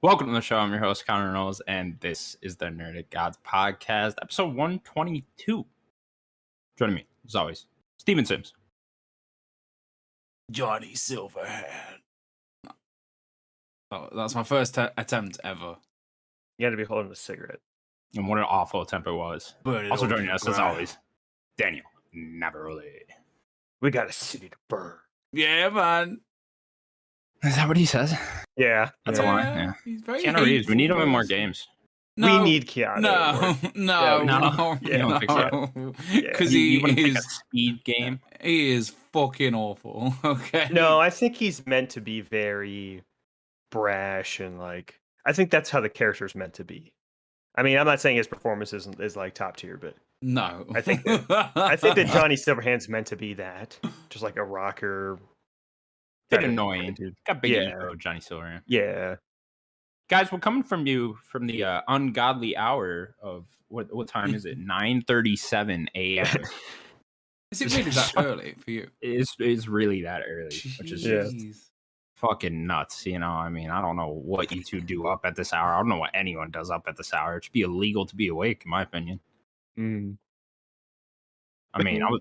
Welcome to the show. I'm your host, Connor Knowles, and this is the Nerdic Gods Podcast, episode 122. Joining me, as always, Steven Sims. Johnny Silverhand. Oh, that's my first attempt ever. You got to be holding a cigarette. And what an awful attempt it was. Burn it Also all to joining the us, as ground. always, Daniel Navarrete. We got a city to burn. Yeah, man. Is that what he says? Yeah. That's yeah. a lie. Yeah. He's very Keanu Reeves, we need him in more hateful games. person. We need Keanu. No, no. Yeah, don't think so. Because You wouldn't he think a is. speed game. He is fucking awful. Okay. No, I think he's meant to be very brash and like. I think that's how the character's meant to be. I mean, I'm not saying his performance is like top tier, but No. I think that Johnny Silverhand's meant to be that, just like a rocker. Bit kinda annoying. dude. Got big Yeah. ego, Johnny Silverhand. Yeah. Guys, we're coming from you from the ungodly hour of what time is it? 9:37 a.m. Is it really that early for you? It's really that early, which is Jeez. fucking nuts. You know, I mean, I don't know what you two do up at this hour. I don't know what anyone does up at this hour. It should be illegal to be awake, in my opinion. Mm. I mean, I was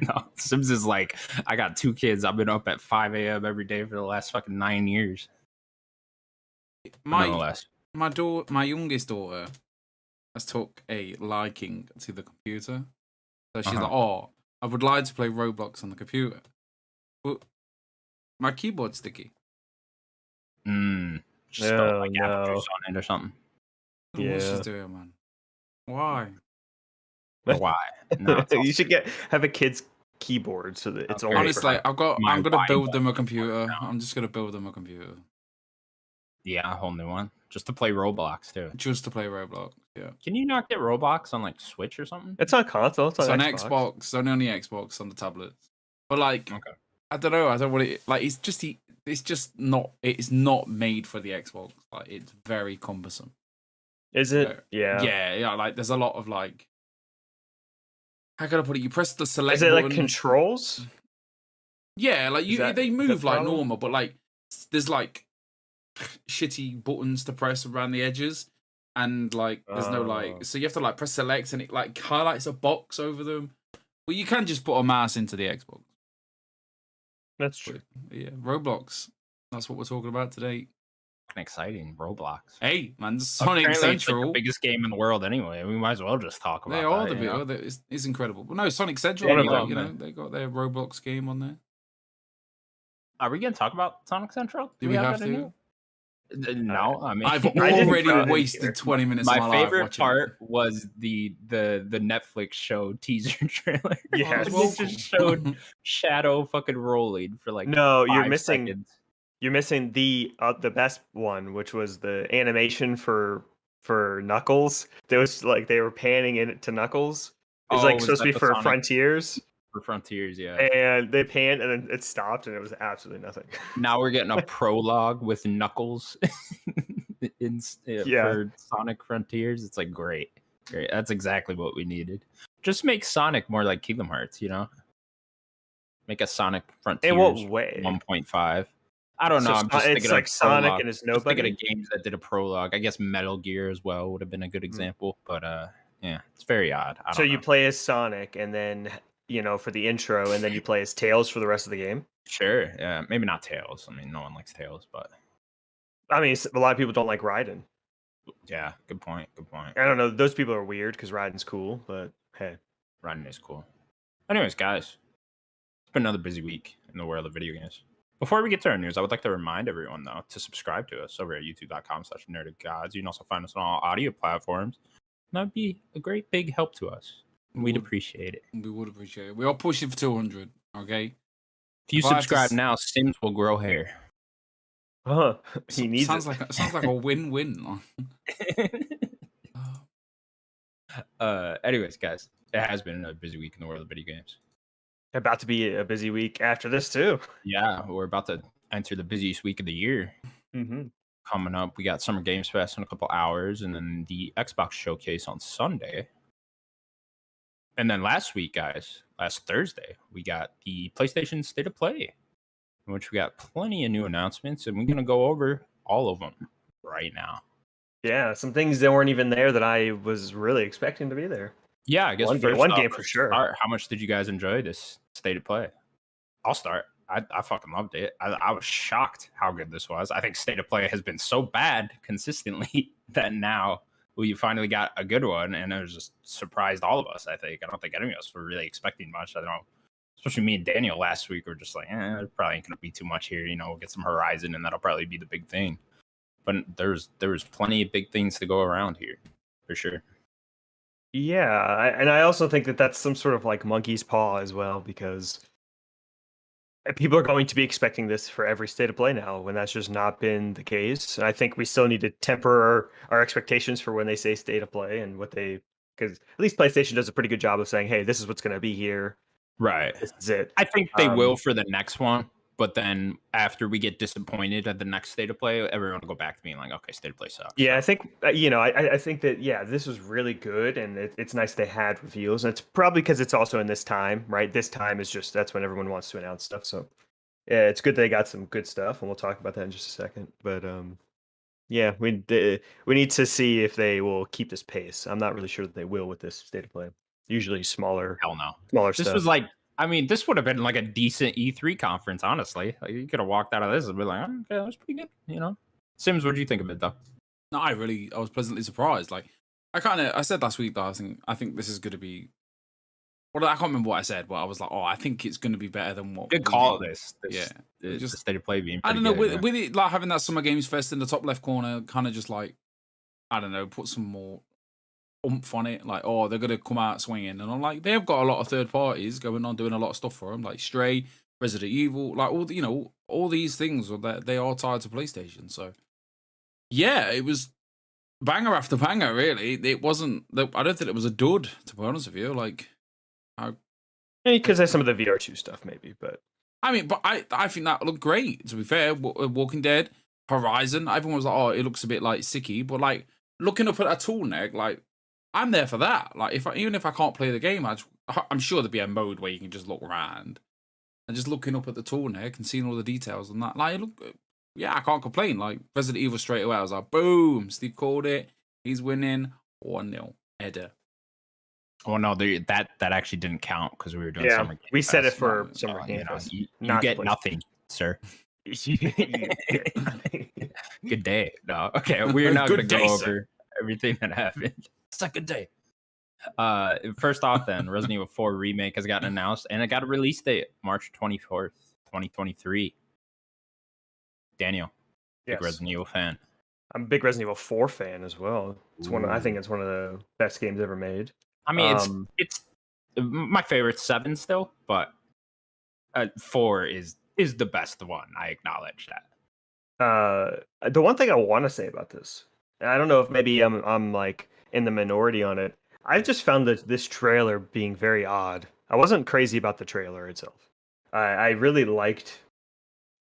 no, Sims is like, I got 2 kids. I've been up at 5 a.m. every day for the last fucking 9 years. My Nonetheless. my youngest daughter has took a liking to the computer. So she's like, oh, I would like to play Roblox on the computer. But my keyboard's sticky. Just spelled like apple no. juice on it or something. I don't know what Yeah. she's doing, man. Why? But why? No, it's all You should have a kid's keyboard so that it's Okay. only for Honestly, her. I'm gonna mind build them a blown computer. now. I'm just gonna build them a computer. Yeah, a whole new one. Just to play Roblox, too. Just to play Roblox. Yeah. Can you not get Roblox on, like, Switch or something? It's on console. It's It's on on Xbox. Xbox. It's only on the Xbox on the tablets. But like Okay. I don't know, I don't want it like it's just not it's not made for the Xbox. Like it's very cumbersome. Is it? Yeah. Yeah, like there's a lot of like how can I put it? You press the select Is it like button. controls? Yeah, like Is that- they is that move the like problem? normal, but like there's like shitty buttons to press around the edges, and like there's no Oh. like, so you have to like press select, and it like highlights a box over them. Well, you can just put a mouse into the Xbox. That's true. But, yeah, Roblox. That's what we're talking about today. Exciting. Roblox. Hey, man, Sonic Apparently it's, like, Central. the biggest game in the world anyway. We might as well just talk about They are that. the you know? big. It's incredible. Well, no, Sonic Central. One of Like, them, you know, man. they got their Roblox game on there. Are we going to talk about Sonic Central? Do we have that in to? here? No, I mean, I've I didn't already put it in wasted here. 20 minutes of my my life favorite watching part was the Netflix show teaser trailer. Yeah. it's It well just cool. showed Shadow fucking rolling for like No, you're 5 missing. seconds. You're missing the best one, which was the animation for Knuckles. There was like they were panning it to Knuckles. It's Oh, like was supposed to that be the for Sonic- Frontiers, For Frontiers, yeah. and they panned and then it stopped, and it was absolutely nothing. Now we're getting a prologue with Knuckles Yeah. for Sonic Frontiers. It's like great. That's exactly what we needed. Just make Sonic more like Kingdom Hearts, you know? Make a Sonic Frontiers In what way? 1.5. I don't know. So I'm just it's thinking like of Sonic prologue. and it's Just thinking nobody. of games that did a prologue. I guess Metal Gear as well would have been a good example, but yeah, it's very odd. I don't So know. you play as Sonic, and then for the intro, and then you play as Tails for the rest of the game. Sure, yeah, maybe not Tails. I mean, no one likes Tails, but I mean, a lot of people don't like Raiden. yeah, good point. Good point. I don't know; those people are weird because Raiden's cool, but hey. Running is cool. Anyways, guys, it's been another busy week in the world of video games. Before we get to our news, I would like to remind everyone, though, to subscribe to us over at youtube.com/nerdicgods. You can also find us on all audio platforms. And that'd be a great big help to us. We'd appreciate it. We would appreciate it. We are pushing for 200. Okay. If you If I have to subscribe s- now, Sims will grow hair. Huh? He needs sounds it. sounds like a win-win. Anyways, guys, it has been another busy week in the world of video games. About to be a busy week after this too. Yeah, we're about to enter the busiest week of the year. Mm-hmm. Coming up, we got Summer Games Fest in a couple hours, and then the Xbox Showcase on Sunday. And then last week, guys, last Thursday, we got the PlayStation State of Play, in which we got plenty of new announcements, and we're going to go over all of them right now. Yeah, some things that weren't even there that I was really expecting to be there. Yeah, I guess One first off, game for let's sure. start. How much did you guys enjoy this state of play? I'll start. I fucking loved it. I was shocked how good this was. I think state of play has been so bad consistently that now we finally got a good one, and it was just surprised all of us. I think. I don't think any of us were really expecting much. I don't know. Especially me and Daniel last week were just like, there probably ain't gonna be too much here. We'll get some Horizon, and that'll probably be the big thing. But there was plenty of big things to go around here, for sure. Yeah, and I also think that that's some sort of like monkey's paw as well, because people are going to be expecting this for every state of play now, when that's just not been the case. And I think we still need to temper our expectations for when they say state of play and what they, because at least PlayStation does a pretty good job of saying, hey, this is what's going to be here. Right. This is it. I think they will for the next one, but then after we get disappointed at the next state of play, everyone will go back to being like, okay, state of play sucks. Yeah, I think I think that this was really good, and it's nice they had reveals, and it's probably because it's also in this time, right? This time is just that's when everyone wants to announce stuff. So yeah, it's good they got some good stuff, and we'll talk about that in just a second. But yeah, we need to see if they will keep this pace. I'm not really sure that they will with this state of play. Usually smaller Hell no. smaller This stuff. was like, I mean, this would have been like a decent E3 conference, honestly. Like, you could have walked out of this and be like, oh, okay, that was pretty good, Sims, what do you think of it, though? No, I was pleasantly surprised. Like, I said last week that I think this is going to be. Well, I can't remember what I said, but I was like, oh, I think it's going to be better than what. Good call this. Yeah, the state of play being. I don't know, good, with it like having that Summer Games Fest in the top left corner, kind of just like, I don't know, put some more oomph on it. Like, oh, they're going to come out swinging, and I'm like, they've got a lot of third parties going on, doing a lot of stuff for them, like Stray, Resident Evil, like all these things that they are tied to PlayStation. So, yeah, it was banger after banger. Really, it wasn't. I don't think it was a dud, to be honest with you. Like, because there's some of the VR2 stuff, maybe, but I mean, but I think that looked great. To be fair, Walking Dead, Horizon, everyone was like, oh, it looks a bit like sicky, but like looking up at a tool neck, like I'm there for that. Like even if I can't play the game, I'm sure there'd be a mode where you can just look around and just looking up at the tool neck and seeing all the details and that. Like, look, yeah, I can't complain. Like Resident Evil straight away, I was like, boom, Steve called it. He's winning 1-0. Header. Oh no, that actually didn't count because we were doing Summer Game we said it Fest. for Summer Game Fest. You get nothing, sir. Good day. No, okay, we're not going to go over everything that happened. It's a good day. First off, then Resident Evil 4 Remake has gotten announced, and it got a release date, March 24th, 2023. Daniel, big Resident Evil fan. I'm a big Resident Evil 4 fan as well. It's I think it's one of the best games ever made. I mean, it's my favorite 7 still, but 4 is the best one. I acknowledge that. The one thing I want to say about this, and I don't know if maybe I'm like in the minority on it. I've just found this trailer being very odd. I wasn't crazy about the trailer itself. I really liked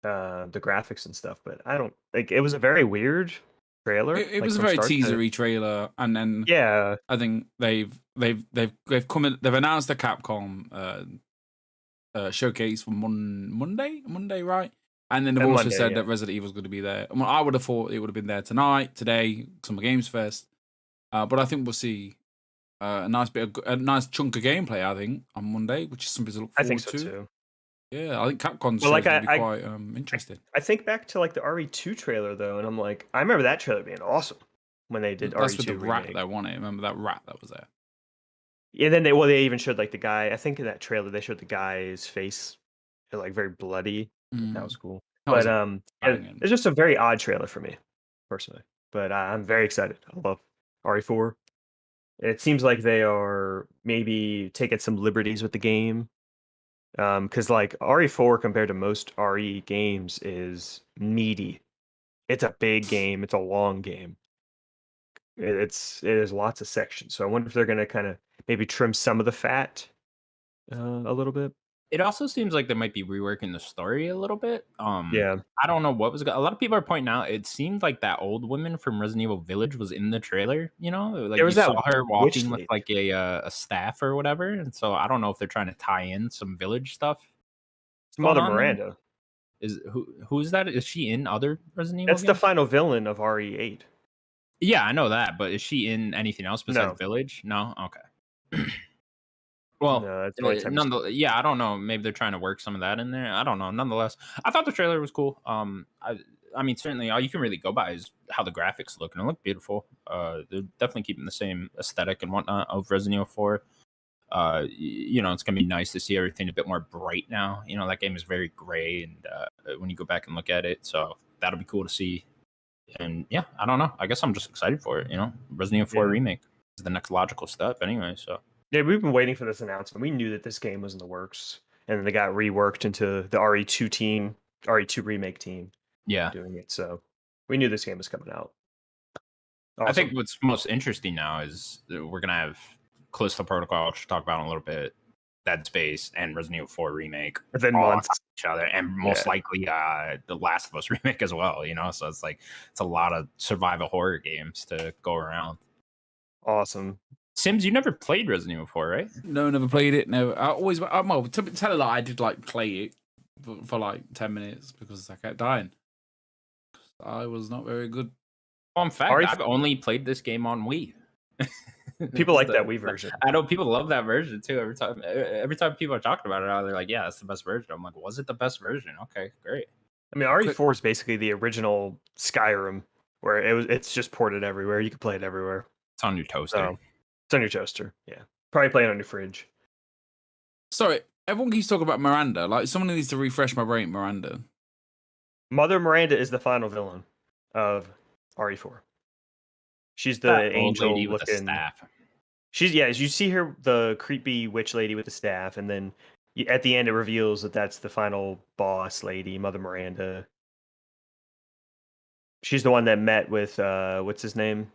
the graphics and stuff, but I don't like. It was a very weird trailer. It was a very teasery trailer, and then I think they've announced the Capcom showcase for Monday, right? And then they've also said that Resident Evil's going to be there. Well, I would have thought it would have been there today, Summer Games Fest. But I think we'll see a nice chunk of gameplay. I think on Monday, which is something to look forward to. I think so too. Yeah, I think Capcom's going to be quite interesting. I think back to like the RE2 trailer though, and I'm like, I remember that trailer being awesome when they did RE2. That's with the rat that won it. Remember that rat that was there? Yeah, then they even showed like the guy. I think in that trailer they showed the guy's face, like very bloody. That was cool. But it's just a very odd trailer for me, personally. But I'm very excited. I love RE4. It seems like they are maybe taking some liberties with the game. Because like RE4 compared to most RE games is meaty. It's a big game. It's a long game. It is lots of sections. So I wonder if they're gonna kind of maybe trim some of the fat a little bit. It also seems like they might be reworking the story a little bit. Yeah, I don't know what was. A lot of people are pointing out it seemed like that old woman from Resident Evil Village was in the trailer. Like there was you saw her walking with like a staff or whatever, and so I don't know if they're trying to tie in some Village stuff. It's Mother Miranda. Who is that? Is she in other Resident Evil That's the games? final villain of RE8. Yeah, I know that, but is she in anything else besides No. Village? No? Okay. Well, No, that's the only time. yeah, I don't know. Maybe they're trying to work some of that in there. I don't know. Nonetheless, I thought the trailer was cool. I mean, certainly all you can really go by is how the graphics look, and it looked beautiful. They're definitely keeping the same aesthetic and whatnot of Resident Evil 4. You know, it's gonna be nice to see everything a bit more bright now. You know, that game is very gray, and when you go back and look at it, so that'll be cool to see. And yeah, I don't know. I guess I'm just excited for it. You know, Resident Evil 4 remake is the next logical step, anyway. So yeah, we've been waiting for this announcement. We knew that this game was in the works, and then they got reworked into the RE2 team, RE2 remake team. Yeah, doing it. So we knew this game was coming out. Awesome. I think what's most interesting now is we're gonna have Callisto Protocol, which we'll talk about in a little bit, Dead Space, and Resident Evil 4 remake within months each other, and most likely the Last of Us remake as well. You know, so it's like it's a lot of survival horror games to go around. Awesome. Sims, you never played Resident Evil 4, right? No, never played it. No, I always. Well, to tell a lie, I did like play it for like 10 minutes because I kept dying. I was not very good. Fun fact: I've only played this game on Wii. People like that Wii version. I know people love that version too. Every time people are talking about it, they're like, "Yeah, that's the best version." I'm like, "Was it the best version?" Okay, great. I mean, RE4 is basically the original Skyrim, where it's just ported everywhere. You can play it everywhere. It's on your toaster. It's on your toaster. Yeah, probably play it on your fridge. Sorry, everyone keeps talking about Miranda. Like, someone needs to refresh my brain. Miranda. Mother Miranda is the final villain of RE4. She's the angel looking with the staff. She's you see her, the creepy witch lady with the staff, and then at the end it reveals that that's the final boss lady, Mother Miranda. She's the one that met with what's his name?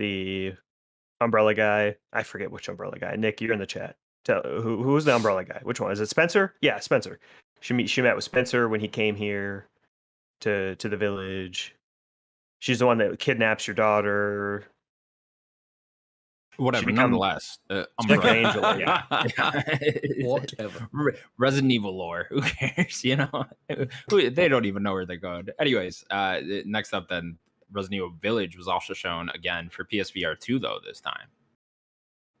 The umbrella guy. I forget which umbrella guy. Nick, you're in the chat. Tell who was the umbrella guy? Which one? Is it Spencer? Yeah, Spencer. She met with Spencer when he came here to the village. She's the one that kidnaps your daughter. Whatever. Nonetheless, umbrella angel. Yeah. Whatever. Resident Evil lore. Who cares? You know, they don't even know where they're going. Anyways, next up, then Resident Evil Village was also shown again for PSVR 2 though this time.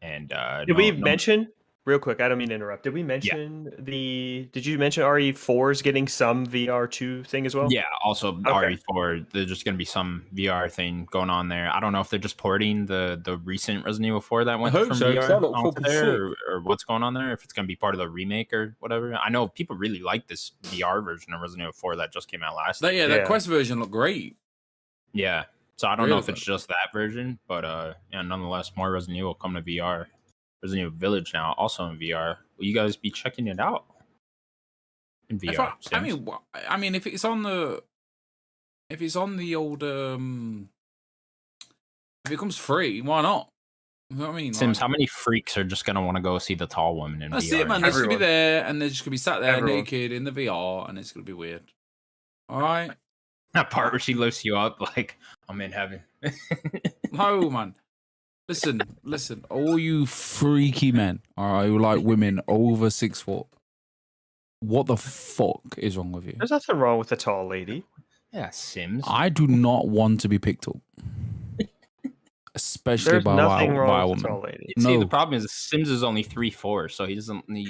And did we mention? Real quick, I don't mean to interrupt. Did we mention Did you mention RE4's getting some VR 2 thing as well? Yeah, also RE4. There's just going to be some VR thing going on there. I don't know if they're just porting the recent Resident Evil 4 that went from VR onto there, or what's going on there. If it's going to be part of the remake or whatever. I know people really like this VR version of Resident Evil 4 that just came out last year. That Quest version looked great. Yeah, so I don't know if it's just that version, but nonetheless, more Resident Evil coming to VR. Resident Evil Village now, also in VR. Will you guys be checking it out in VR? I mean, if it's on the old, if it comes free, why not? You know what I mean? Sims, how many freaks are just gonna want to go see the tall woman in VR? That's it, man. They're just gonna be there, and they're just gonna be sat there naked in the VR, and it's gonna be weird. All right. That part where she lifts you up, like I'm in heaven. No, man. Listen, all you freaky men, all right, who like women over 6 foot. What the fuck is wrong with you? There's nothing wrong with a tall lady. Yeah, Sims. I do not want to be picked up. Especially by a woman. Tall lady. No. See, the problem is Sims is only 3'4", so he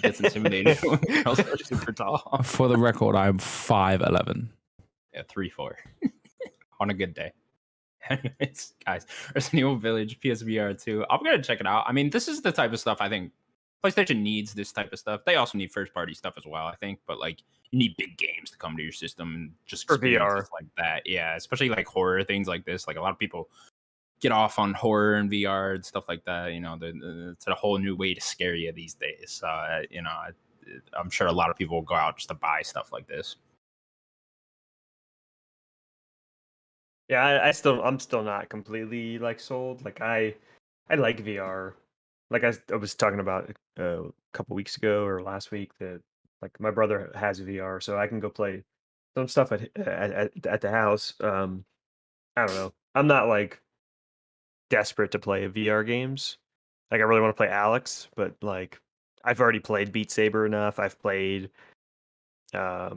gets intimidated when girls are super tall. For the record, I'm 5'11". Yeah, 3'4". On a good day. Anyways, guys, Resident Evil Village, PSVR 2. I'm gonna check it out. I mean, this is the type of stuff I think PlayStation needs. This type of stuff. They also need first-party stuff as well, I think. But like, you need big games to come to your system and just for VR like that. Yeah, especially like horror things like this. Like a lot of people get off on horror and VR and stuff like that. You know, it's a whole new way to scare you these days. You know, I'm sure a lot of people will go out just to buy stuff like this. Yeah, I'm still not completely like sold. Like I like VR. Like I was talking about a couple weeks ago or last week that like my brother has VR, so I can go play some stuff at the house. I don't know. I'm not like desperate to play VR games. Like I really want to play Alex, but like I've already played Beat Saber enough. I've played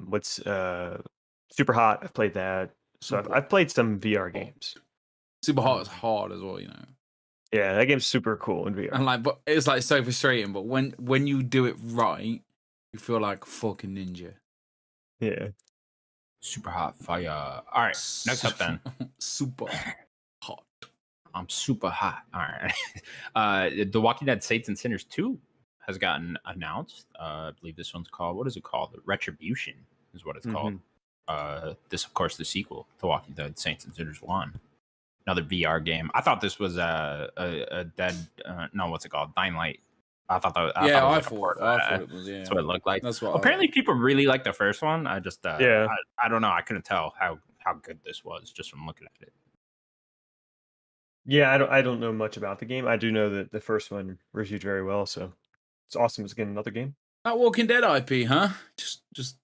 What's Super Hot? I've played that. So I've played some VR games. Super Hot is hard as well, you know. Yeah, that game's super cool in VR. And like, but it's like so frustrating. But when you do it right, you feel like a fucking ninja. Yeah. Super hot fire. All right, next up then. Super hot. I'm super hot. All right. The Walking Dead Saints and Sinners 2 has gotten announced. I believe this one's called, what is it called? Retribution is what it's called. This, of course, the sequel to Walking Dead Saints and Sinners 1. Another VR game. I thought this was a dead, no, what's it called? Dying Light. I thought that. I thought it was. Yeah, that's what it looked like. That's what. Apparently, people really like the first one. I just, yeah. I don't know. I couldn't tell how good this was just from looking at it. Yeah, I don't know much about the game. I do know that the first one reviewed very well, so it's awesome. It's getting another game. That Walking Dead IP, huh? Just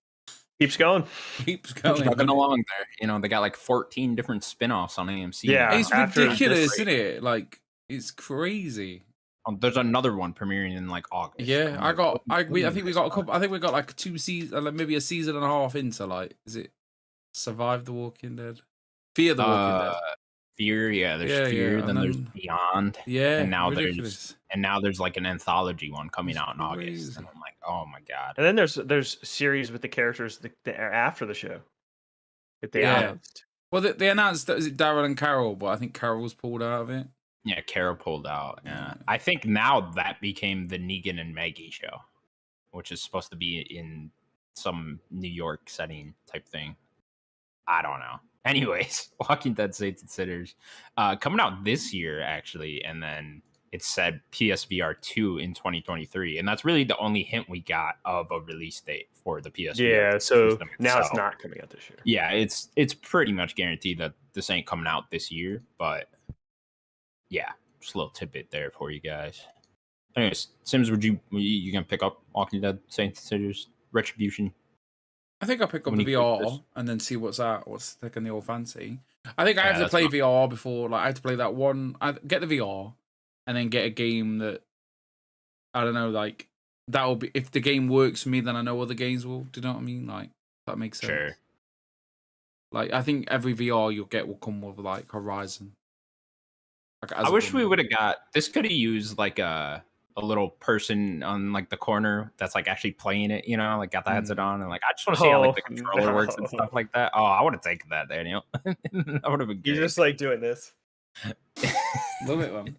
keeps going. Keeps going. Chugging along there. You know, they got like 14 different spin-offs on AMC. Yeah, it's ridiculous, isn't it? Like, it's crazy. There's another one premiering in like August. Yeah, I think we got a couple. I think we got like 2 seasons, like maybe a season and a half into like, is it Survive the Walking Dead? Fear the Walking Dead. Fear, yeah. There's Fear, then there's Beyond. Yeah, and now there's like an anthology one coming out in August. And I'm like, oh my god. And then there's series with the characters that are after the show that they announced. Well, they announced that is it Daryl and Carol, but I think Carol's pulled out of it. Yeah, Carol pulled out. Yeah, I think now that became the Negan and Maggie show, which is supposed to be in some New York setting type thing. I don't know. Anyways, Walking Dead Saints and Sinners coming out this year, actually, and then it said PSVR 2 in 2023, and that's really the only hint we got of a release date for the PSVR. Yeah, so now it's not coming out this year. Yeah, it's pretty much guaranteed that this ain't coming out this year, but yeah, just a little tidbit there for you guys. Anyways, Sims, you gonna pick up Walking Dead Saints and Sinners Retribution? I think I'll pick up the VR and then see what's taking the old fancy. I think I have to play VR before, like I have to play that one. I get the VR and then get a game that I don't know, like that will be if the game works for me, then I know other games will. Do you know what I mean? Like that makes sense. Sure. Like I think every VR you'll get will come with like Horizon. Like, I wish we would have got this. Could have used like a little person on like the corner that's like actually playing it, you know, like got the headset on and like I just want to see how like the controller works and stuff like that. Oh, I would have taken that, Daniel. I would have been good. You're just like doing this. Love it, man.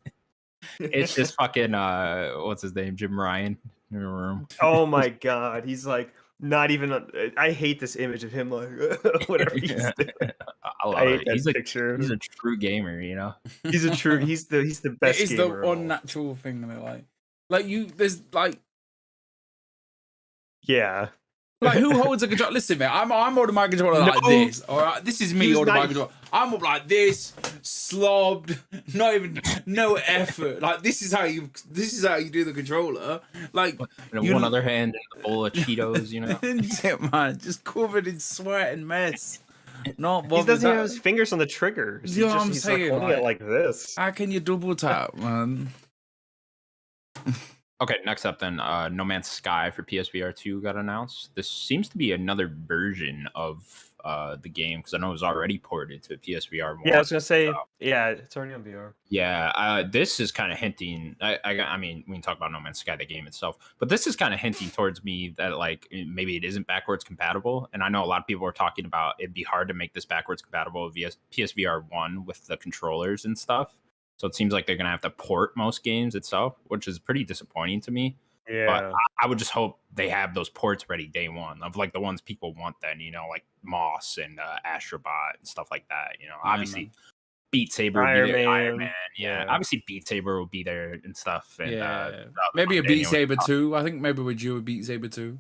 It's just fucking what's his name? Jim Ryan in a room. Oh my god, he's like not even. I hate this image of him like whatever he's doing. I hate that he's picture. He's a true gamer, you know. He's the best. It is the unnatural thing, and like you, there's like, yeah. Like who holds a controller? Listen, man, I'm holding my controller like this. All right, this is me holding my controller. I'm up like this, slobbed, no effort. Like this is how you do the controller. Like one other hand in a bowl of Cheetos, you know. Yeah, man, just covered in sweat and mess. Not he doesn't even have his fingers on the trigger. You know what I'm saying? Like holding it like this. How can you double tap, man? Okay, next up then, No Man's Sky for PSVR 2 got announced. This seems to be another version of the game because I know it was already ported to PSVR 1. Yeah, I was gonna say, yeah, it's already on VR. Yeah, this is kind of hinting. I mean, we can talk about No Man's Sky, the game itself, but this is kind of hinting towards me that like maybe it isn't backwards compatible. And I know a lot of people are talking about it'd be hard to make this backwards compatible via PSVR 1 with the controllers and stuff. So it seems like they're going to have to port most games itself, which is pretty disappointing to me. Yeah. But I would just hope they have those ports ready day one of like the ones people want then, you know, like Moss and Astrobot and stuff like that. You know, obviously Beat Saber will be there. Iron Man. Yeah. Obviously Beat Saber will be there and stuff. And, maybe a Beat Saber 2. I think maybe we're due a Beat Saber 2.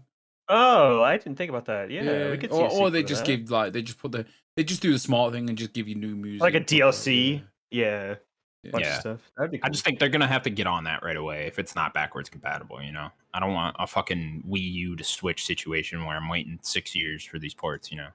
Oh, I didn't think about that. Yeah. We could see or they just give like, they just do the smart thing and just give you new music. Like a DLC. Yeah. Bunch of stuff. That'd be cool. I just think they're gonna have to get on that right away if it's not backwards compatible. You know, I don't want a fucking Wii U to Switch situation where I'm waiting 6 years for these ports. You know.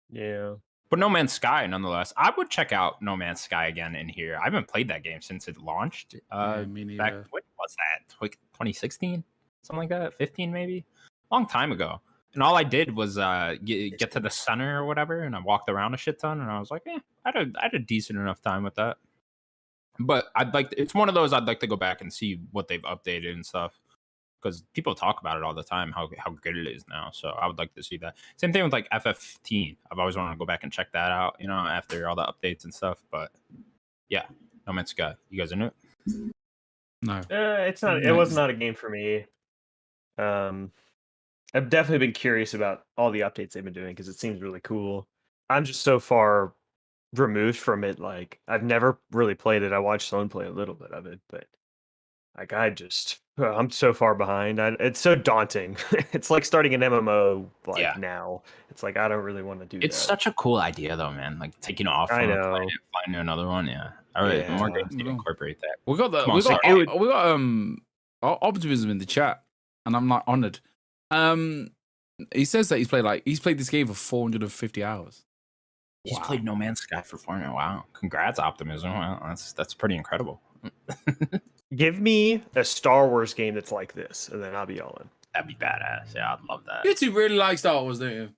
Yeah. But No Man's Sky, nonetheless, I would check out No Man's Sky again in here. I haven't played that game since it launched. Me neither. Back, what was that? Like 2016, something like that. 15 maybe. Long time ago. And all I did was get to the center or whatever, and I walked around a shit ton, and I was like, I had a decent enough time with that. But it's one of those I'd like to go back and see what they've updated and stuff, because people talk about it all the time, how good it is now. So I would like to see that. Same thing with like FF15. I've always wanted to go back and check that out, after all the updates and stuff. But yeah, No Man's Sky. You guys into it? No. It's not. It was not a game for me. I've definitely been curious about all the updates they've been doing because it seems really cool. I'm just so far removed from it. Like I've never really played it. I watched someone play a little bit of it, but like I'm so far behind. It's so daunting. It's like starting an MMO now. It's like I don't really want to do It's that. such a cool idea though, man. Like taking off from a planet, flying to another one. Yeah. All right, more games need to incorporate that. We got optimism in the chat, and I'm like honored. He says that he's played this game for 450 hours. He's played No Man's Sky for 400. Wow. Congrats, Optimism. Wow, that's pretty incredible. Give me a Star Wars game that's like this, and then I'll be all in. That'd be badass. Yeah, I'd love that. You two really like Star Wars, don't you?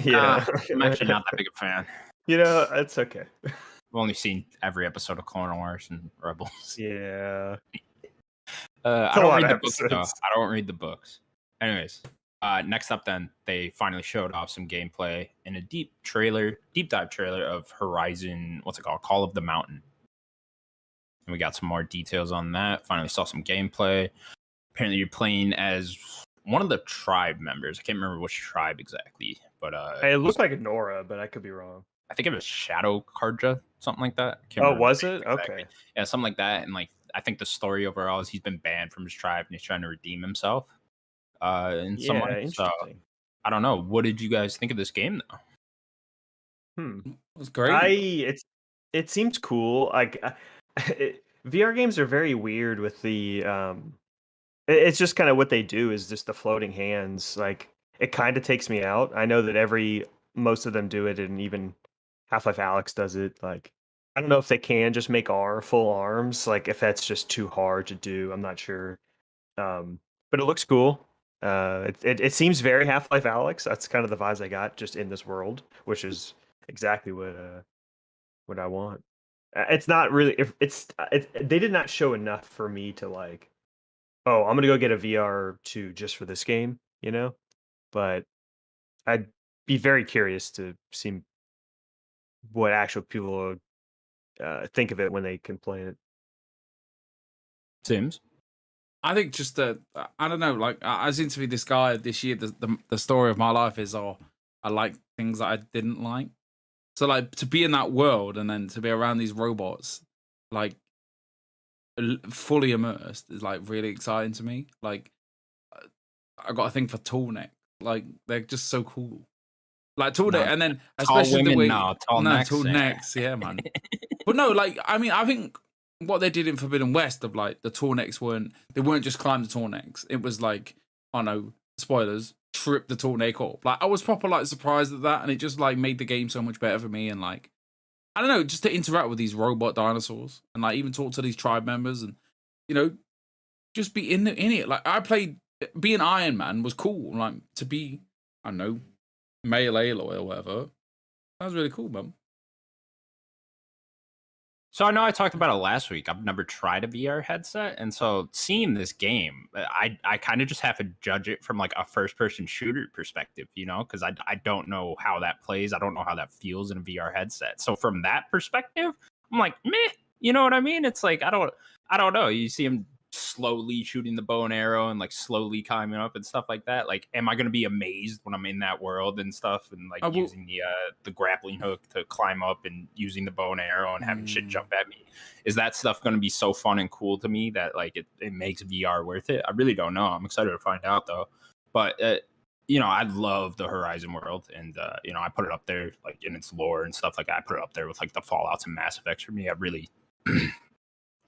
Yeah. I'm actually not that big a fan. It's okay. I've only seen every episode of Clone Wars and Rebels. Yeah. I don't read the books, though. I don't read the books. Anyways, next up then, they finally showed off some gameplay in a deep dive trailer of Horizon, what's it called? Call of the Mountain. And we got some more details on that. Finally saw some gameplay. Apparently you're playing as one of the tribe members. I can't remember which tribe exactly, but it looked like Nora, but I could be wrong. I think it was Shadow Karja, something like that. Was it? Exactly. Okay. Yeah, something like that. And like I think the story overall is he's been banned from his tribe and he's trying to redeem himself. In some way. So I don't know. What did you guys think of this game though? It was great. It seems cool. Like VR games are very weird with the it's just kind of what they do is just the floating hands. Like it kind of takes me out. I know that most of them do it, and even Half-Life Alyx does it. Like I don't know if they can just make full arms, like if that's just too hard to do. I'm not sure. But it looks cool. It seems very Half-Life Alyx. That's kind of the vibes I got just in this world, which is exactly what I want. It's not really they did not show enough for me to like, oh, I'm gonna go get a VR2 just for this game, But I'd be very curious to see what actual people think of it when they can play it. Sims. I think just I don't know. Like I seem to be this guy this year. The story of my life is, I like things that I didn't like. So like to be in that world and then to be around these robots, like fully immersed, is like really exciting to me. Like I got a thing for tall neck. Like they're just so cool. Like tall neck, and then especially the way tall necks, yeah, man. But no, like I mean, I think what they did in Forbidden West of like the tall necks weren't just climb the tall necks. It was like, I know, spoilers, trip the tall neck up. Like I was proper like surprised at that, and it just like made the game so much better for me. And like I don't know, just to interact with these robot dinosaurs and like even talk to these tribe members and just be in it. Like I played being Iron Man was cool. Like to be, I don't know, male Aloy or whatever. That was really cool, man. So I know I talked about it last week. I've never tried a VR headset, and so seeing this game, I kind of just have to judge it from like a first-person shooter perspective, because I don't know how that plays. I don't know how that feels in a VR headset. So from that perspective, I'm like, meh. You know what I mean? It's like I don't know. You see him slowly shooting the bow and arrow and like slowly climbing up and stuff like that. Like, am I going to be amazed when I'm in that world and stuff and like using the grappling hook to climb up and using the bow and arrow and having shit jump at me? Is that stuff going to be so fun and cool to me that like it makes VR worth it? I really don't know. I'm excited to find out though. But I love the Horizon world, and I put it up there like in its lore and stuff like that. I put it up there with like the Fallouts and Mass Effects for me. I really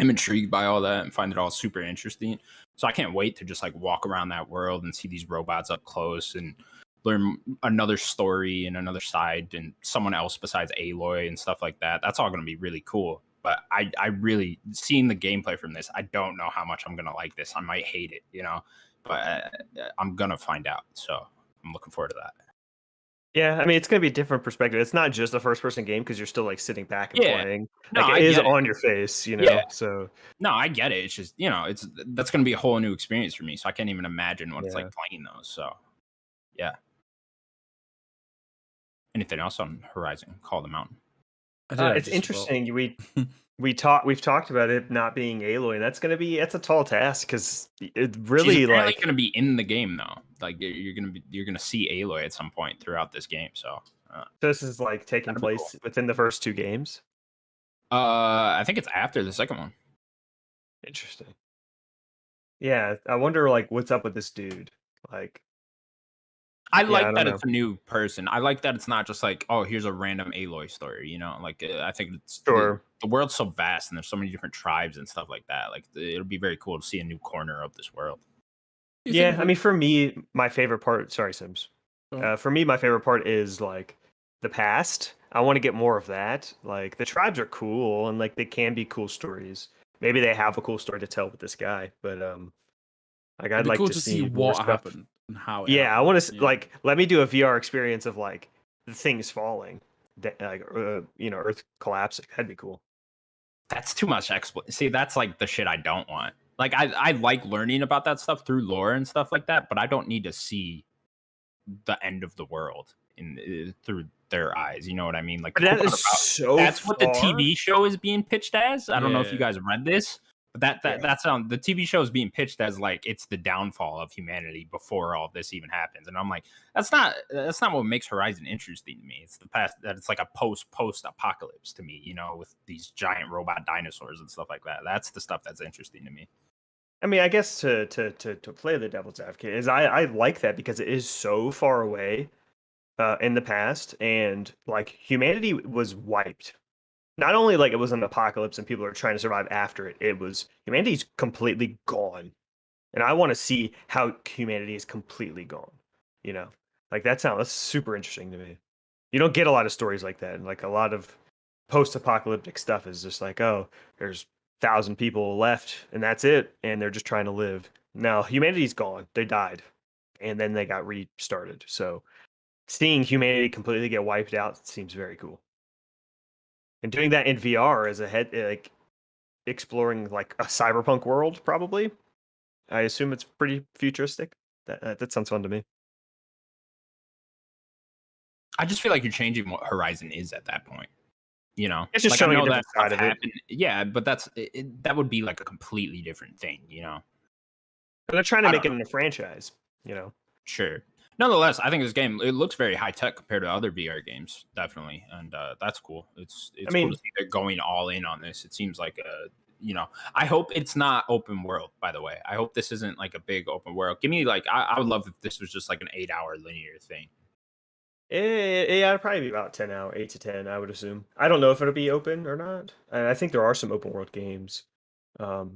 I'm intrigued by all that and find it all super interesting. So I can't wait to just like walk around that world and see these robots up close and learn another story and another side and someone else besides Aloy and stuff like that. That's all going to be really cool. But I really, seeing the gameplay from this, I don't know how much I'm going to like this. I might hate it, but I'm going to find out. So I'm looking forward to that. Yeah, I mean, it's going to be a different perspective. It's not just a first-person game because you're still like sitting back and playing. No, like it is on your face, you know. Yeah. So no, I get it. It's just that's going to be a whole new experience for me. So I can't even imagine what it's like playing those. So yeah. Anything else on Horizon Call of the Mountain? It's interesting. We've talked about it not being Aloy, and that's a tall task because it really She's going to be in the game though. Like you're going to see Aloy at some point throughout this game. So this is like taking place within the first 2 games. I think it's after the second one. Interesting. Yeah, I wonder like what's up with this dude. Like, I like that it's a new person. I like that it's not just like, oh, here's a random Aloy story, you know? Like, I think it's the world's so vast and there's so many different tribes and stuff like that. Like, it'll be very cool to see a new corner of this world. Yeah, I mean, for me, my favorite part. Sorry, Sims. For me, my favorite part is like the past. I want to get more of that. Like, the tribes are cool and like they can be cool stories. Maybe they have a cool story to tell with this guy, but like I'd like to see what happened. And how I want to like let me do a VR experience of like the things falling, like Earth collapsing. That'd be cool. That's too much See, that's like the shit I don't want. Like I like learning about that stuff through lore and stuff like that, but I don't need to see the end of the world through their eyes. You know what I mean? Like that is that's what the TV show is being pitched as. I don't know if you guys read this. But that's the TV show is being pitched as like it's the downfall of humanity before all this even happens, and I'm like, that's not what makes Horizon interesting to me. It's the past that it's like a post apocalypse to me, you know, with these giant robot dinosaurs and stuff like that. That's the stuff that's interesting to me. I mean, I guess to play the devil's advocate is I like that because it is so far away in the past, and like humanity was wiped. Not only like it was an apocalypse and people are trying to survive after it, it was humanity's completely gone. And I want to see how humanity is completely gone. You know, like that's super interesting to me. You don't get a lot of stories like that. And like a lot of post-apocalyptic stuff is just like, oh, there's 1,000 people left and that's it. And they're just trying to live. Now humanity's gone. They died. And then they got restarted. So seeing humanity completely get wiped out seems very cool. And doing that in VR as like exploring like a cyberpunk world, probably. I assume it's pretty futuristic. That sounds fun to me. I just feel like you're changing what Horizon is at that point. You know, it's just like, showing a different side of it. Yeah, but that would be like a completely different thing. You know, but they're trying to make it into a franchise. You know, sure. Nonetheless, I think this game, it looks very high tech compared to other VR games, definitely, and that's cool. It's cool to see they're going all in on this. It seems like I hope it's not open world. By the way, I hope this isn't like a big open world. Give me like I would love if this was just like an 8-hour linear thing. It'd probably be about 8 to 10, I would assume. I don't know if it'll be open or not. And I think there are some open world games. To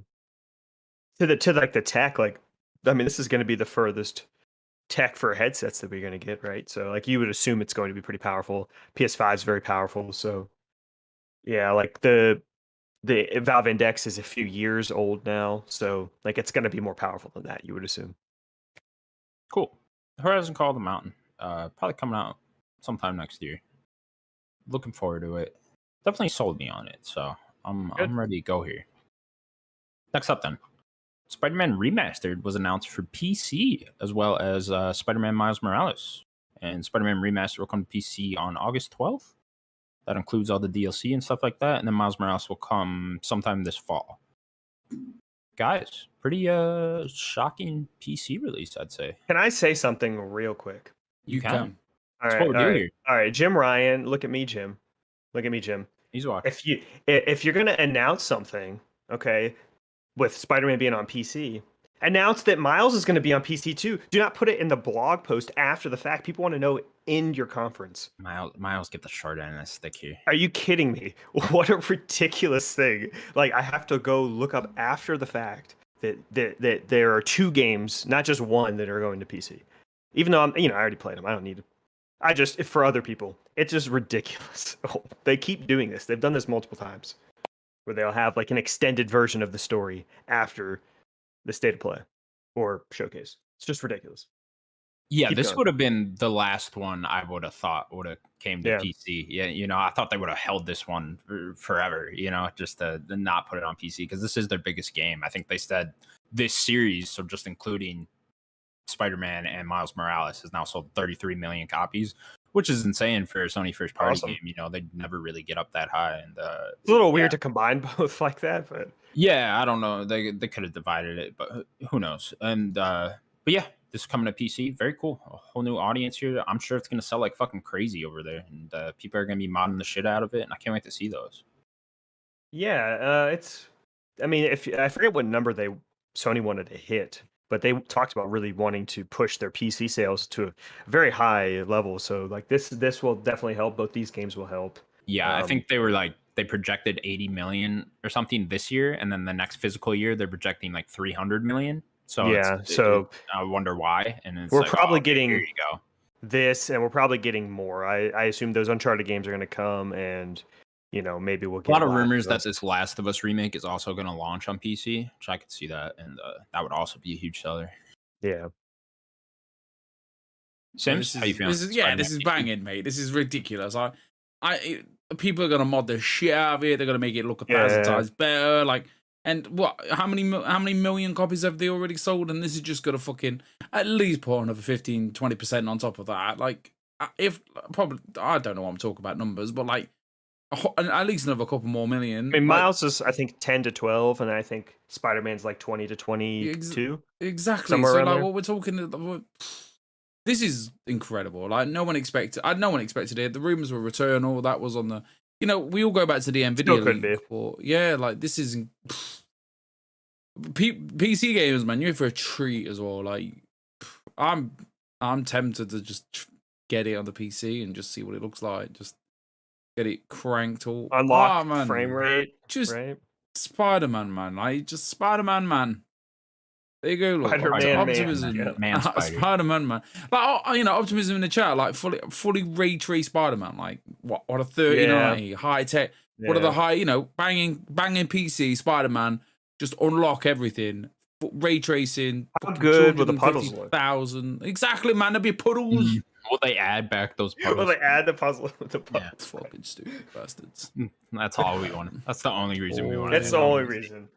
the tech, like I mean, this is going to be the furthest tech for headsets that we're going to get, right? So like you would assume it's going to be pretty powerful. PS5 is very powerful, so yeah, like the Valve Index is a few years old now, so like it's going to be more powerful than that, you would assume. Cool. Horizon Call of the Mountain, probably coming out sometime next year. Looking forward to it. Definitely sold me on it, so I'm ready to go here. Next up then, Spider-Man Remastered was announced for PC, as well as Spider-Man Miles Morales. And Spider-Man Remastered will come to PC on August 12th. That includes all the DLC and stuff like that. And then Miles Morales will come sometime this fall. Guys, pretty shocking PC release, I'd say. Can I say something real quick? You can. All right. Jim Ryan, look at me, Jim. Look at me, Jim. He's watching. If you're gonna announce something, okay, with Spider-Man being on PC, announce that Miles is going to be on PC too. Do not put it in the blog post after the fact. People want to know in your conference. Miles get the short end of the stick here. Are you kidding me? What a ridiculous thing. Like, I have to go look up after the fact that there are 2 games, not just one, that are going to PC. Even though I already played them. I don't need to. For other people, it's just ridiculous. They keep doing this. They've done this multiple times, where they'll have like an extended version of the story after the state of play or showcase. It's just ridiculous. Yeah, Keep this going. would have been the last one I would have thought would have came to Yeah. PC. Yeah, I thought they would have held this one forever, just to not put it on PC because this is their biggest game. I think they said this series, so just including Spider-Man and Miles Morales, has now sold 33 million copies, which is insane for a Sony first party Awesome. game. They never really get up that high, and it's a little weird to combine both like that, but yeah, I don't know. They could have divided it, but who knows? And but yeah, this is coming to PC. Very cool. A whole new audience here. I'm sure it's gonna sell like fucking crazy over there, and people are gonna be modding the shit out of it. And I can't wait to see those. yeah, it's. I mean, if I forget what number Sony wanted to hit, but they talked about really wanting to push their PC sales to a very high level. So like this will definitely help. Both these games will help. Yeah, I think they projected 80 million or something this year, and then the next physical year they're projecting like 300 million. So yeah, I wonder why. And it's we're like, probably okay, getting here you go. this, and we're probably getting more. I assume those Uncharted games are going to come, and maybe we'll get A lot of rumors that this Last of Us remake is also going to launch on PC, which I could see that, and that would also be a huge seller. Yeah. Sims, how you feeling? This is banging, mate. This is ridiculous. People are gonna mod the shit out of it. They're gonna make it look 1,000 times better. Like, and what? How many million copies have they already sold? And this is just gonna fucking at least put another 15-20% on top of that. Like, if probably I don't know what I'm talking about numbers, but like at least another couple more million. I mean, Miles is I think 10 to 12, and I think Spider-Man's like 20 to 22. Exactly. So like there. What we're talking. This is incredible. Like no one expected it. The rumors were Returnal. That was on the. We all go back to the Nvidia leak. But yeah, like this is. PC gamers, man, you're in for a treat as well. Like, I'm tempted to just get it on the PC and just see what it looks like. Just get it cranked all. Unlock frame rate. Just right? Spider-Man, man. Like just Spider-Man, man. There you go, look. Optimism, man. Spider-Man, man. Like, optimism in the chat, like fully ray trace Spider-Man. Like what a 3090 high tech. Yeah. What are the high, banging PC Spider-Man? Just unlock everything. Ray tracing. How good will the puddles look? 1,000. Exactly, man. There'll be puddles. Will they add back those puddles? Will they add the puzzle with the puddles? Yeah, fucking stupid bastards. That's all we want. That's the only reason we want. That's the only reason.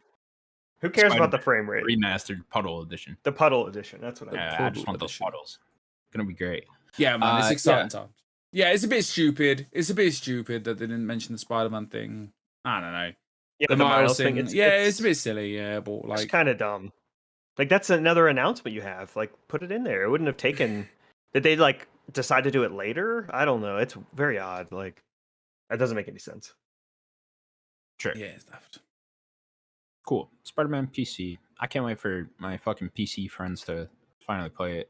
Who cares about the frame rate? Remastered puddle edition. The puddle edition. That's what I just want those puddles. It's gonna be great. Yeah, man. It's exciting times. Yeah, it's a bit stupid. It's a bit stupid that they didn't mention the Spider-Man thing. I don't know. Yeah, the Miles thing. It's a bit silly. Yeah, but like, it's kind of dumb. Like that's another announcement you have. Like, put it in there. It wouldn't have taken. Did they like decide to do it later? I don't know. It's very odd. Like, that doesn't make any sense. Sure. Yeah, it's daft. Cool. Spider-Man PC. I can't wait for my fucking PC friends to finally play it.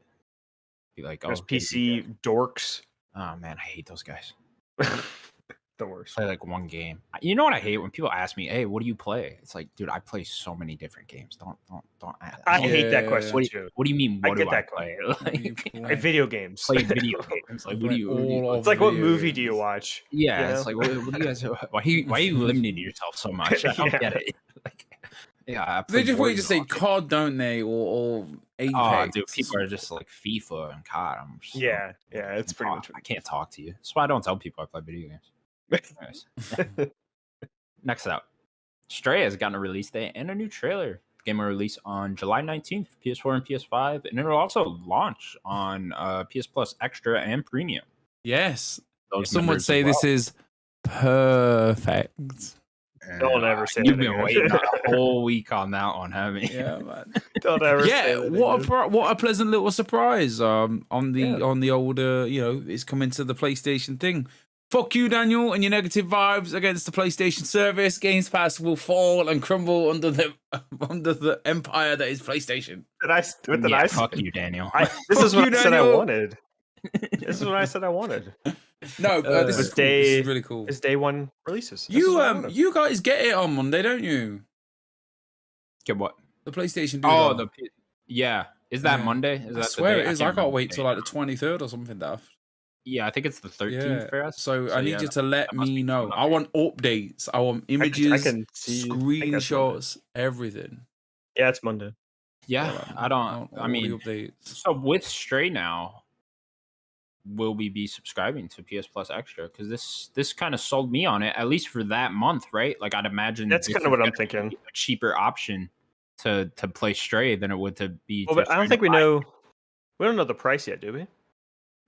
Be like, there's PC dorks. Oh man, I hate those guys. The worst. Play like one game. You know what I hate when people ask me, "Hey, what do you play?" It's like, dude, I play so many different games. Don't. I hate that question. What do you mean? What do I play? Like video games. Play video games. Like, what do you? It's like, what movie do you watch? Yeah, it's like, what do you guys? Why are you limiting yourself so much? I don't get it. Like, yeah, they just want you to say COD, don't they, or Apex? Oh, dude, people are just like FIFA and COD. Yeah, it's pretty much. I can't talk to you. That's why I don't tell people I play video games. Next up, Stray has gotten a release date and a new trailer. The game will release on July 19th for PS4 and PS5, and it will also launch on PS Plus Extra and Premium. Yes. Some would say this is perfect. Don't ever say you've been waiting a whole week on that one, haven't you? Yeah, man. Don't ever. Yeah, what a pleasant little surprise. On the older, it's coming to the PlayStation thing. Fuck you, Daniel, and your negative vibes against the PlayStation service. Games Pass will fall and crumble under the empire that is PlayStation. Fuck you, Daniel. This is what I said I wanted. This is what I said I wanted. No, this is cool. This is really cool. It's day one releases. You guys get it on Monday, don't you? Get what? The PlayStation. Yeah. Is that Monday? I swear it is. I can't wait till like the 23rd or something, daft. Yeah, I think it's the 13th for us. So I need you to let me know. I want updates. I want images, screenshots, everything. Yeah, it's Monday. Yeah, I don't. I mean, so with Stray now, will we be subscribing to PS Plus Extra? Because this kind of sold me on it, at least for that month, right? Like I'd imagine that's kind of what I'm thinking. A cheaper option to play Stray than it would to be. Well, but I don't think we know. We don't know the price yet, do we?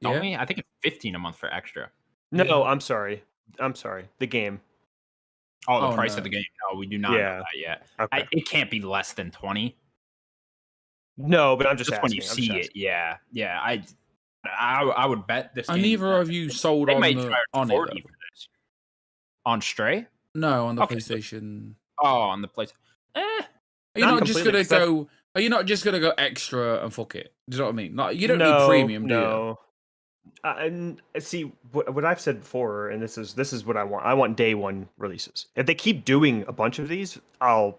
Don't we? I think it's $15 a month for Extra. No, I'm sorry. The game. Oh, the price of the game. No, we do not know that yet. Okay. It can't be less than 20. No, but I'm just asking. When you see it. Yeah. I would bet this. And neither of you sold on it for this. On Stray? No, on the PlayStation. Oh, on the PlayStation. Are you not just gonna go? Are you not just gonna go extra and fuck it? Do you know what I mean? Like you don't need premium, do you? And see what I've said before, and this is what I want. I want day one releases. If they keep doing a bunch of these, I'll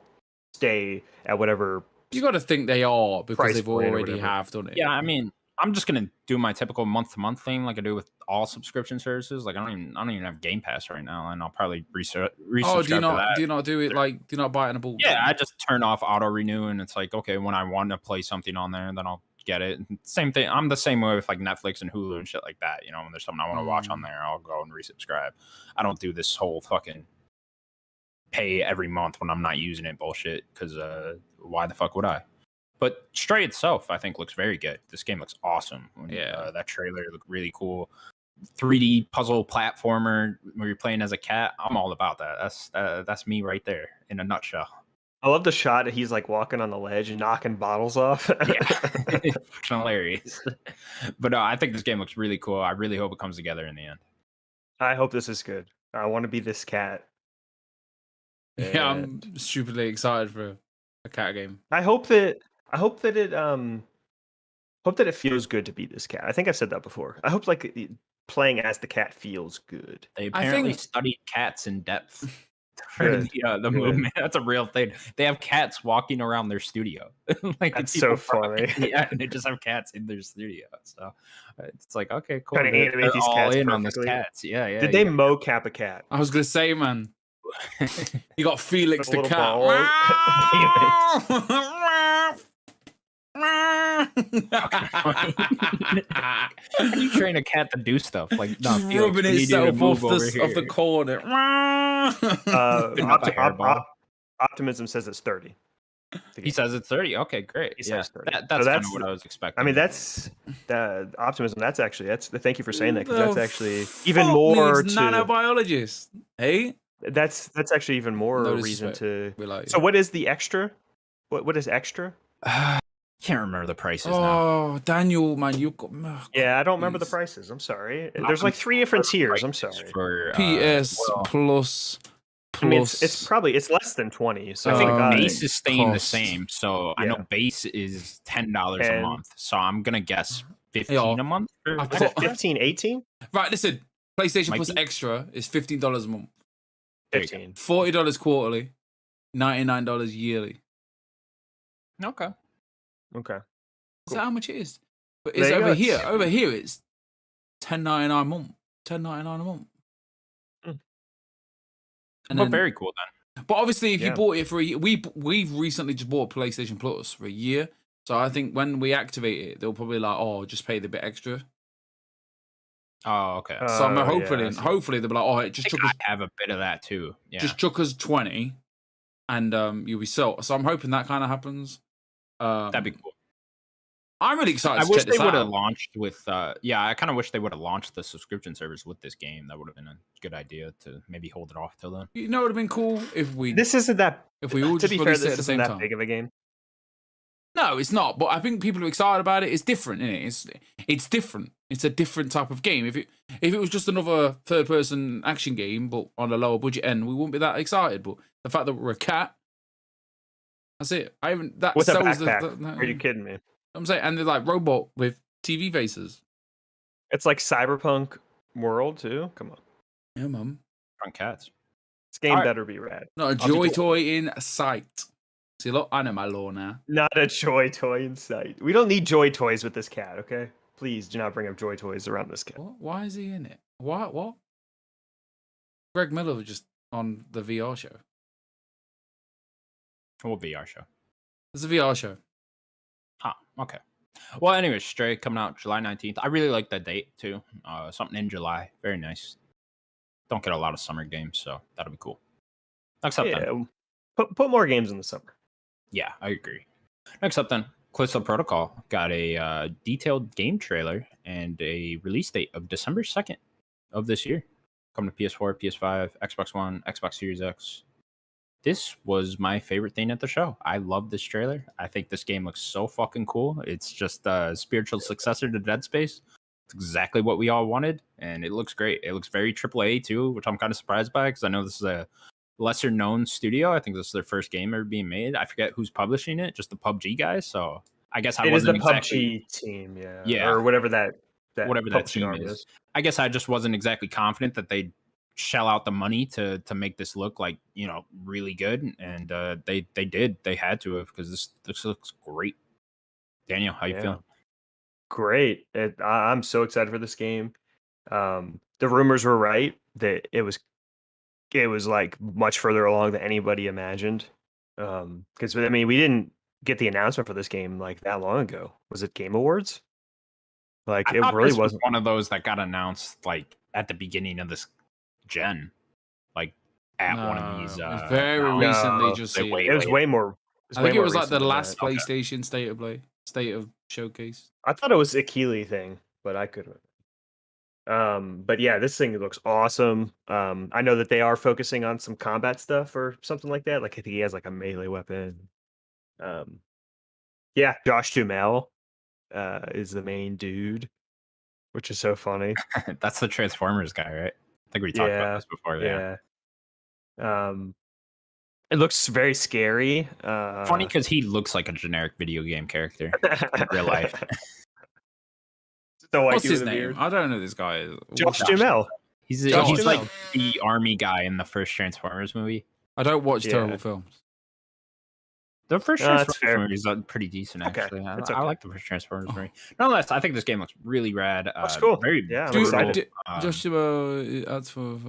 stay at whatever. You got to think they are because they've already have done it. Yeah, I mean, I'm just gonna do my typical month-to-month thing, like I do with all subscription services. Like I don't even have Game Pass right now, and I'll probably resubscribe do you not do it like? Do you not buy it in a bulk? Yeah, I just turn off auto renew, and it's like okay, when I want to play something on there, then I'll get it. Same thing. I'm the same way with like Netflix and Hulu and shit like that. You know, when there's something I want to watch on there, I'll go and resubscribe. I don't do this whole fucking pay every month when I'm not using it bullshit. Because why the fuck would I? But Stray itself, I think, looks very good. This game looks awesome. That trailer looked really cool. 3D puzzle platformer where you're playing as a cat. I'm all about that. That's me right there in a nutshell. I love the shot that he's like walking on the ledge and knocking bottles off. Yeah, hilarious. But I think this game looks really cool. I really hope it comes together in the end. I hope this is good. I want to be this cat. Yeah, I'm stupidly excited for a cat game. I hope that it feels good to be this cat. I think I've said that before. I hope like playing as the cat feels good. They apparently studied cats in depth for the movement. That's a real thing. They have cats walking around their studio. Like that's so funny. Yeah, and they just have cats in their studio. So it's like okay, cool. Trying to animate these cats in on this cats. Yeah. Did they mocap a cat? I was gonna say, man. You got Felix the cat. How do you train a cat to do stuff like rubbing itself off the corner? Optimism says it's 30. He says it's 30. Okay, great. He says 30. That's kind of what I was expecting. I mean, that's the optimism. That's thank you for saying that, because that's actually even more to nanobiologist. Hey, that's actually even more reason to. So what is the extra? What is extra? Can't remember the prices now. Oh, Daniel, man, you got. Yeah, I don't remember the prices. I'm sorry. There's like 3 different tiers. I'm sorry. For, PS plus. I mean, it's less than 20. So I think base is staying the same. So I know base is $10 a month. So I'm gonna guess 15 a month. 15, 18. Right. Listen, PlayStation Plus Extra is $15 a month. 15. $40 quarterly, $99 yearly. Okay. Cool. Is that how much it is? But it's over here. Over here, it's $10.99 a month. $10.99 a month. And then, very cool then. But obviously, if you bought it for a year, we've recently just bought PlayStation Plus for a year. So I think when we activate it, they'll probably just pay the bit extra. Oh, okay. So I'm hopefully they'll be like, just chuck us. I have a bit of that too. Yeah. Just chuck us 20, and you'll be sold. So I'm hoping that kind of happens. That'd be cool. I'm really excited. I wish they would have launched with. I kind of wish they would have launched the subscription service with this game. That would have been a good idea to maybe hold it off till then. You know, it would have been cool if we. This isn't that. If we all just released it at the same time. Big of a game. No, it's not. But I think people are excited about it. It's different, isn't it? It's different. It's a different type of game. If it was just another third-person action game, but on a lower budget end, we wouldn't be that excited. But the fact that we're a cat, that's it. I haven't. That with a backpack. Are you kidding me? I'm saying, and they're like robot with TV faces. It's like Cyberpunk world too. Come on. Yeah, mum. Front cats. This game better be rad. Not a joy toy in sight. See, look, I know my law now. Not a joy toy in sight. We don't need joy toys with this cat, okay? Please do not bring up joy toys around this cat. What? Why is he in it? What? Greg Miller was just on the VR show. What VR show? It's a VR show. Oh, okay. Well, anyways, Stray coming out July 19th. I really like that date too. Something in July. Very nice. Don't get a lot of summer games, so that'll be cool. Next up then. Put more games in the summer. Yeah, I agree. Next up then, Callisto Protocol got a detailed game trailer and a release date of December 2nd of this year. Coming to PS4, PS5, Xbox One, Xbox Series X. This was my favorite thing at the show. I love this trailer. I think this game looks so fucking cool. It's just a spiritual successor to Dead Space. It's exactly what we all wanted, and it looks great. It looks very AAA too, which I'm kind of surprised by because I know this is a lesser known studio. I think this is their first game ever being made. I forget who's publishing it, just the PUBG guys. So I guess I wasn't exactly PUBG team, yeah, or whatever that team is. I guess I just wasn't exactly confident that they'd shell out the money to make this look like, you know, really good, and they did. They had to have, because this looks great. Daniel, how you feeling? Great. I'm so excited for this game. The rumors were right that it was like much further along than anybody imagined. Because I mean, we didn't get the announcement for this game like that long ago. Was it Game Awards? Like, it really wasn't one of those that got announced like at the beginning of this gen, like at one of these. It's very recently. Just it was way more. I think it was like the last PlayStation State of Showcase. I thought it was a Keighley thing, but I couldn't. But yeah, this thing looks awesome. I know that they are focusing on some combat stuff or something like that. Like, I think he has like a melee weapon. Yeah, Josh Duhamel is the main dude, which is so funny. That's the Transformers guy, right? I think we talked about this before. Yeah. It looks very scary. Funny because he looks like a generic video game character in real life. What's his name? I don't know this guy. Josh Duhamel. He's like the army guy in the first Transformers movie. I don't watch terrible films. The first Transformers movie is pretty decent, actually. Okay. I like the first Transformers movie. Nonetheless, I think this game looks really rad. That's cool. Very, Joshua, that's for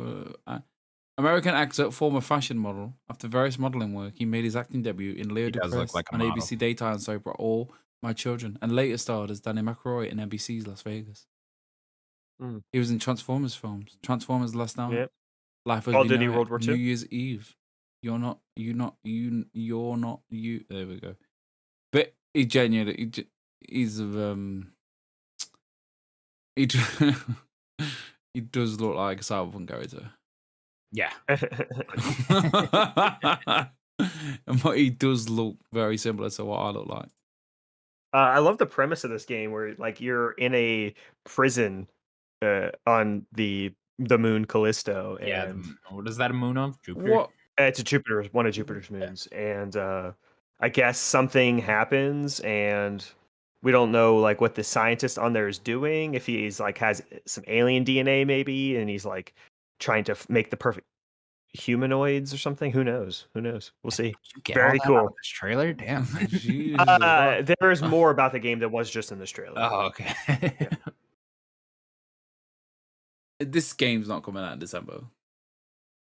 American actor, former fashion model. After various modeling work, he made his acting debut in Leo DePress on ABC daytime soap All My Children, and later starred as Danny McElroy in NBC's Las Vegas. He was in Transformers films, Transformers Last Night, Life of World War II, New Year's Eve. You're not you. There we go. But he genuinely, he's he does look like a cyberpunk character. Yeah. And he does look very similar to what I look like. I love the premise of this game where like you're in a prison on the moon Callisto. And what is that a moon of? Jupiter? What? It's one of Jupiter's moons. And I guess something happens and we don't know like what the scientist on there is doing. If he's like has some alien DNA maybe, and he's like trying to make the perfect humanoids or something. Who knows? We'll see. Very cool. This trailer, damn. There's more about the game that was just in this trailer. Oh, okay. This game's not coming out in December.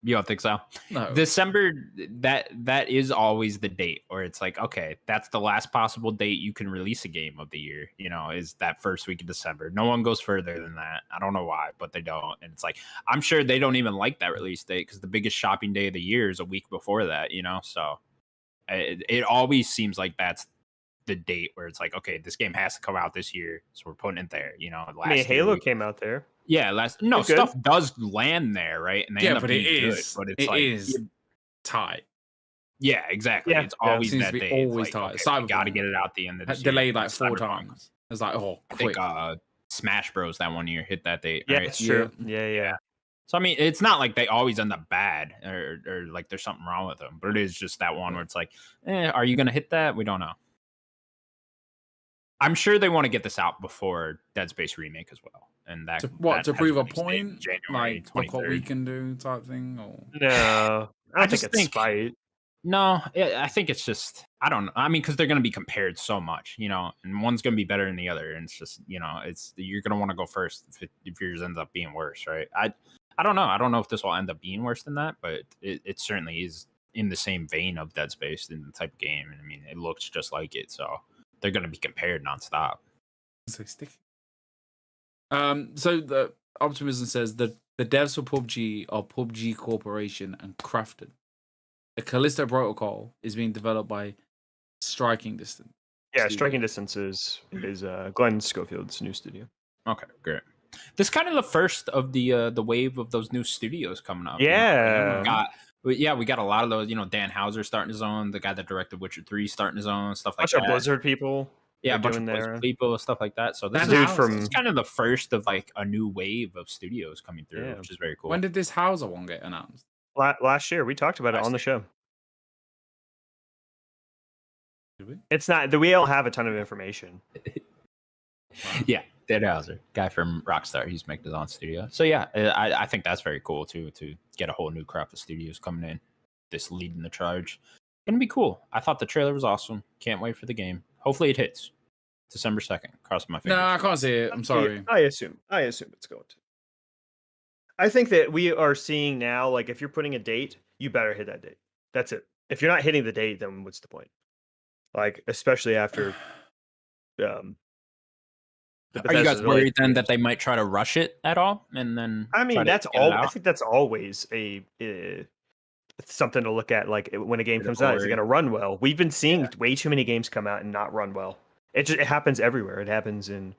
You don't think so? No. December, that is always the date where it's like, okay, that's the last possible date you can release a game of the year, you know, is that first week of December. No one goes further than that. I don't know why, but they don't. And it's like, I'm sure they don't even like that release date because the biggest shopping day of the year is a week before that, you know? So it always seems like that's the date where it's like, okay, this game has to come out this year, so we're putting it there, you know. Halo came out there. Yeah, stuff does land there, right? And they end up being good, but it is tight. Yeah, exactly. Yeah, it's always that day. Always tight. Okay, got to get it out the end of the year. Delayed like 4 times. It's like, quick. I think Smash Bros that one year hit that date. Yeah, right? It's true. Yeah. So I mean, it's not like they always end up bad or like there's something wrong with them, but it is just that one where it's like, are you gonna hit that? We don't know. I'm sure they want to get this out before Dead Space Remake as well. And that to prove a point, like look what we can do type thing. Or no, I think it's spite. No, I think it's just I don't know. I mean, because they're going to be compared so much, you know, and one's going to be better than the other, and it's just you're going to want to go first if yours ends up being worse, right? I don't know. I don't know if this will end up being worse than that, but it certainly is in the same vein of Dead Space in the type of game, and I mean, it looks just like it, so. they're going to be compared nonstop. So sticky. So the Optimism says that the devs for PUBG are PUBG Corporation and Crafted. The Callisto Protocol is being developed by Striking Distance. Yeah, Striking Distance is Glenn Schofield's new studio. Okay, great. This is kind of the first of the wave of those new studios coming up. Yeah. We got a lot of those. Dan Houser starting his own. The guy that directed Witcher 3 starting his own, stuff like that. A bunch of Blizzard people. Yeah, a bunch of Blizzard people, stuff like that. So this is kind of the first of like a new wave of studios coming through, which is very cool. When did this Houser one get announced? Last year. We talked about it on the show. Did we? It's not. We don't have a ton of information. Yeah, Dan Houser, guy from Rockstar. He's making his own studio. So yeah, I think that's very cool too, to get a whole new crop of studios coming in. This leading the charge. Gonna be cool. I thought the trailer was awesome. Can't wait for the game. Hopefully it hits December 2nd. Cross my fingers. No, I can't see it. I'm sorry. I assume it's going to. I think that we are seeing now, like, if you're putting a date, you better hit that date. That's it. If you're not hitting the date, then what's the point? Like, especially after are you guys worried then that they might try to rush it at all? And then I mean, that's all. I think that's always something to look at. Like, when a game comes out, is it going to run well? We've been seeing way too many games come out and not run well. It happens everywhere. It happens in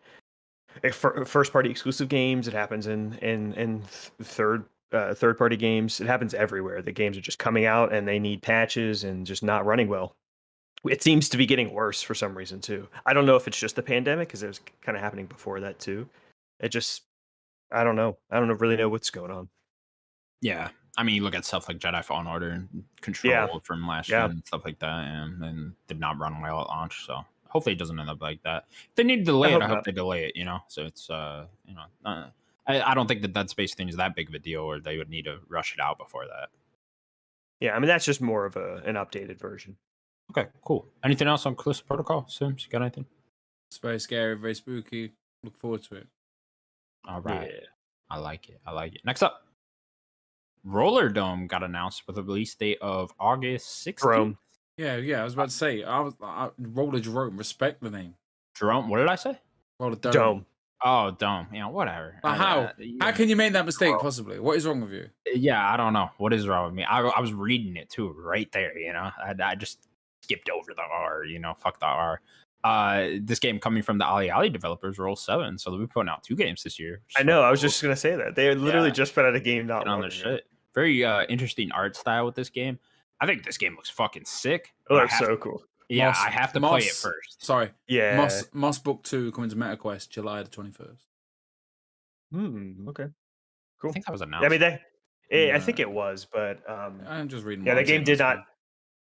first party exclusive games. It happens in third party games. It happens everywhere. The games are just coming out and they need patches and just not running well. It seems to be getting worse for some reason too. I don't know if it's just the pandemic, because it was kind of happening before that too. I don't know. I don't really know what's going on. Yeah, I mean, you look at stuff like Jedi Fallen Order and Control from last year and stuff like that, and did not run well at launch. So hopefully it doesn't end up like that. If they need to delay it, I hope they delay it. So it's I don't think that Dead Space thing is that big of a deal, or they would need to rush it out before that. Yeah, I mean, that's just more of an updated version. Okay, cool. Anything else on Callisto Protocol? Sims, you got anything? It's very scary, very spooky. Look forward to it. All right. Yeah. I like it. Next up, Roller Dome got announced with a release date of August 16th. Yeah, I was about to say, Roller Jerome, respect the name. Jerome, what did I say? Roller Dome. Oh, Dome. Whatever. How can you make that mistake possibly? What is wrong with you? Yeah, I don't know. What is wrong with me? I was reading it too right there, I just skipped over the R, fuck the R. This game coming from the Ali developers, Roll 7, so they'll be putting out 2 games this year. I know, I was just gonna say that. They literally just put out a game not on their shit. Very interesting art style with this game. I think this game looks fucking sick. Oh, that's so cool. Yeah, I have to play it first. Sorry. Yeah. Moss Book 2 coming to MetaQuest July the 21st. Okay. Cool. I think that was announced. I mean, I think it was, but I'm just reading. Yeah, the game did not.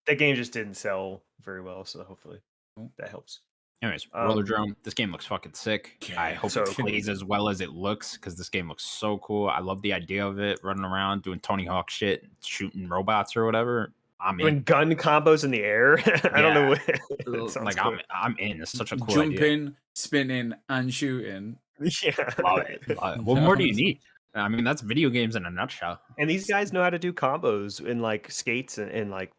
That game just didn't sell very well, so hopefully that helps. Anyways, Roller Drone. This game looks fucking sick. Yeah, I hope it plays as well as it looks, because this game looks so cool. I love the idea of it, running around doing Tony Hawk shit, shooting robots or whatever. I'm in. Doing gun combos in the air. I don't know what. Like cool. I'm in. It's such a cool jumping, idea. Spinning, and shooting. Yeah, love it. What more do you need? I mean, that's video games in a nutshell. And these guys know how to do combos in like skates and like.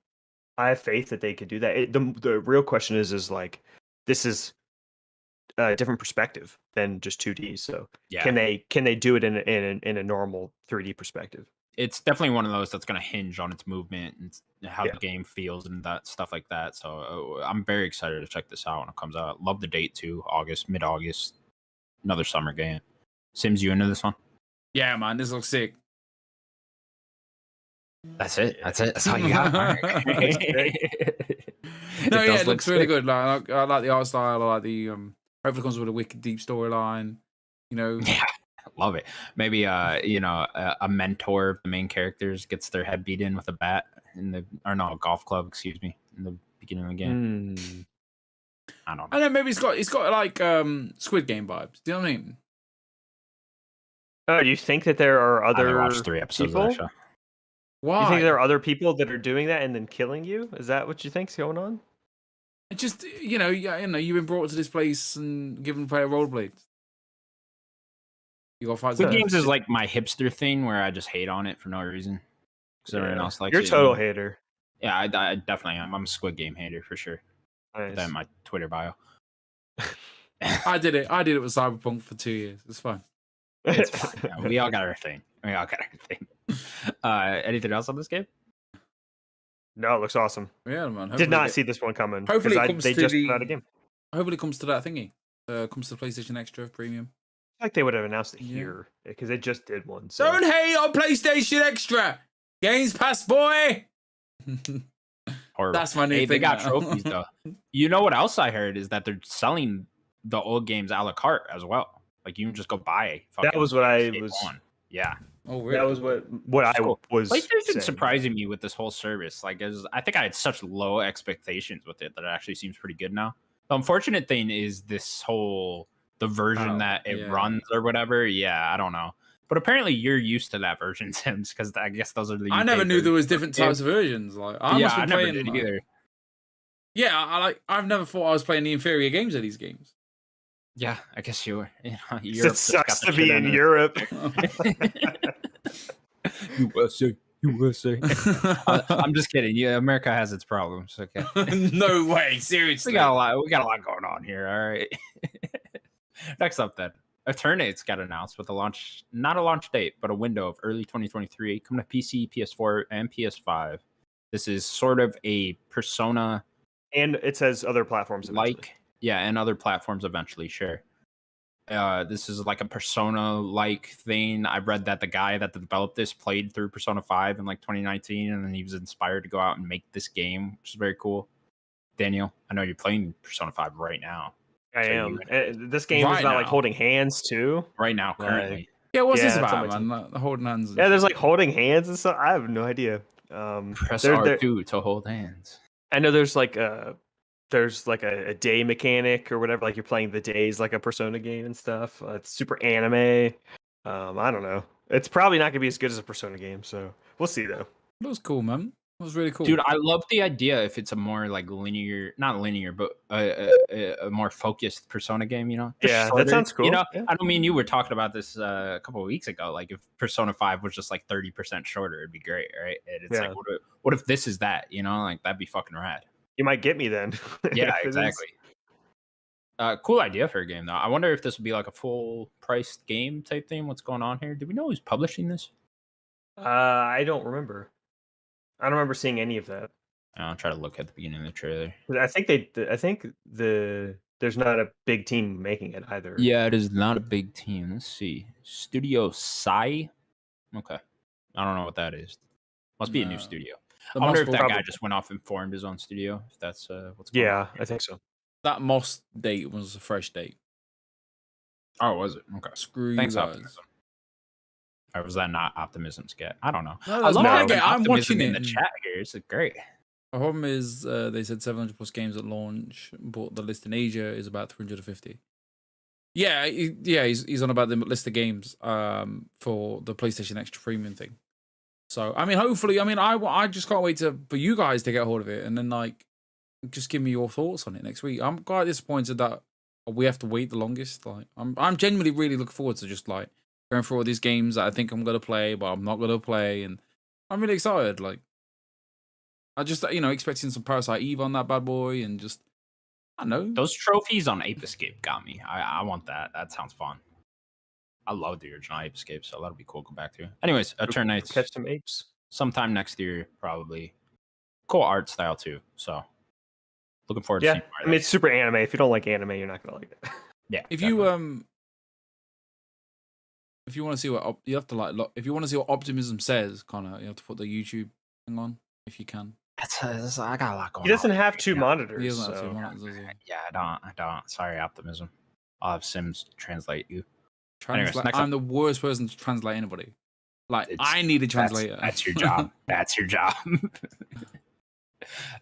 I have faith that they could do that. The real question is like, this is a different perspective than just 2D. So can they do it in a normal 3D perspective? It's definitely one of those that's going to hinge on its movement and how the game feels and that stuff like that. So I'm very excited to check this out when it comes out. Love the date too, mid-August, another summer game. Sims, you into this one? Yeah, man, this looks sick. That's it. That's all you got. It looks really good. Like, I like the art style. I like the hopefully it comes with a wicked deep storyline. Yeah, love it. Maybe a mentor of the main characters gets their head beat in with a bat a golf club, excuse me, in the beginning of the game. I don't know. I know, maybe it's got like Squid Game vibes. Do you know what I mean? Oh, do you think that there are other I watched 3 episodes people? of that show. Why? You think there are other people that are doing that and then killing you? Is that what you think's going on? It just, you've been brought to this place and given to play a rollerblades. You got fight. Squid Games is like my hipster thing where I just hate on it for no reason. Because everyone else likes it. You're a total hater. Yeah, I definitely am. I'm a Squid Game hater for sure. Nice. That's my Twitter bio. I did it. I did it with Cyberpunk for 2 years. It's fine. It's fine. Yeah, we all got our thing. Anything else on this game? No, it looks awesome. Yeah, man. Did not see this one coming. Hopefully, it comes they to just the. put out a game. Hopefully, it comes to that thingy. Comes to the PlayStation Extra Premium. Like they would have announced it here because they just did one. So. Don't hate on PlayStation Extra. Games Pass, boy. That's my new thing. They got trophies though. You know what else I heard is that they're selling the old games a la carte as well. Like you can just go buy. That was what I was. On. Yeah. Oh, really? That was what I was. PlayStation surprising me with this whole service. Like, I think I had such low expectations with it that it actually seems pretty good now. The unfortunate thing is this whole the version that it runs or whatever. Yeah, I don't know. But apparently you're used to that version, Sims, because I guess those are the. I never knew there was different types of versions. Like, I never did either. Yeah, I've never thought I was playing the inferior games of these games. Yeah, I guess you were. It sucks to be in Europe. USA. I'm just kidding. Yeah, America has its problems. Okay. No way. Seriously. We got a lot going on here. All right. Next up, then, Eternate's got announced with not a launch date, but a window of early 2023, coming to PC, PS4, and PS5. This is sort of a Persona, and it says other platforms eventually. And other platforms eventually. Sure. This is like a Persona-like thing. I read that the guy that developed this played through Persona 5 in like 2019, and then he was inspired to go out and make this game, which is very cool. Daniel, I know you're playing Persona 5 right now. I am. This game is about like holding hands too. Right now, currently. Yeah, what's this about, man? Holding hands. Yeah, there's like holding hands and stuff. I have no idea. Press R2 to hold hands. I know there's like a day mechanic or whatever. Like you're playing the days like a Persona game and stuff. It's super anime. I don't know. It's probably not gonna be as good as a Persona game, so we'll see though. That was cool, man. That was really cool, dude. I love the idea if it's a more like not linear, but a more focused Persona game. You know, yeah, shorter. That sounds cool. You know, I don't mean you were talking about this a couple of weeks ago. Like if Persona 5 was just like 30% shorter, it'd be great, right? And it's like, what if this is that? You know, like that'd be fucking rad. You might get me then. Yeah, exactly. Cool idea for a game though. I wonder if this would be like a full priced game type thing. What's going on here? Do we know who's publishing this? I don't remember. I don't remember seeing any of that. I'll try to look at the beginning of the trailer. I think there's not a big team making it either. Yeah, it is not a big team. Let's see. Studio Sai. Okay. I don't know what that is. Must be a new studio. I wonder if that guy just went off and formed his own studio. If that's what's going on. Yeah, I think so. That Moss date was a fresh date. Oh, was it? Okay. Screw you guys. Optimism. Or was that not Optimism's get? I don't know. No, I love it. I'm watching it in the chat here. It's great. The problem is they said 700 plus games at launch, but the list in Asia is about 350. Yeah, he's on about the list of games for the PlayStation Extra Premium thing. So I mean, hopefully, I just can't wait for you guys to get a hold of it and then like just give me your thoughts on it next week. I'm quite disappointed that we have to wait the longest. Like I'm genuinely really looking forward to just like going through all these games that I think I'm gonna play, but I'm not gonna play, and I'm really excited. Like I just expecting some Parasite Eve on that bad boy, and just I don't know. Those trophies on Ape Escape got me. I want that. That sounds fun. I love the original Ape Escape, so that'll be cool to go back to. Anyways, Eternate's catch some apes sometime next year, probably. Cool art style too. So looking forward to seeing more. I mean, it's super anime. If you don't like anime, you're not gonna like it. Yeah. If you want to see what you have to like, if you want to see what Optimism says, Connor, you have to put the YouTube thing on if you can. I got a lot going on. He doesn't have two monitors. He doesn't have two monitors, does he? Yeah, I don't. Sorry, Optimism. I'll have Sims translate you. Anyways, I'm the worst person to translate anybody. Like, I need a translator. That's your job. That's your job.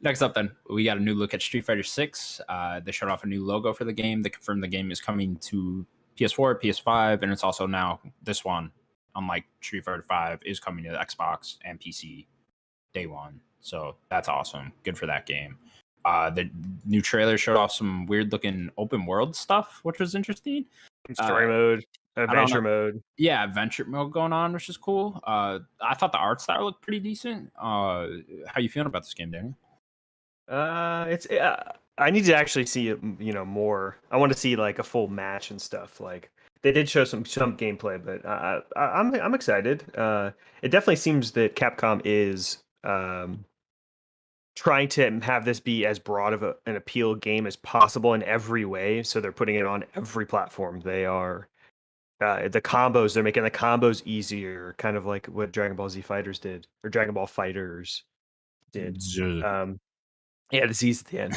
Next up, then, we got a new look at Street Fighter 6. They showed off a new logo for the game. They confirmed the game is coming to PS4, PS5, and it's also now, this one, unlike Street Fighter 5, is coming to Xbox and PC day one. So that's awesome. Good for that game. The new trailer showed off some weird-looking open-world stuff, which was interesting. Story mode. Adventure mode. Yeah, adventure mode going on, which is cool. I thought the art style looked pretty decent. How you feeling about this game, Daniel? I need to actually see it, more. I want to see like a full match and stuff. Like they did show some gameplay, but I'm excited. It definitely seems that Capcom is trying to have this be as broad of an appeal game as possible in every way. So they're putting it on every platform. They are the combos. They're making the combos easier, kind of like what Dragon Ball Z Fighters did, or Dragon Ball Fighters did. Yeah, the Z's at the end.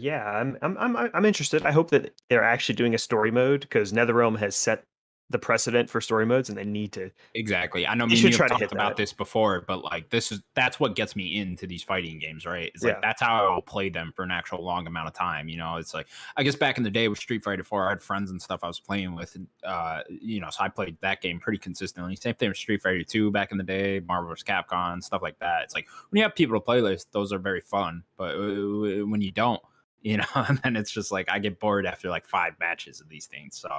Yeah, I'm interested. I hope that they're actually doing a story mode, because NetherRealm has set the precedent for story modes, and they need to. Exactly. I know You me and should you try have to hit talked about that. this before, but like that's what gets me into these fighting games, right? It's like Yeah. that's how I'll play them for an actual long amount of time. It's like I guess back in the day with Street Fighter 4, I had friends and stuff I was playing with, and so I played that game pretty consistently. Same thing with Street Fighter 2 back in the day, Marvel vs. Capcom, stuff like that. It's like when you have people to play with, those are very fun, but when you don't, and then it's just like I get bored after like 5 matches of these things. So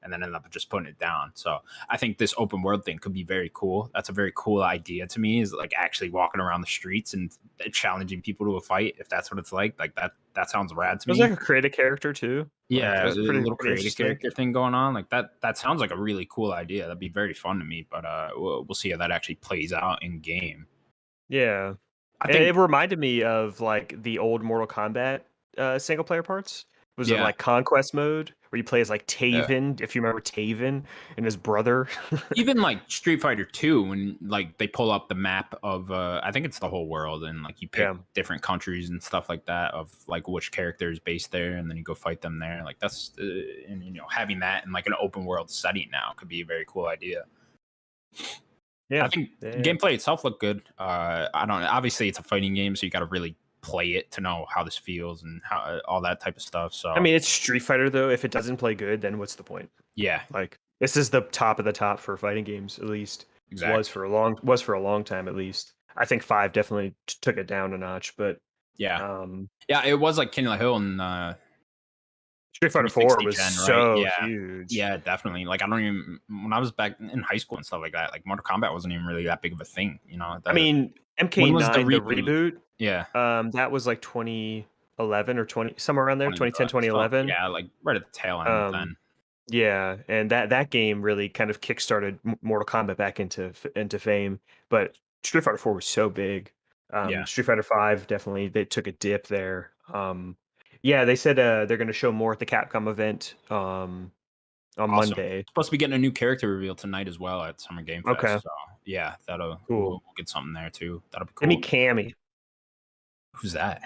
and then end up just putting it down. So I think this open world thing could be very cool. That's a very cool idea to me, is like actually walking around the streets and challenging people to a fight, if that's what it's like that sounds rad to me. There's like a creative character too. Yeah, that's a pretty little creative interesting. character thing going on. Like that sounds like a really cool idea. That'd be very fun to me, but we'll see how that actually plays out in game. Yeah. I think it reminded me of like the old Mortal Kombat single player parts. Was it like conquest mode where you play as like Taven, if you remember Taven and his brother? Even like Street Fighter 2, when like they pull up the map of I think it's the whole world, and like you pick different countries and stuff like that of like which character is based there, and then you go fight them there. Like that's and having that in like an open world setting now could be a very cool idea. Yeah, I think gameplay itself looked good. I don't know. Obviously, it's a fighting game, so you got to really play it to know how this feels and how all that type of stuff. So I mean, it's Street Fighter though. If it doesn't play good, then what's the point? Yeah, like this is the top of the top for fighting games, at least. Exactly. Was for a long time, at least. I think 5 definitely took it down a notch, but yeah, it was like King of the Hill and Street Fighter 4 was gen, so right? huge. Yeah, definitely. Like I don't even when I was back in high school and stuff like that, like Mortal Kombat wasn't even really that big of a thing, I mean, MK9 the reboot. Yeah. That was like 2011 or 20 somewhere around there, 2010, 2011. Yeah, like right at the tail end then. Yeah, and that game really kind of kickstarted Mortal Kombat back into fame. But Street Fighter 4 was so big. Street Fighter 5 definitely they took a dip there. Yeah, they said they're going to show more at the Capcom event on Monday. Supposed to be getting a new character reveal tonight as well at Summer Game Fest. Okay. So yeah, that'll cool. We'll get something there too. That'll be cool. I mean, Cammy. Who's that?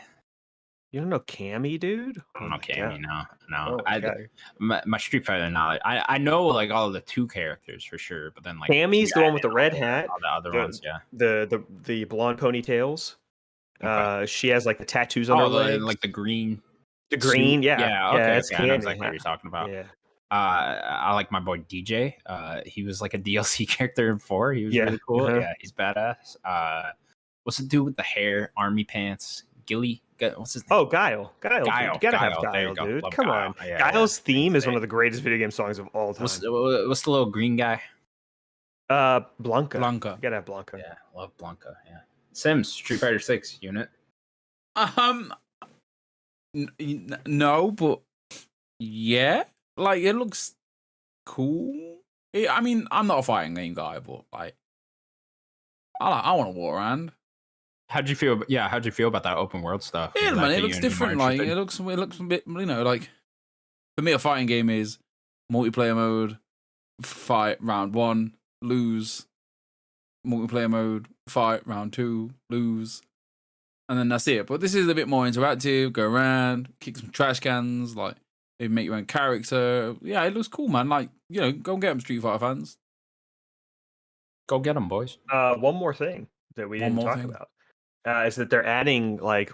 You don't know Cammy, dude? I don't know Cammy. No. Oh, my Street Fighter knowledge. I know like all of the 2 characters for sure, but then like Cammy's the one with the red hat. All the other ones, yeah. The blonde ponytails. Okay. She has like the tattoos on her legs, like the green. The green, yeah. Yeah, okay. It's I know exactly what you're talking about. Yeah. I like my boy DJ. He was like a DLC character in 4. He was really cool. Yeah, he's badass. What's the dude with the hair, army pants? Gilly? What's his name? Oh, Guile. You gotta have Guile, dude. Love Come Guile. on. Yeah, Guile's theme is one of the greatest video game songs of all time. What's the little green guy? Blanca. You gotta have Blanca. Yeah, love Blanca. Yeah. Sims, Street Fighter 6 unit. No, but yeah, like it looks cool. I mean, I'm not a fighting game guy, but like, I want to walk around. How'd you feel? How'd you feel about that open world stuff? Yeah, man, it looks different. Like it looks a bit, like for me, a fighting game is multiplayer mode, fight round 1, lose. Multiplayer mode, fight round 2, lose, and then that's it. But this is a bit more interactive. Go around, kick some trash cans, like maybe make your own character. Yeah, it looks cool, man. Like go and get them, Street Fighter fans. Go get them, boys. One more thing that we didn't talk about is that they're adding like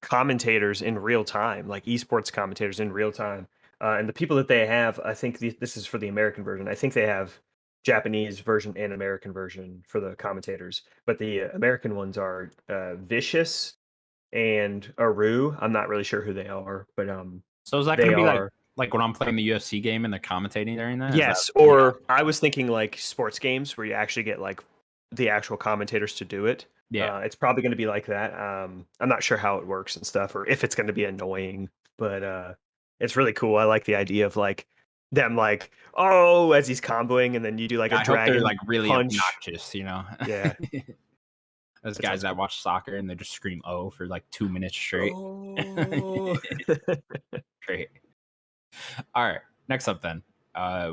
commentators in real time, like esports commentators in real time. And the people that they have, I think this is for the American version. I think they have Japanese version and American version for the commentators, but the American ones are Vicious and Aru. I'm not really sure who they are, but so is that going to be like when I'm playing the UFC game and they're commentating during that? Yes, or I was thinking like sports games where you actually get like the actual commentators to do it. Yeah. It's probably going to be like that. I'm not sure how it works and stuff, or if it's going to be annoying, but it's really cool. I like the idea of like them like, oh, as he's comboing, and then you do like a I hope they're dragon like really punch. obnoxious, you know. Yeah. Those guys that watch soccer and they just scream "oh" for like 2 minutes straight. Oh. Great. All right. Next up, then,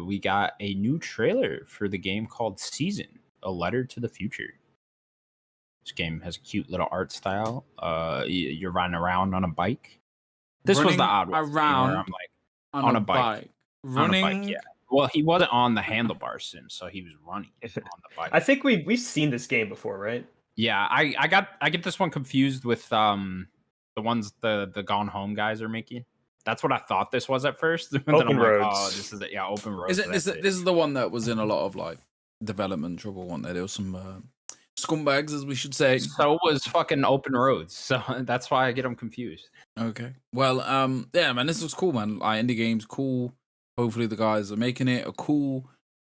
we got a new trailer for the game called Season: A Letter to the Future. This game has a cute little art style. You're riding around on a bike. This was the odd one around where I'm like on a bike. Running. On a bike, yeah. Well, he wasn't on the handlebar sim, so he was running on the bike. I think we've seen this game before, right? Yeah, I get this one confused with the ones the Gone Home guys are making. That's what I thought this was at first. Open Roads. Like, oh, this is it. Yeah, Open Roads. This is the one that was in a lot of like development trouble, wasn't there? There was some scumbags, as we should say. So was fucking Open Roads. So that's why I get them confused. Okay. Well, yeah, man, this looks cool, man. Like indie games, cool. Hopefully the guys are making it cool,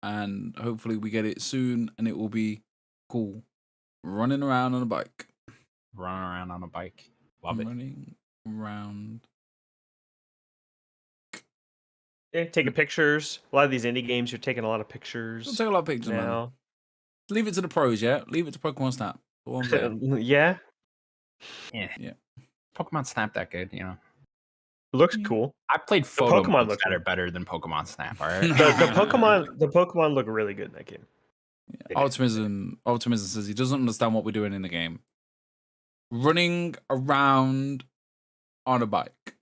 and hopefully we get it soon, and it will be cool. Running around on a bike. Running around on a bike. Love it. Running around. Yeah, taking pictures. A lot of these indie games, you're taking a lot of pictures. We'll take a lot of pictures, now. man. Leave it to the pros, yeah? Leave it to Pokemon Snap. Yeah. Yeah. Pokemon Snap that good, you know. Looks cool. I played photo modes that are better than Pokemon Snap, all right? the Pokemon look really good in that game. Yeah. Optimism says he doesn't understand what we're doing in the game. Running around on a bike.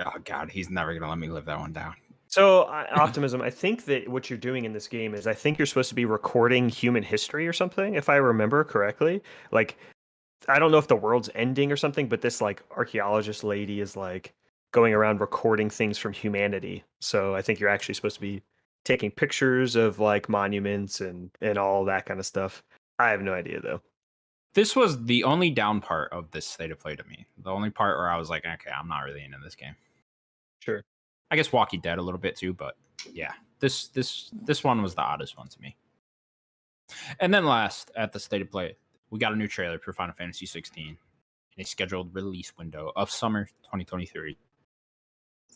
Oh god, he's never gonna let me live that one down. So Optimism, I think that what you're doing in this game is I think you're supposed to be recording human history or something, if I remember correctly. Like, I don't know if the world's ending or something, but this like archaeologist lady is like going around recording things from humanity. So I think you're actually supposed to be taking pictures of like monuments and all that kind of stuff. I have no idea though. This was the only down part of this state of play to me. The only part where I was like, okay, I'm not really into this game. Sure. I guess Walking Dead a little bit too, but yeah, this one was the oddest one to me. And then last at the state of play, we got a new trailer for Final Fantasy 16 in a scheduled release window of summer 2023.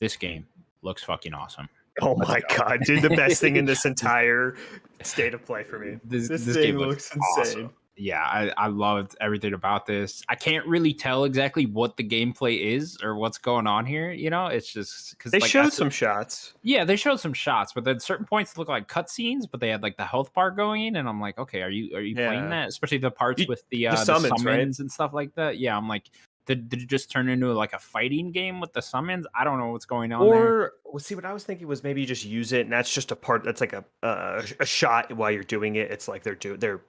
This game looks fucking awesome. Oh my god, dude, the best thing in this entire state of play for me. This game looks insane. Awesome. Yeah, I loved everything about this. I can't really tell exactly what the gameplay is or what's going on here. You know, it's just because they showed some shots. Yeah, they showed some shots, but then certain points look like cutscenes. But they had like the health part going, and I'm like, okay, are you playing that? Especially the parts with the summons right? And stuff like that. Yeah, I'm like, did it just turn into like a fighting game with the summons? I don't know what's going on. Or see, what I was thinking was maybe you just use it, and that's just a part. That's like a shot while you're doing it. It's like they're.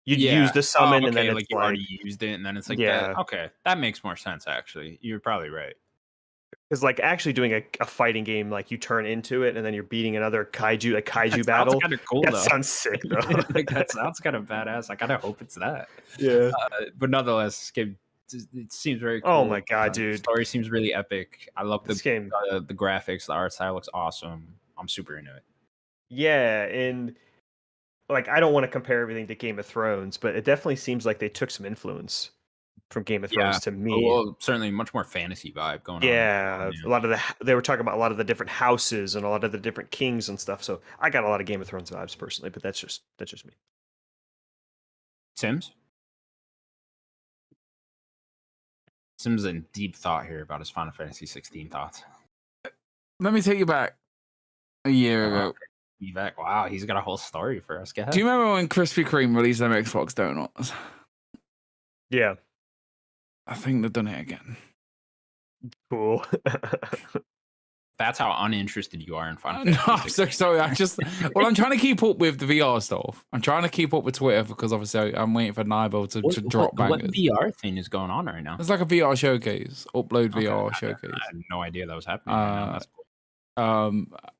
You'd use the summon, and then it's like you already used it, and then it's like, yeah, okay, that makes more sense. Actually, you're probably right. Because like actually doing a fighting game, like you turn into it, and then you're beating another kaiju battle. Sounds kind of cool. That sounds sick, though. Like that sounds kind of badass. I kind of hope it's that. Yeah. But nonetheless, it seems very cool. Oh my god, dude! The story seems really epic. I love this game. The graphics, the art style looks awesome. I'm super into it. Yeah, and like I don't want to compare everything to Game of Thrones, but it definitely seems like they took some influence from Game of Thrones to me. Well, certainly much more fantasy vibe going on. Yeah, a lot of they were talking about a lot of the different houses and a lot of the different kings and stuff. So I got a lot of Game of Thrones vibes personally, but that's just me. Sims in deep thought here about his Final Fantasy 16 thoughts. Let me take you back a year ago. Back. Wow, he's got a whole story for us. Go ahead. Do you remember when Krispy Kreme released them Xbox donuts? Yeah. I think they've done it again. Cool. That's how uninterested you are in Final Fantasy. No, I'm so sorry. I'm trying to keep up with the VR stuff. I'm trying to keep up with Twitter because obviously I'm waiting for Nibel to drop bangers. What VR thing is going on right now? It's like a VR showcase, VR showcase. I had no idea that was happening. That's cool.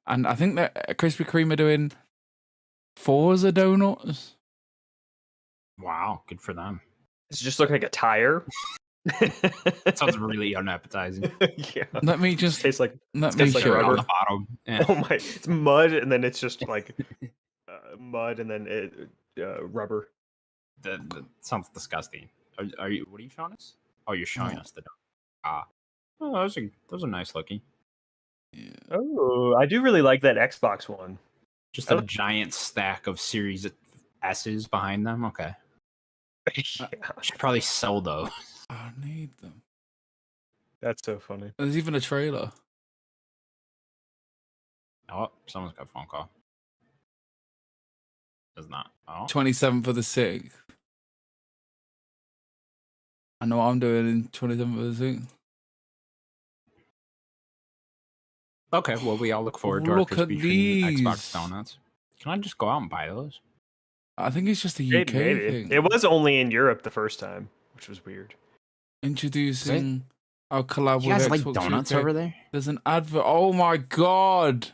And I think that Krispy Kreme are doing Forza donuts. Wow, good for them. It's just looking like a tire. That sounds really unappetizing. Yeah. Let me just tastes like rubber on the bottom. Yeah. Oh my! It's mud, and then it's just like mud, and then rubber. That sounds disgusting. Are you? What are you showing us? Oh, you're showing us the donut. Oh, those are nice looking. Yeah. Oh, I do really like that Xbox one. Just a giant stack of Series S's behind them. Okay. Yeah. Should probably sell those. I need them. That's so funny. There's even a trailer. Oh, someone's got a phone call. Does not. Oh. 27th of the 6th. I know what I'm doing in 27th of the 6th. Okay, well, we all look forward to our Look at crispy Xbox these. donuts. Can I just go out and buy those? I think it's just a UK Maybe. thing. It was only in Europe the first time, which was weird. Introducing our collab You guys with like Xbox donuts UK. over there? There's an advert. Oh my god.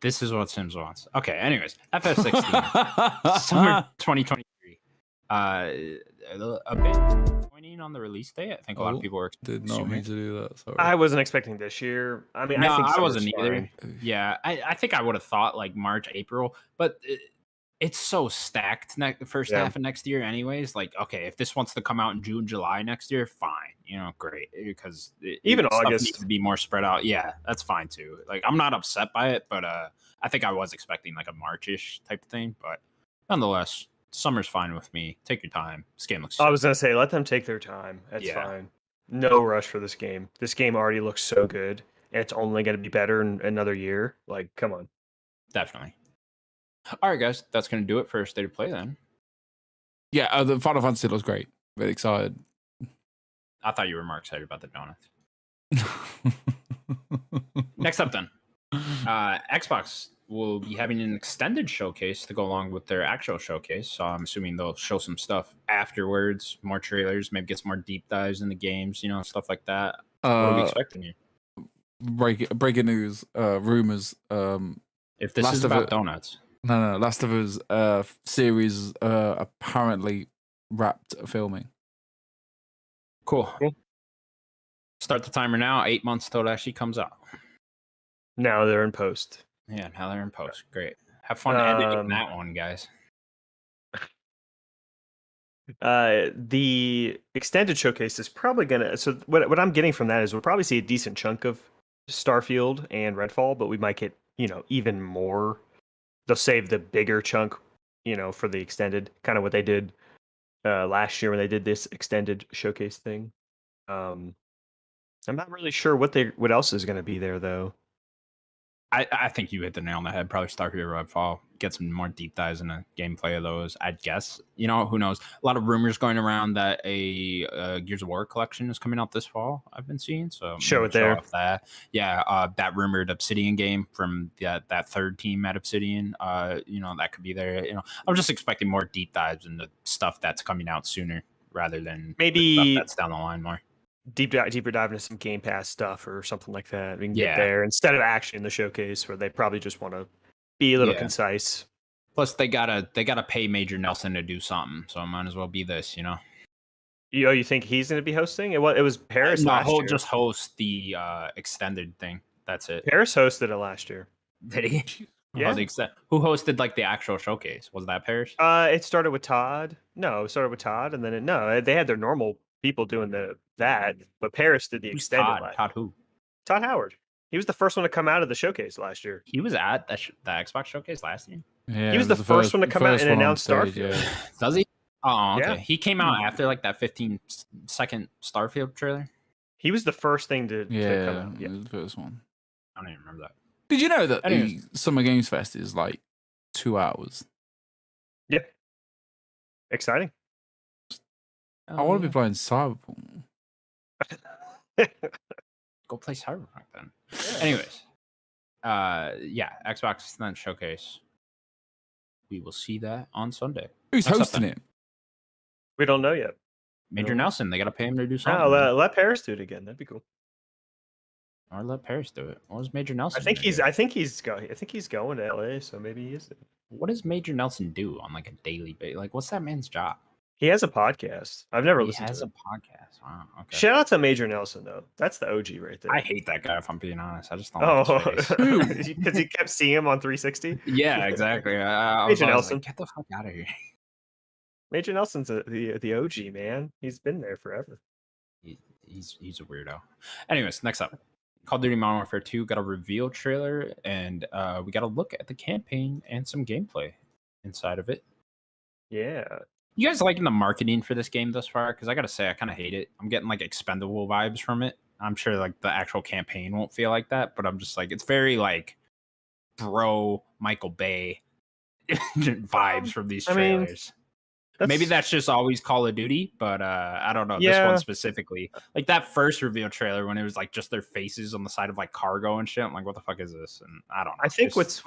This is what Sims wants. Okay, anyways, FF16, summer 2023. A bit disappointing on the release date. I think a lot of people were did not mean to do that. Sorry. I wasn't expecting this year. I mean, No, I think I wasn't summer's either. fine. Yeah, I think I would have thought like March, April, but it's so stacked the first half of next year anyways. Like, okay, if this wants to come out in June, July next year, fine. You know, great. Because even stuff August needs to be more spread out. Yeah, that's fine too. Like, I'm not upset by it, but I think I was expecting like a March-ish type of thing. But nonetheless, summer's fine with me. Take your time. This game looks I was gonna say, let them take their time. That's fine. No rush for this game. This game already looks so good, and it's only gonna be better in another year. Like, come on. Definitely. All right, guys, that's gonna do it for State of Play then. Yeah, the Final Fantasy looks great. Very excited. I thought you were more excited about the donuts. Next up, then, Xbox will be having an extended showcase to go along with their actual showcase. So I'm assuming they'll show some stuff afterwards, more trailers, maybe get some more deep dives in the games, you know, stuff like that. What are we expecting here? Breaking news, rumors. If this is about donuts. No. Last of Us series apparently wrapped filming. Cool. Start the timer now. 8 months till it actually comes out. Now they're in post. Yeah, now they're in post. Great. Have fun editing that one, guys. The extended showcase is probably gonna. So what I'm getting from that is we'll probably see a decent chunk of Starfield and Redfall, but we might get even more. They'll save the bigger chunk, for the extended, kind of what they did last year when they did this extended showcase thing. I'm not really sure what else is going to be there though. I think you hit the nail on the head. Probably Starfield Redfall. Get some more deep dives in the gameplay of those. I'd guess. Who knows? A lot of rumors going around that a Gears of War collection is coming out this fall. I've been seeing. So show it there. Off that. Yeah, that rumored Obsidian game from that third team at Obsidian. That could be there. I'm just expecting more deep dives into stuff that's coming out sooner rather than maybe stuff that's down the line more. Deeper dive into some Game Pass stuff or something like that. We can get there instead of actually in the showcase where they probably just want to be a little concise. Plus, they gotta pay Major Nelson to do something, so it might as well be this. You think he's going to be hosting? It was Paris last year. Just host the extended thing. That's it. Paris hosted it last year. Did he? Yeah. Who hosted like the actual showcase? Was that Paris? It started with Todd. No, it started with Todd, and then they had their normal people doing that, but Paris did the extended. Todd who? Todd Howard. He was the first one to come out of the showcase last year. He was at the Xbox showcase last year. Yeah, he was the first one to come out and announce Starfield. Yeah. Does he? Oh, okay. Yeah. He came out after like that 15-second Starfield trailer. He was the first thing to come out. Yeah, the first one. I don't even remember that. Did you know that the Summer Games Fest is like 2 hours? Yeah. Exciting. I want to be playing Cyberpunk. Go play Cyberpunk then. Anyways, Xbox Extended Showcase. We will see that on Sunday. Who's hosting it? We don't know yet. Major Nelson. They got to pay him to do something. No, let Paris do it again. That'd be cool. Or let Paris do it. What was Major Nelson? I think he's going to LA, so maybe he is. What does Major Nelson do on like a daily basis? Like, what's that man's job? He has a podcast. I've never listened to it. He has a podcast. Wow. Okay. Shout out to Major Nelson though. That's the OG right there. I hate that guy if I'm being honest. I just don't like his face. Because he kept seeing him on 360. Yeah, exactly. Major Nelson. Like, get the fuck out of here. Major Nelson's the OG, man. He's been there forever. He's a weirdo. Anyways, next up, Call of Duty Modern Warfare 2 got a reveal trailer, and we got a look at the campaign and some gameplay inside of it. Yeah. You guys liking the marketing for this game thus far? Because I gotta say, I kind of hate it. I'm getting like expendable vibes from it. I'm sure like the actual campaign won't feel like that, but I'm just like, it's very like bro Michael Bay vibes from these trailers. Maybe that's just always Call of Duty, but I don't know. This one specifically, like that first reveal trailer when it was like just their faces on the side of like cargo and shit. I'm like, what the fuck is this? And I don't know. I think what's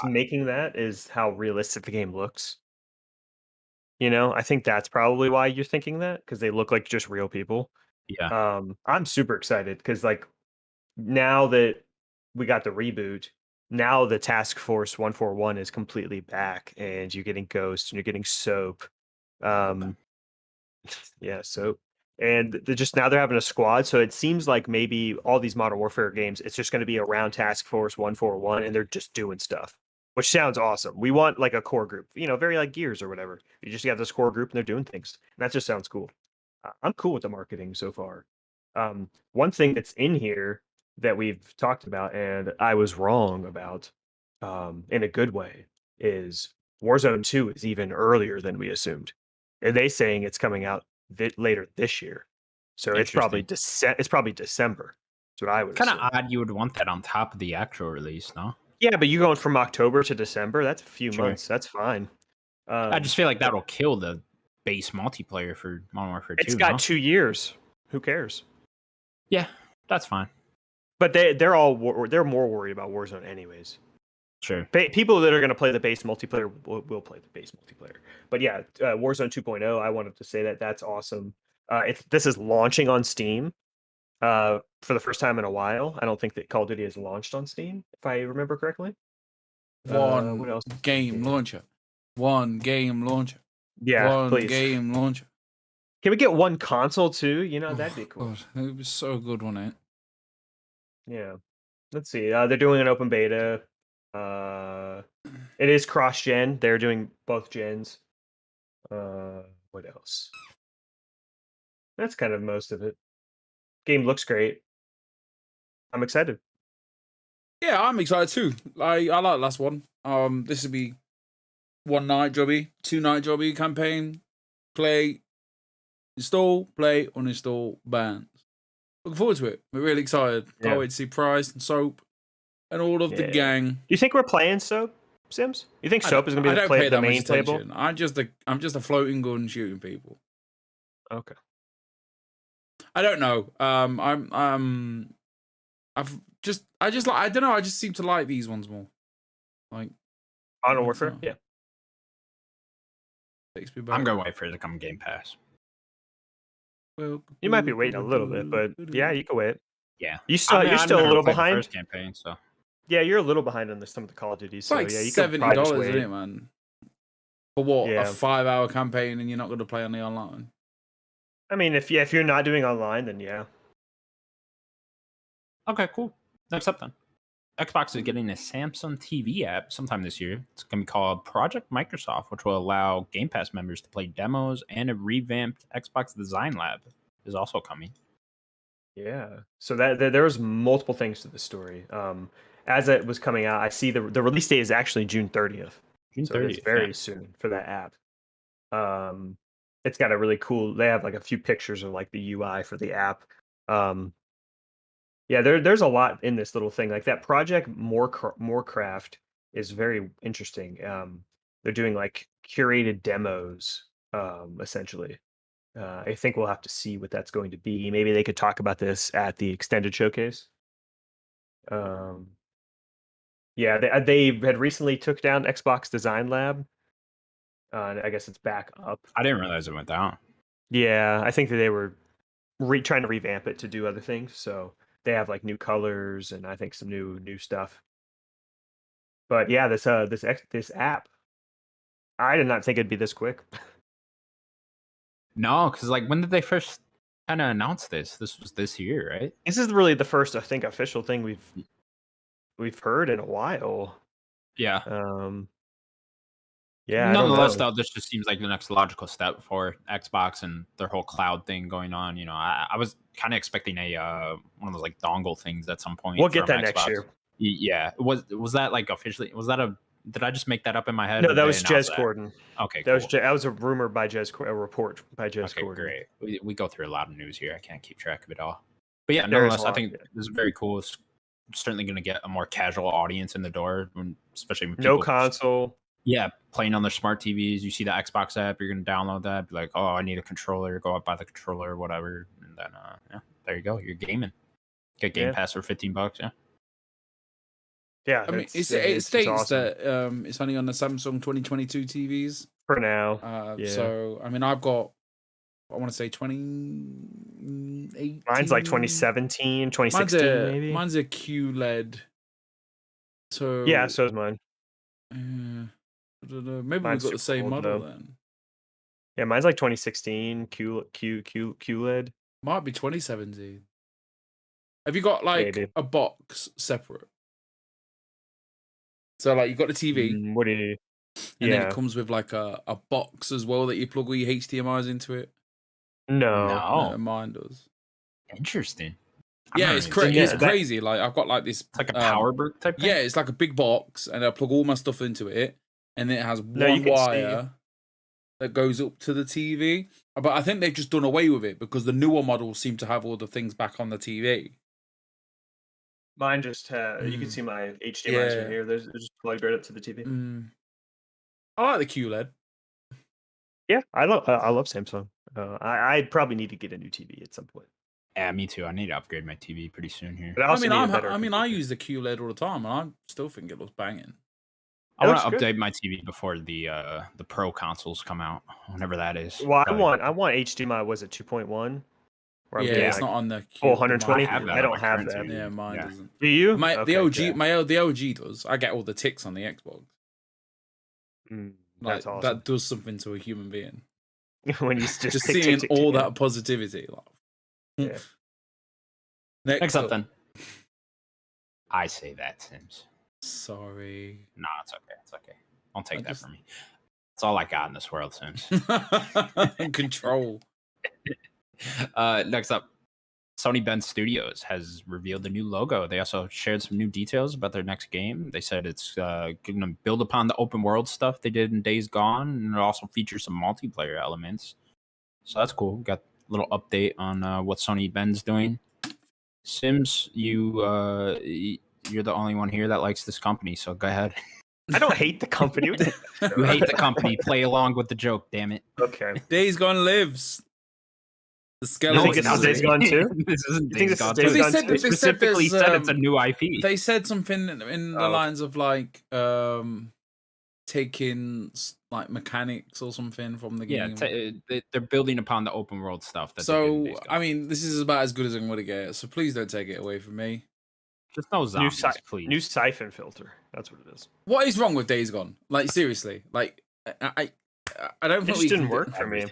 making that is how realistic the game looks. You know, I think that's probably why you're thinking that, because they look like just real people. Yeah. I'm super excited because like now that we got the reboot, now the Task Force 141 is completely back, and you're getting Ghost and you're getting Soap. Yeah, Soap. And they're having a squad, so it seems like maybe all these Modern Warfare games, it's just going to be around Task Force 141, and they're just doing stuff, which sounds awesome. We want like a core group, you know, very like Gears or whatever. You just have this core group and they're doing things. And that just sounds cool. I'm cool with the marketing so far. One thing that's in here that we've talked about and I was wrong about, in a good way, is Warzone 2 is even earlier than we assumed. And they saying it's coming out later this year, so it's probably December. That's what I would. Kind of odd you would want that on top of the actual release, no? Yeah, but you're going from October to December. That's a few months. That's fine. I just feel like that'll kill the base multiplayer for Modern Warfare 2. It's got 2 years. Who cares? Yeah, that's fine. But they're more worried about Warzone anyways. Sure. People that are going to play the base multiplayer will play the base multiplayer. But yeah, Warzone 2.0, I wanted to say that's awesome. This is launching on Steam for the first time in a while. I don't think that Call of Duty has launched on Steam, if I remember correctly. What else? Game launcher. One game launcher. Yeah, please. Game launcher. Can we get one console too? You know, that'd be cool. God, it was so good, wasn't it? Yeah. Let's see. They're doing an open beta. It is cross-gen. They're doing both gens. What else? That's kind of most of it. Game looks great. I'm excited. Yeah, I'm excited too. I like the last one. This would be 1 night jobby, 2 night jobby campaign. Play, install, play, uninstall, bans. Looking forward to it. We're really excited. Can't wait to see Price and Soap and all of the gang. Do you think we're playing Soap, Sims? You think Soap is going to be the main playable? I'm just a floating gun shooting people. Okay. I don't know. I don't know. I just seem to like these ones more. Like Modern Warfare. Yeah. I'm gonna wait for it to come Game Pass. Well, you might be waiting a little bit, but yeah, you can wait. Yeah, you're still a little behind. First campaign, so yeah, you're a little behind on some of the Call of Duty. So like yeah, you $70, isn't it, man? For what? Yeah. A 5-hour campaign, and you're not going to play on the online. I mean, if you're not doing online, then yeah. Okay, cool. Next up, then, Xbox is getting a Samsung TV app sometime this year. It's going to be called Project Microsoft, which will allow Game Pass members to play demos, and a revamped Xbox Design Lab is also coming. Yeah. So there was multiple things to this story. As it was coming out, I see the release date is actually June 30th. June 30th. So it's very soon for that app. It's got a really cool. They have like a few pictures of like the UI for the app. Yeah, there's a lot in this little thing. Like that Project Morecraft is very interesting. They're doing like curated demos, essentially. I think we'll have to see what that's going to be. Maybe they could talk about this at the extended showcase. Yeah, they had recently took down Xbox Design Lab. I guess it's back up. I didn't realize it went down. Yeah, I think that they were trying to revamp it to do other things. So they have like new colors and I think some new stuff. But yeah, this app, I did not think it'd be this quick. No, because like when did they first kind of announce this? This was this year, right? This is really the first, I think, official thing we've heard in a while. Yeah. Yeah, Nonetheless, though, this just seems like the next logical step for Xbox and their whole cloud thing going on. You know, I was kind of expecting a one of those like dongle things at some point. We'll get that Xbox. next year. Yeah, was that like officially? Was that a? Did I just make that up in my head? No, that was Jez Corden. Okay, cool. That was a rumor by a report by Jez okay, Corden. Great. We go through a lot of news here. I can't keep track of it all. But yeah, nonetheless, I think this is very cool. It's certainly going to get a more casual audience in the door, especially when people, no console. Yeah, playing on their smart TVs. You see the Xbox app, you're going to download that. Be like, oh, I need a controller. Go out buy the controller or whatever, and then yeah, there you go. You're gaming. Get Game Pass for $15. Yeah. Yeah, I mean, it states awesome. That it's only on the Samsung 2022 TVs for now. So I mean, I've got, I want to say 2018. Mine's like 2017, 2016, maybe. Mine's a QLED. So yeah, so is mine. I don't know. Maybe we've got the same model then. Yeah, mine's like 2016 QLED. Might be 2017. Have you got like a box separate? So like you got the TV. What do you need? And then it comes with like a box as well that you plug all your HDMI's into it. No, mine does. Interesting. Yeah, it's crazy. It's crazy. Like I've got like this. It's like a power brick type thing? Yeah, it's like a big box, and I plug all my stuff into it, and then it has one wire that goes up to the TV. But I think they've just done away with it because the newer models seem to have all the things back on the TV. Mine just you can see my HDMI's right here. They're just plugged right up to the TV. I like the QLED. Yeah, I love Samsung. I probably need to get a new TV at some point. Yeah, me too. I need to upgrade my TV pretty soon here. But I use the QLED all the time, and I still think it looks banging. I want to update my TV before the Pro consoles come out, whenever that is. Well, I want HDMI. Was it 2.1? Yeah, it's not on the 120. I don't have that. Yeah, mine doesn't. Do you? The OG does. I get all the ticks on the Xbox. That's awesome. That does something to a human being. When you just seeing all that positivity. Like. Next up, then. I say that, Sims. Sorry. No, it's okay. It's okay. Don't take that from me. That's all I got in this world, Sims. Control. Next up, Sony Bend Studios has revealed a new logo. They also shared some new details about their next game. They said it's going to build upon the open world stuff they did in Days Gone, and it also features some multiplayer elements. So that's cool. Got a little update on what Sony Bend's doing. Sims, you're the only one here that likes this company, so go ahead. I don't hate the company. You hate the company. Play along with the joke, damn it. Okay. Days Gone lives. The skeleton. You think it's Days Gone too? This isn't Days Gone 2. They specifically said it's a new IP. They said something in the lines of like taking like mechanics or something from the game. Yeah, they're building upon the open world stuff. So I mean, this is about as good as I'm going to get. So please don't take it away from me. Just no zombies, please. New siphon filter. That's what it is. What is wrong with Days Gone? Like seriously, like I don't think it just didn't work for me.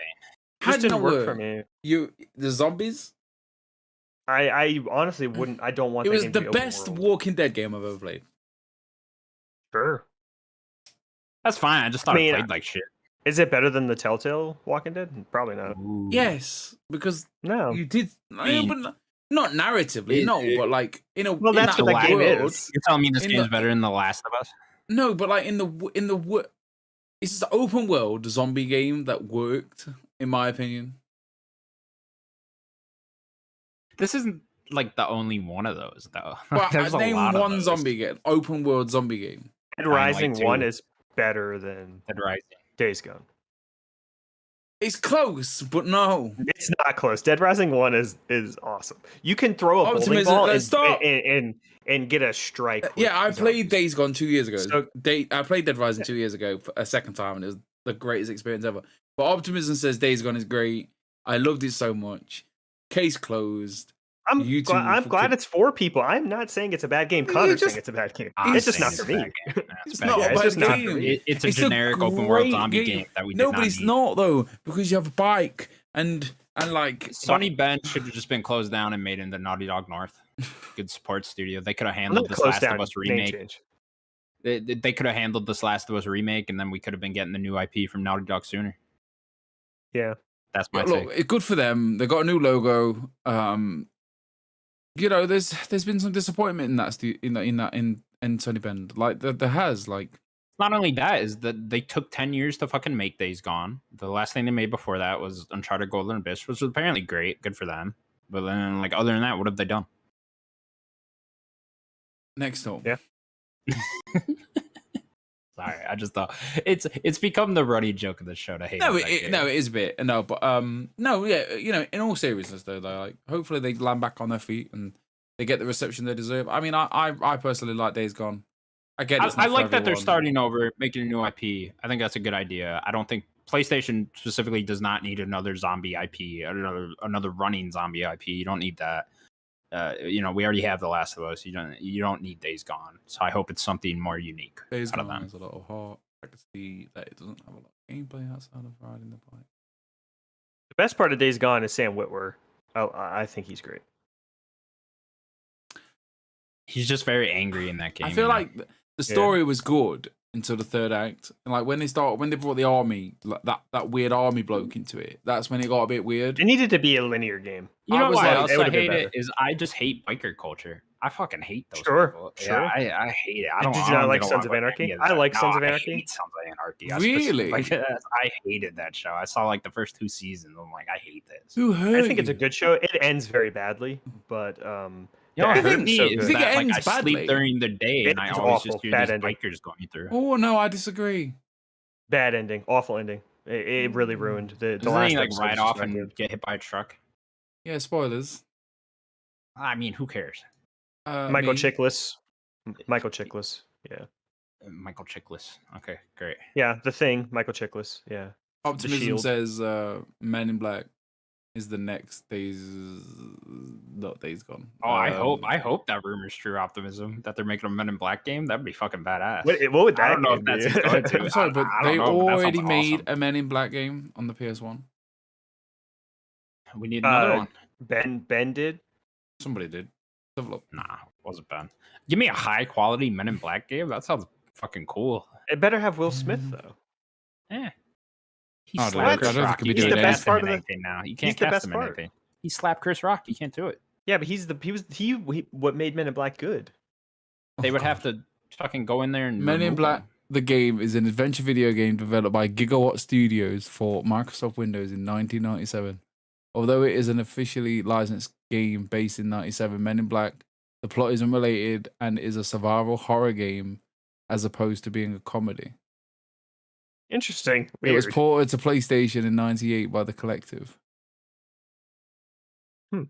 How did it work for me? The zombies. I honestly wouldn't. I don't want. It was the best Walking Dead game I've ever played. Sure. That's fine. I just thought it played like shit. Is it better than the Telltale Walking Dead? Probably not. Ooh. Yes, because you did. But not narratively, but like in a that's what that game is. You're telling me this game is better than The Last of Us? No, but like in the it's just an open world zombie game that worked, in my opinion. This isn't like the only one of those, though. Well, name one zombie game, open world zombie game. Dead Rising 1 is better than Dead Rising. Days Gone. It's close, but no. It's not close. Dead Rising 1 is awesome. You can throw a bowling ball and get a strike. Yeah, I played Days Gone 2 years ago. I played Dead Rising 2 years ago for a second time, and it was the greatest experience ever. But Optimism says Days Gone is great. I loved it so much. Case closed. I'm glad it's for people. I'm not saying it's a bad game. Connor's saying it's a bad game. It's just not for me. It's not a bad game. It's a generic open world zombie game that we did not need. It's not though, because you have a bike and like Sony Bend should have just been closed down and made into Naughty Dog North. Good support studio. They could have handled this Last of Us remake. They could have handled this Last of Us remake, and then we could have been getting the new IP from Naughty Dog sooner. Yeah, that's my take. Look, it's good for them. They got a new logo. You know, there's been some disappointment in that in Sony Bend. Like there has like. Not only that is that they took 10 years to fucking make Days Gone. The last thing they made before that was Uncharted Golden Abyss, which was apparently great, good for them. But then, like, other than that, what have they done? Next home. Yeah. Sorry, I just thought it's become the running joke of the show to hate. It is a bit. No, but no, yeah, you know, in all seriousness though, like hopefully they land back on their feet and they get the reception they deserve. I mean, I personally like Days Gone. I get it. I like that they're starting over, making a new IP. I think that's a good idea. I don't think PlayStation specifically does not need another zombie IP, another running zombie IP. You don't need that. You know, we already have The Last of Us. You don't need Days Gone. So I hope it's something more unique. Days Gone has a lot of heart. I can see that it doesn't have a lot of gameplay outside of riding the bike. The best part of Days Gone is Sam Witwer. I think he's great. He's just very angry in that game. I feel like the story was good until the third act, and like when they brought the army, like that weird army bloke into it, that's when it got a bit weird. It needed to be a linear game. You know why else I hate it is I just hate biker culture. I fucking hate those people. Sure. Yeah, I hate it. Did you not like Sons of Anarchy? I like Sons of Anarchy. I hate Sons of Anarchy. Really? I hated that show. I saw like the first 2 seasons. I'm like, I hate this. I think it's a good show. It ends very badly, but you know, it hurt me so is good. that like I sleep during the day and I always just hear these bikers going through. Oh no, I disagree. Bad ending, awful ending. It really ruined the Doesn't last. He like ride off and get hit by a truck? Yeah, spoilers. I mean, who cares? Michael Chiklis. Michael Chiklis. Yeah. Michael Chiklis. Okay, great. Yeah, The Thing. Michael Chiklis. Yeah. Optimism says Men in Black is the next Days Gone. Oh, I hope that rumor's true. Optimism that they're making a Men in Black game. That'd be fucking badass. What would that? I don't know if that's going to. I'm sorry, but they already made a Men in Black game on the PS1. We need another one. Ben did. Somebody did. Let's have a look. Nah, wasn't Ben. Give me a high quality Men in Black game. That sounds fucking cool. It better have Will Smith though. Yeah. He's the best part of anything now. You can't cast him in anything. He slapped Chris Rock. You can't do it. Yeah, but he what made Men in Black good. They would have to fucking go in there and Men in Black. The game is an adventure video game developed by Gigawatt Studios for Microsoft Windows in 1997. Although it is an officially licensed game based in 97, Men in Black, the plot is unrelated and is a survival horror game as opposed to being a comedy. Interesting. Weird. It was ported to PlayStation in 98 by The Collective. I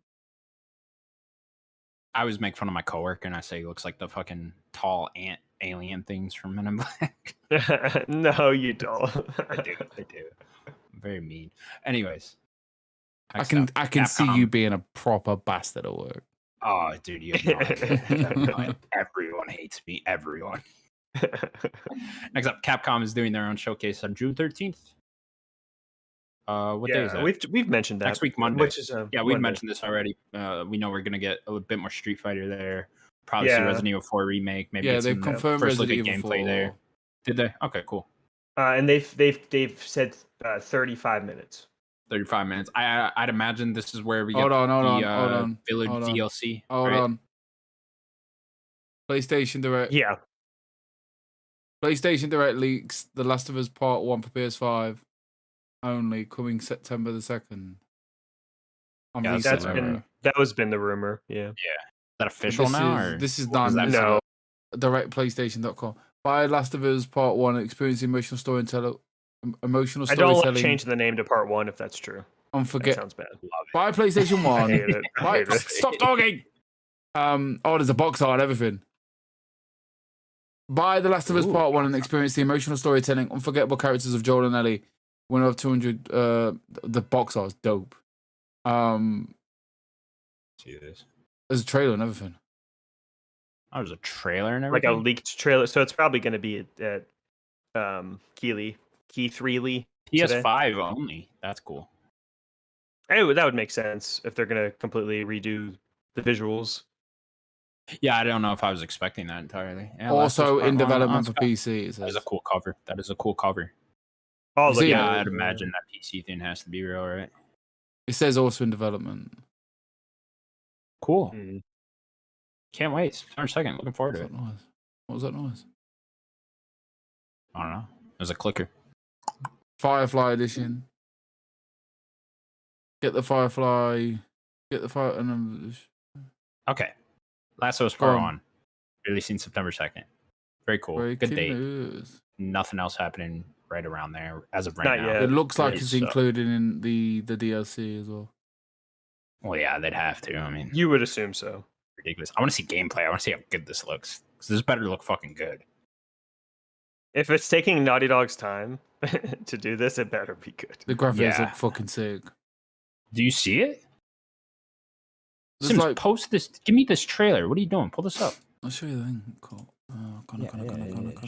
always make fun of my coworker and I say he looks like the fucking tall ant alien things from Men in Black. No, you don't. I do. I'm very mean. Anyways. I can see you being a proper bastard at work. Oh, dude, you have no idea. Everyone hates me. Everyone. Next up, Capcom is doing their own showcase on June 13th. What day is that? We've mentioned that next week, Monday. Which is we've mentioned this already. We know we're gonna get a bit more Street Fighter there. Probably see Resident Evil 4 remake. Maybe they've confirmed first Resident look at Evil gameplay 4. there. Did they? Okay, cool. And they've said 35 minutes. 35 minutes. I'd imagine this is where we get hold on. Village hold on. DLC. Hold right? on. PlayStation Direct. Yeah. PlayStation Direct leaks The Last of Us Part 1 for PS5 only, coming September the 2nd. That was been the rumor. Yeah. Is that official now? This is done. No. Direct PlayStation.com. Buy Last of Us Part 1 and experience emotional storytelling. I don't like changing the name to Part 1 if that's true. That sounds bad. Buy PlayStation 1. I hate it. Stop talking! There's a box art and everything. Buy The Last of Us Part 1 and experience the emotional storytelling, unforgettable characters of Joel and Ellie. Winner of 200. The box art is dope. See this. There's a trailer and everything. Oh, there's a trailer and everything? Like a leaked trailer. So it's probably going to be at Key3 Lee. PS5 only. That's cool. Hey, that would make sense if they're going to completely redo the visuals. Yeah, I don't know if I was expecting that entirely. Yeah, Also in development for Spec. PC. It That is a says. cool cover. That is a cool cover. Oh, You look see at it? Yeah, I'd imagine that PC thing has to be real, right? It says also in development. Cool. Mm. Can't wait. September 2nd. Looking forward to it. Noise? What was that noise? I don't know. There's a clicker. Firefly edition. Get the Firefly. Get the Fire. Okay. Last of Us Part 1. Releasing September 2nd. Very cool. Breaking Good date. News. Nothing else happening right around there as of right Not now. yet. It looks like Great it's included in the DLC as well. Well, yeah, they'd have to. I mean, You would assume so. ridiculous. I want to see gameplay. I want to see how good this looks. Because this better look fucking good. If it's taking Naughty Dog's time to do this, it better be good. The graphics Yeah. look fucking sick. Do you see it? There's Sims, like- post this. Give me this trailer. What are you doing? Pull this up. I'll show you the thing. Cool.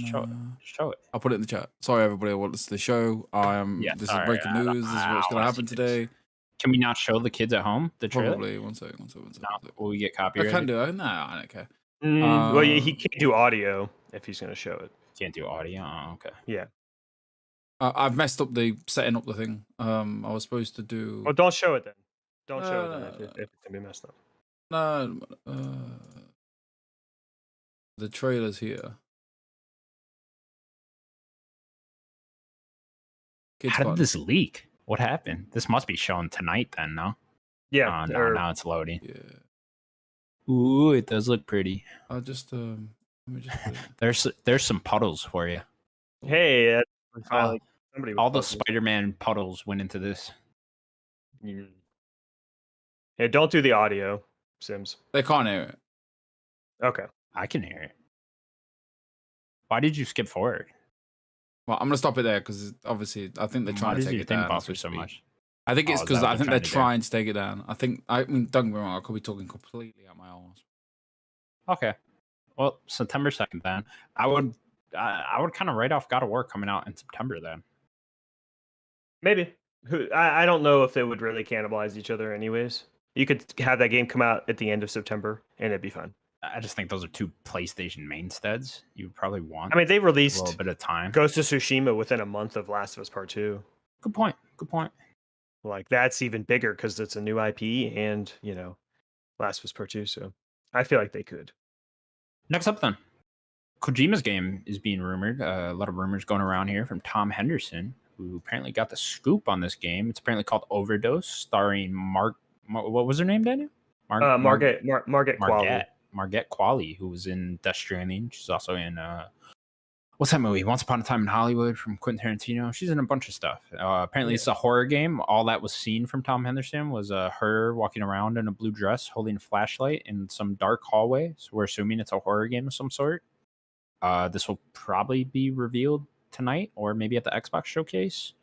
Show it. Show it. I'll put it in the chat. Sorry, everybody. What's the show? This is breaking news. This is what's going to happen today. Can we not show the kids at home the trailer? Probably. One second. No, will we get I copyrighted? can do it. No, I don't care. Well, he can't do audio if he's going to show it. Can't do audio. Oh, okay. Yeah. I've messed up the setting up the thing. I was supposed to do. Well, don't show it then. Don't show it then if it's going to be messed up. No. The trailer's here. How did this leak? What happened? This must be shown tonight then, no? Yeah. No, now it's loading. Yeah. Ooh, it does look pretty. I'll just let me just put it. There's some puddles for you. Hey, finally, somebody All the was puzzled. Spider-Man puddles went into this. Hey, don't do the audio, Sims. They can't hear it. Okay. I can hear it. Why did you skip forward? Well, I'm gonna stop it there because obviously I think they're trying to take it down. Buffer so much. I think it's is because that what I think they're they're trying trying to take it down. I mean, don't get me wrong. I could be talking completely out my arse. Okay. Well, September 2nd then. I would kind of write off God of War coming out in September then. Maybe. I don't know if they would really cannibalize each other anyways. You could have that game come out at the end of September and it'd be fine. I just think those are two PlayStation mainsteads. You would probably want I mean, they released a little bit of time. Ghost of Tsushima within a month of Last of Us Part 2. Good point. Good point. Like, that's even bigger because it's a new IP and, Last of Us Part 2. So I feel like they could. Next up then. Kojima's game is being rumored. A lot of rumors going around here from Tom Henderson, who apparently got the scoop on this game. It's apparently called Overdose, starring what was her name, Daniel? Margaret Qualley. Margaret Qualley, who was in Death Stranding. She's also in what's that movie? Once Upon a Time in Hollywood from Quentin Tarantino. She's in a bunch of stuff. Apparently, it's a horror game. All that was seen from Tom Henderson was her walking around in a blue dress, holding a flashlight in some dark hallway. So we're assuming it's a horror game of some sort. This will probably be revealed tonight, or maybe at the Xbox showcase.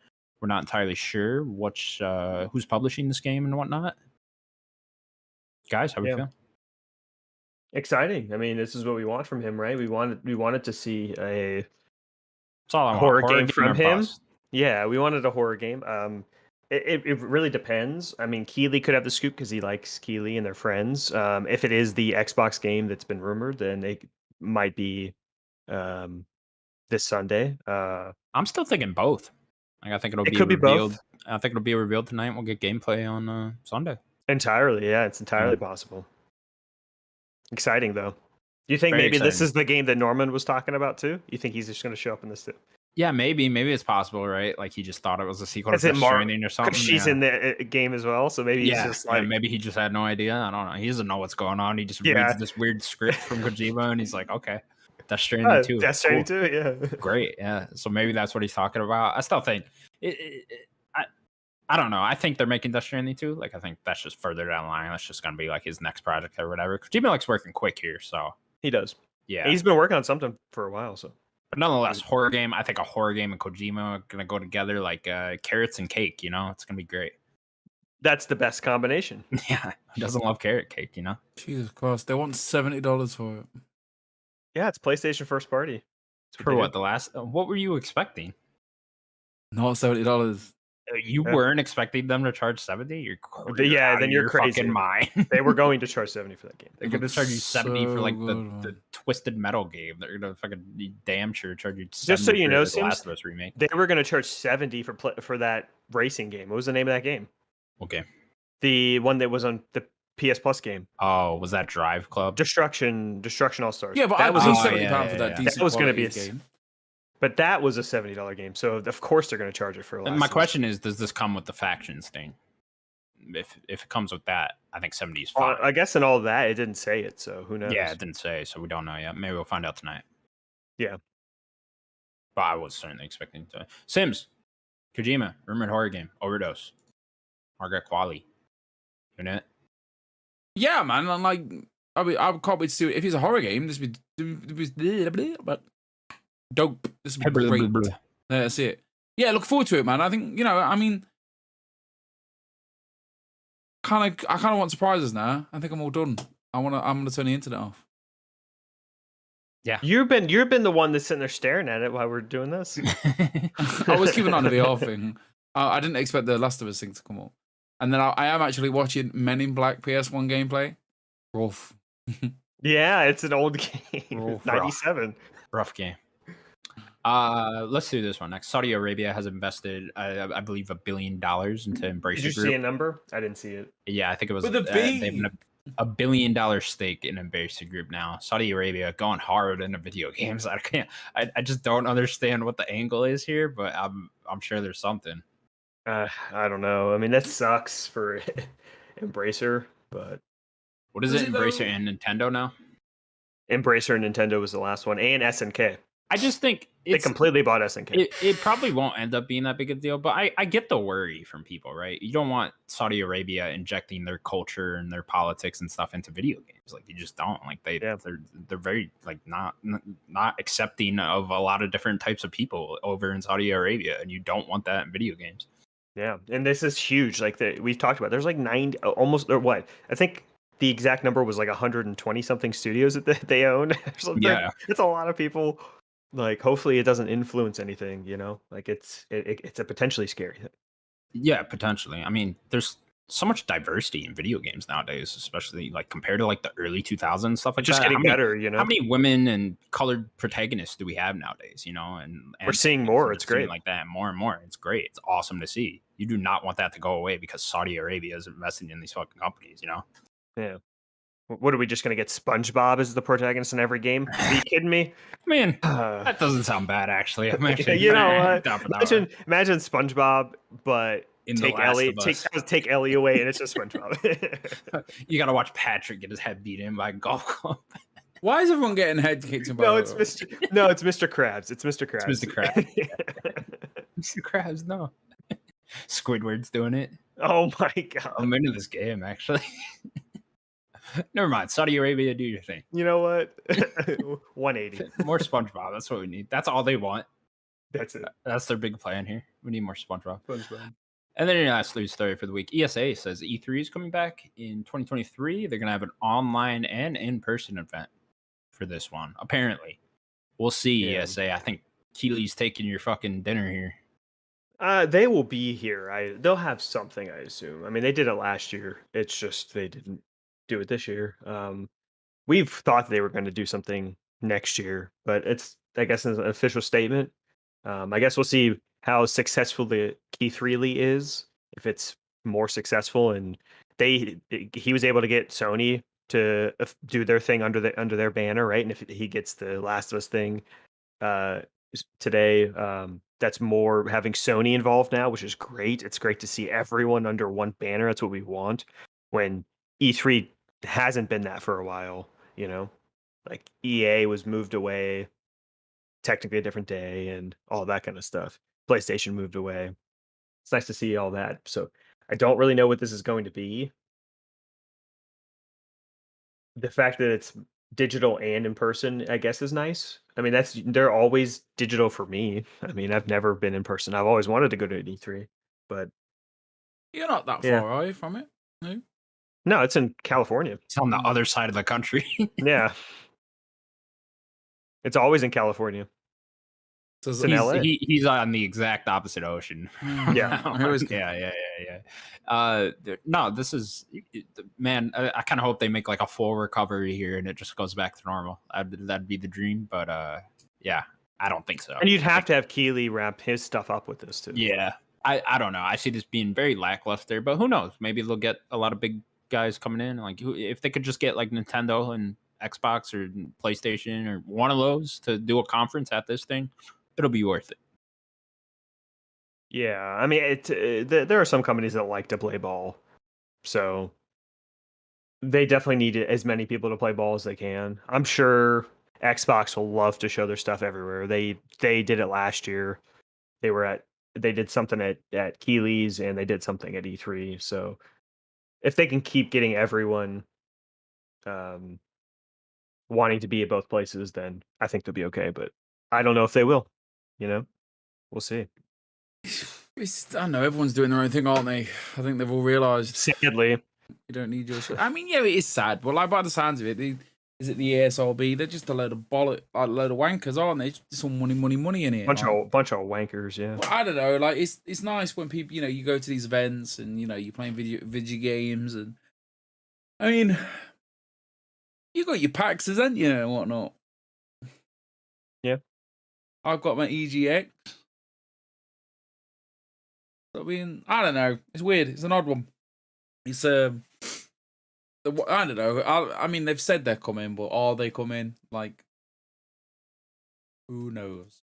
We're not entirely sure who's publishing this game and whatnot. Guys, how we feel? Exciting. I mean, this is what we want from him, right? We wanted to see a horror game from him. Yeah, we wanted a horror game. It really depends. I mean, Keeley could have the scoop because he likes Keeley and their friends. If it is the Xbox game that's been rumored, then it might be this Sunday. I'm still thinking both. Like, I think it could be revealed. both. I think it'll be revealed tonight. We'll get gameplay on Sunday. Entirely, yeah, it's entirely possible. Exciting though. Do you think Very maybe exciting. this is the game that Norman was talking about too? You think he's just going to show up in this too? Yeah, maybe it's possible, right? Like he just thought it was a sequel to Is it Death Stranding or something. She's in the game as well, so maybe he's just like maybe he just had no idea. I don't know. He doesn't know what's going on. He just reads this weird script from Kojima, and he's like, okay, Death Stranding 2. Death Stranding 2, yeah. Great, yeah. So maybe that's what he's talking about. I still think I don't know. I think they're making Death Stranding 2. Like, I think that's just further down the line. That's just gonna be like his next project or whatever. Kojima likes working quick here, so he does. Yeah, he's been working on something for a while, so. But nonetheless, horror game. I think a horror game and Kojima are gonna go together like carrots and cake. It's gonna be great. That's the best combination. Yeah, who doesn't love carrot cake? Jesus Christ, they want $70 for it. Yeah, it's PlayStation first party. For what? The last? What were you expecting? Not $70. You weren't expecting them to charge 70? Yeah, then you're crazy. Fucking mind. They were going to charge 70 for that game. They're gonna charge you 70 for like the Twisted Metal game. They're gonna fucking damn sure charge you 70 just so you know, for the Last of Us remake. They were gonna charge 70 for that racing game. What was the name of that game? Okay. The one that was on the PS Plus game. Oh, was that Drive Club? Destruction All Stars. Yeah, but that was £70 for that. That was going to be game. But that was a $70 game, so of course they're going to charge it for. My question is, does this come with the factions thing? If it comes with that, I think 70 is fine. I guess in all of that, it didn't say it, so who knows? Yeah, it didn't say, so we don't know yet. Maybe we'll find out tonight. Yeah, but I was certainly expecting to. Sims, Kojima, rumored horror game, Overdose, Margaret Qualley, you know it? Yeah, man. I'm like, I can't wait to see it. If it's a horror game, this would be but dope. This would be great. That's it. Yeah, look forward to it, man. I think, I mean, I kind of want surprises now. I think I'm all done. I'm gonna turn the internet off. Yeah, you've been the one that's sitting there staring at it while we're doing this. I was keeping on to the VR thing. I didn't expect the Last of Us thing to come up. And then I am actually watching Men in Black PS1 gameplay. Rough. Yeah, it's an old game. 97. Rough game. Let's do this one next. Saudi Arabia has invested, I believe, $1 billion into Embracer Did you Group. See a number? I didn't see it. Yeah, I think it was. With a B. They have $1 billion stake in Embracer Group now. Saudi Arabia going hard into video games. I just don't understand what the angle is here, but I'm sure there's something. I don't know. I mean, that sucks for Embracer, but what is it? Embracer and Nintendo now? Embracer and Nintendo was the last one, and SNK. I just think they completely bought SNK. It probably won't end up being that big a deal, but I get the worry from people, right? You don't want Saudi Arabia injecting their culture and their politics and stuff into video games. Like, you just don't. Like, they're very like not accepting of a lot of different types of people over in Saudi Arabia, and you don't want that in video games. Yeah, and this is huge. Like we've talked about, there's like 90, almost, or what? I think the exact number was like 120 something studios that they own. Yeah, it's a lot of people. Like, hopefully, it doesn't influence anything. Like it's a potentially scary thing. Yeah, potentially. I mean, there's so much diversity in video games nowadays, especially like compared to like the early 2000s stuff like just that. Getting better. How many women and colored protagonists do we have nowadays? And we're seeing more. It's great. Like that, more and more. It's great. It's awesome to see. You do not want that to go away because Saudi Arabia is investing in these fucking companies. Yeah. What are we just gonna get? SpongeBob as the protagonist in every game? Are you kidding me? I mean, that doesn't sound bad, actually. I'm actually imagine SpongeBob, but in take Ellie away, and it's just SpongeBob. You gotta watch Patrick get his head beat in by a golf club. Why is everyone getting head kicked in by? It's Mr. Krabs. It's Mr. Krabs. It's Mr. Krabs. Mr. Krabs, no. Squidward's doing it. Oh my god! I'm into this game, actually. Never mind. Saudi Arabia, do your thing. You know what? 180. More SpongeBob. That's what we need. That's all they want. That's it. That's their big plan here. We need more SpongeBob. And then your last news story for the week. ESA says E3 is coming back in 2023. They're going to have an online and in-person event for this one. Apparently. We'll see, ESA. I think Keely's taking your fucking dinner here. They will be here. They'll have something, I assume. I mean, they did it last year. It's just they didn't do it this year. We've thought they were going to do something next year, but it's, I guess, an official statement. I guess we'll see how successful the Keith Reilly is, if it's more successful, and he was able to get Sony to do their thing under their banner, right? And if he gets the Last of Us thing today, that's more having Sony involved now, which is great. It's great to see everyone under one banner. That's what we want. When E3 hasn't been that for a while, like EA was moved away, technically a different day, and all that kind of stuff. PlayStation moved away. It's nice to see all that. So I don't really know what this is going to be. The fact that it's digital and in person, I guess, is nice. I mean, they're always digital for me. I mean, I've never been in person. I've always wanted to go to an E3, but you're not that far away from it. No, it's in California. It's on the other side of the country. Yeah. It's always in California. So he's on the exact opposite ocean. Yeah. No, this is man. I kind of hope they make like a full recovery here and it just goes back to normal. That'd be the dream, but yeah, I don't think so. And you'd have to have Keighley wrap his stuff up with this too. Yeah, I don't know. I see this being very lackluster, but who knows? Maybe they'll get a lot of big guys coming in. Like if they could just get like Nintendo and Xbox or PlayStation or one of those to do a conference at this thing, it'll be worth it. Yeah, I mean, there are some companies that like to play ball, so they definitely need as many people to play ball as they can. I'm sure Xbox will love to show their stuff everywhere. They did it last year. They did something at Keighley's and they did something at E3. So if they can keep getting everyone wanting to be at both places, then I think they'll be okay. But I don't know if they will. We'll see. I don't know. Everyone's doing their own thing, aren't they? I think they've all realised. Sadly, you don't need your shit. I mean, yeah, it is sad. But like by the sounds of it, is it the ASRB? They're just a load of wankers, aren't they? Just some money in it. Bunch of wankers, yeah. Well, I don't know. Like it's nice when people, you go to these events and you're playing video games, and I mean, you got your PAXs, haven't you, and whatnot. Yeah, I've got my EGX. I mean, I don't know. It's weird. It's an odd one. It's I don't know. I mean, they've said they're coming, but are they coming? Like, who knows?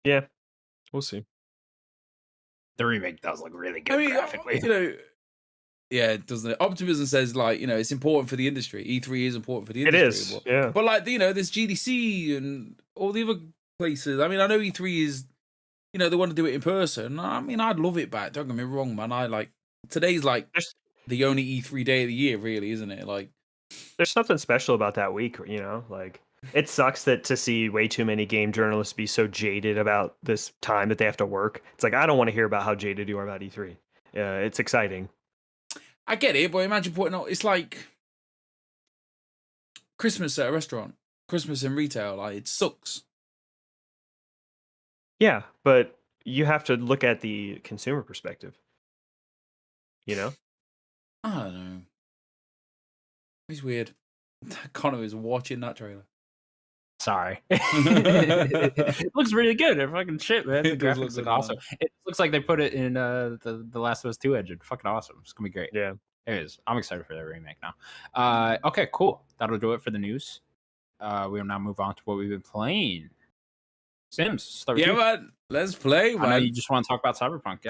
Yeah, we'll see. The remake does look really good graphically. Yeah, doesn't it? Optimism says it's important for the industry. E3 is important for the industry. It is. Yeah. But there's GDC and all the other places. I mean, I know E3 is. They want to do it in person. I mean, I'd love it back. Don't get me wrong, man. Today's the only E3 day of the year, really, isn't it? There's something special about that week, it sucks to see way too many game journalists be so jaded about this time that they have to work. It's like, I don't want to hear about how jaded you are about E3. It's exciting. I get it, but imagine putting out, it's like Christmas at a restaurant, Christmas in retail. It sucks. Yeah, but you have to look at the consumer perspective. I don't know. It's weird. Connor is watching that trailer. Sorry. It looks really good. They're fucking shit, man. The graphics look awesome. It looks like they put it in the Last of Us 2 engine. Fucking awesome. It's gonna be great. Yeah. It is. I'm excited for that remake now. Okay, cool. That'll do it for the news. We'll now move on to what we've been playing. Sims. Start with you. Man. Let's play, man. I know you just want to talk about Cyberpunk.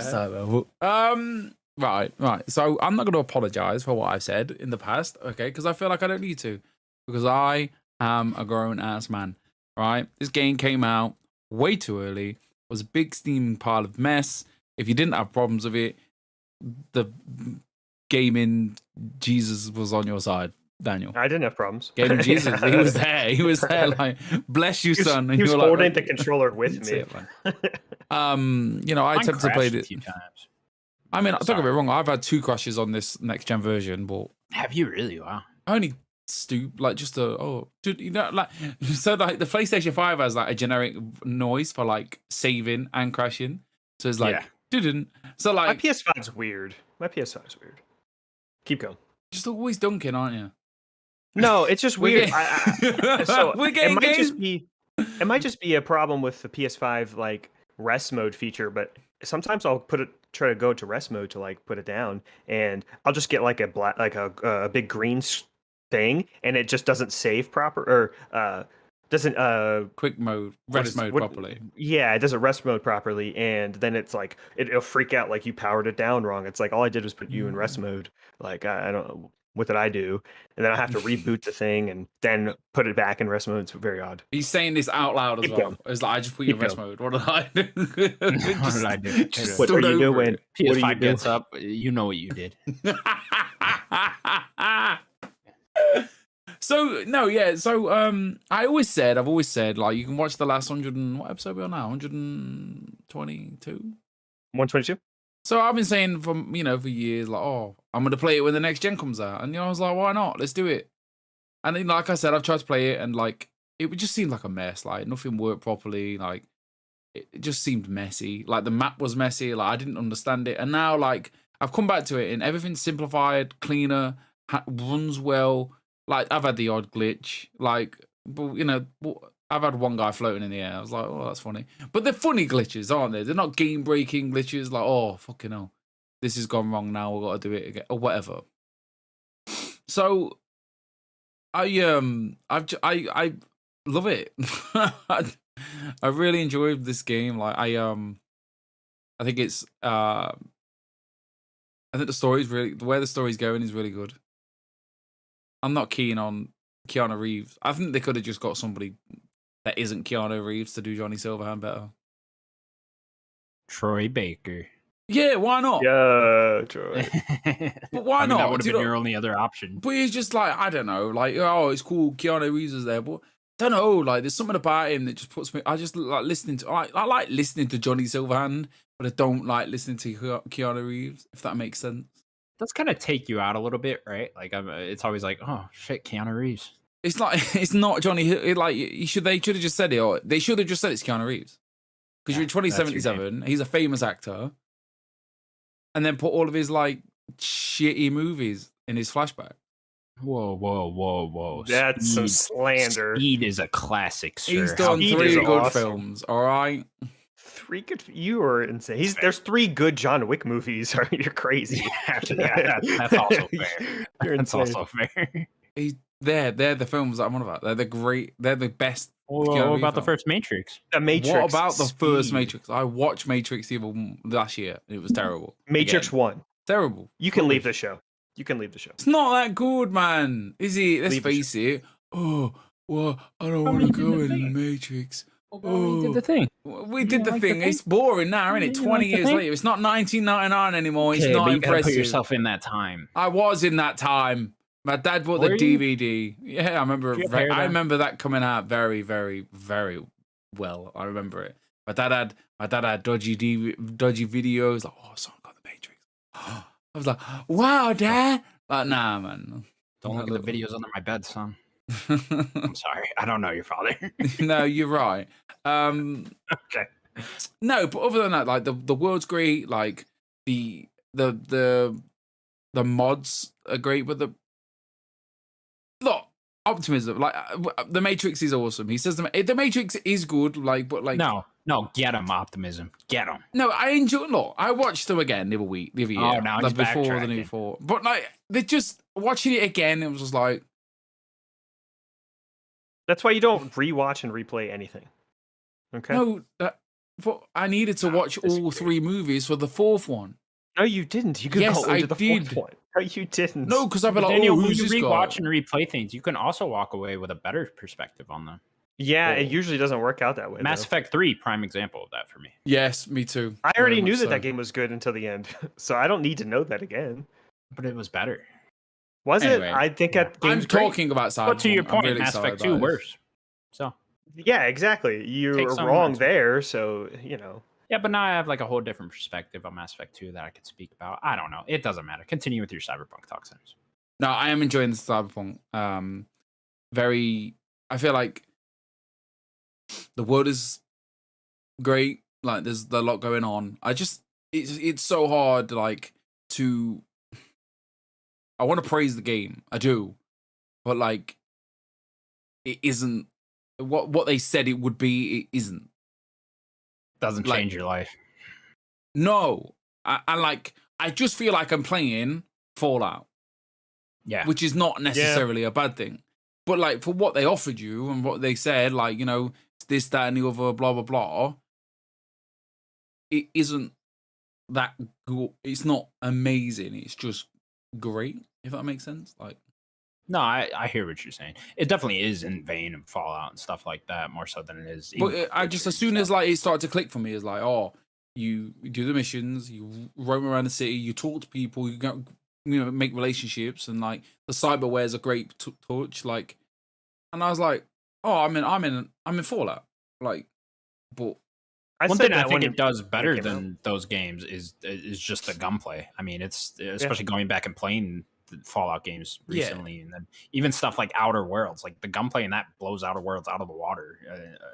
Right. So I'm not going to apologize for what I've said in the past, okay? Because I feel like I don't need to. Because I am a grown-ass man, right? This game came out way too early. Was a big steaming pile of mess. If you didn't have problems with it, the gaming Jesus was on your side, Daniel. I didn't have problems. Gaming Jesus, he was there. He was there, like, bless you, son. And he was holding the controller with me. I attempted to play this. A few times. I mean, don't get me wrong. I've had 2 crashes on this next gen version, but have you really? Wow. I only stoop like just so the PlayStation 5 has like a generic noise for like saving and crashing, so it's like didn't. So like my PS5's weird. Keep going. Just always dunking, aren't you? No, it's just weird. It might just be a problem with the PS5 like rest mode feature, but sometimes I'll try to go to rest mode to like put it down, and I'll just get like a big green thing, and it just doesn't save proper or doesn't quick mode rest mode properly. Yeah, it doesn't rest mode properly, and then it's like it'll freak out like you powered it down wrong. It's like all I did was put you in rest mode. Like I don't know what did I do, and then I have to reboot the thing and then put it back in rest mode. It's very odd. He's saying this out loud as well. It's like I just put you in rest mode. What did I do? What did I do? What are you doing? PS5 gets up. You know what you did. So no, yeah. So I've always said like you can watch the last 100 and what episode we are now? 122. 122. So I've been saying for years like, oh, I'm gonna play it when the next gen comes out, and I was like, why not? Let's do it. And then, like I said, I've tried to play it, and like it just seemed like a mess. Like nothing worked properly. Like it just seemed messy. Like the map was messy. Like I didn't understand it. And now like I've come back to it and everything's simplified, cleaner, runs well. Like I've had the odd glitch. Like, but you know, I've had one guy floating in the air. I was like, oh, that's funny. But they're funny glitches, aren't they? They're not game breaking glitches. Like, oh fucking hell, this has gone wrong now. We've got to do it again or whatever. So I love it. I really enjoyed this game. Like I think it's I think the story's really, the way the story's going is really good. I'm not keen on Keanu Reeves. I think they could have just got somebody that isn't Keanu Reeves to do Johnny Silverhand better. Troy Baker. Yeah, why not? Yeah, Troy. But why not? That would have been your only other option. But he's just like, I don't know, like, oh, it's cool, Keanu Reeves is there, but I don't know, like, there's something about him that just puts me. I just like listening to. I like listening to Johnny Silverhand, but I don't like listening to Keanu Reeves. If that makes sense. That's kind of take you out a little bit, right? Like, it's always like, oh shit, Keanu Reeves. It's like it's not Johnny. Like, they should have just said it, or they should have just said it's Keanu Reeves, because you're in 2077. He's a famous actor, and then put all of his like shitty movies in his flashback. Whoa. That's some slander. Speed is a classic, sir. He's done three good films, all right? 3 good. You are insane. There's 3 good John Wick movies. You're crazy. Yeah, that's also fair. That's also fair. They're the films that I'm on about. They're the great. They're the best. What about the first Matrix? The Matrix. What about the first Matrix? I watched Matrix even last year. It was terrible. Matrix 1. Terrible. You can leave the show. You can leave the show. It's not that good, man. Is it? Let's face it. Oh, well, I don't want to go in the Matrix. Oh, we did the thing. We did the thing. It's boring now, isn't it? 20 years later. It's not 1999 anymore. It's not but you impressive. Put yourself in that time. I was in that time. My dad bought the DVD. Yeah, I remember. I remember that coming out very, very, very well. I remember it. My dad had dodgy videos. Like, oh, someone got the Matrix. I was like, wow, Dad. Like, nah, man. Don't look at the videos under my bed, son. I'm sorry. I don't know your father. No, you're right. Okay. No, but other than that, like the world's great. Like the mods are great, but look, optimism. Like the Matrix is awesome. He says the Matrix is good. Like, but like no, get him, optimism. Get him. No, I enjoy. Look, I watched them again the other year. Oh, now he's before backtracking. The new 4. But like, they just watching it again. It was just like. That's why you don't rewatch and replay anything. Okay. No, but I needed to watch all 3 movies for the 4th one. No, you didn't. You could go into the 4th one. No, you didn't. No, because I'd be like, Daniel, oh, when who's you this rewatch guy? and replay things, you can also walk away with a better perspective on them. Yeah, it usually doesn't work out that way. Mass Effect 3, prime example of that for me. Yes, me too. I already knew that game was good until the end, so I don't need to know that again. But it was better. Was Anyway, it? I think I'm talking about Cyberpunk. But to your point, really Mass Effect 2 worse. So. Yeah, exactly. You were wrong there, so you know. Yeah, but now I have like a whole different perspective on Mass Effect 2 that I could speak about. I don't know. It doesn't matter. Continue with your Cyberpunk talk, Sims. No, I am enjoying the Cyberpunk. I feel like the world is great. Like there's a lot going on. It's so hard like to. I want to praise the game. I do, but like, it isn't what they said it would be. It isn't. Doesn't change your life. No, I just feel like I'm playing Fallout. Yeah, which is not necessarily a bad thing, but like for what they offered you and what they said, like you know this, that, and the other, blah blah blah. It isn't that good. It's not amazing. It's just great. If that makes sense, like. No, I hear what you're saying. It definitely is in vein of Fallout and stuff like that, more so than it is. But I just, as soon as like it started to click for me, it's like, oh, you do the missions, you roam around the city, you talk to people, you go, you know, make relationships, and like the cyberware is a great touch. Like, and I was like, oh, I'm in Fallout. Like, but one thing I think it does better than those games is just the gunplay. I mean, it's especially going back and playing the Fallout games recently, and then even stuff like Outer Worlds, like the gunplay in that blows Outer Worlds out of the water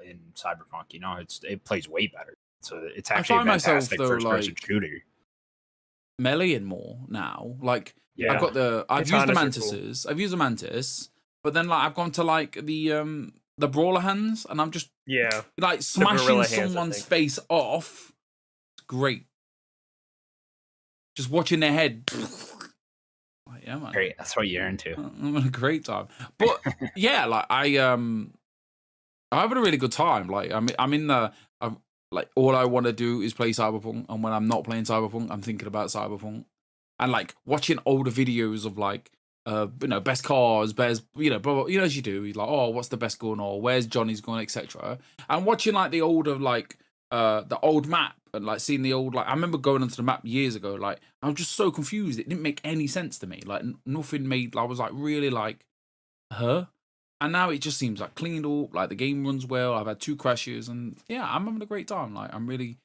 in Cyberpunk. You know, it plays way better. So it's actually a fantastic first-person shooter. Meleeing more now. Like I've used the mantises. Cool. I've used the mantis, but then like I've gone to like the brawler hands, and I'm just like smashing someone's face off. Great. Just watching their head. Like, yeah, man. Great. That's what you're into. I'm having a great time. But yeah, like I'm having a really good time. Like I'm in the. Like all I want to do is play Cyberpunk, and when I'm not playing Cyberpunk, I'm thinking about Cyberpunk, and like watching older videos of like, best cars, best, blah, blah, as you do. He's like, oh, what's the best gun, or where's Johnny's gun, etc. And watching like the older like, the old map, and like seeing the old like. I remember going onto the map years ago. Like I was just so confused. It didn't make any sense to me. Like nothing made. I was like really like, huh. And now it just seems like cleaned up, like the game runs well. I've had 2 crashes, and yeah, I'm having a great time. Like I'm really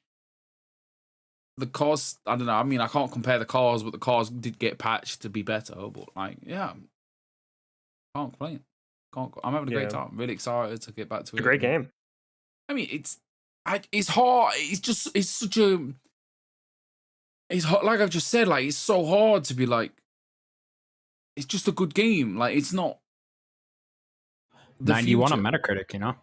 the cars. I don't know. I mean, I can't compare the cars, but the cars did get patched to be better. But like, yeah, can't complain. I'm having a great time. I'm really excited to get back to it. It's a great game. I mean, it's hard. It's such a. It's hard, like I've just said. Like it's so hard to be like. It's just a good game. Like it's not. 91 on Metacritic, you know?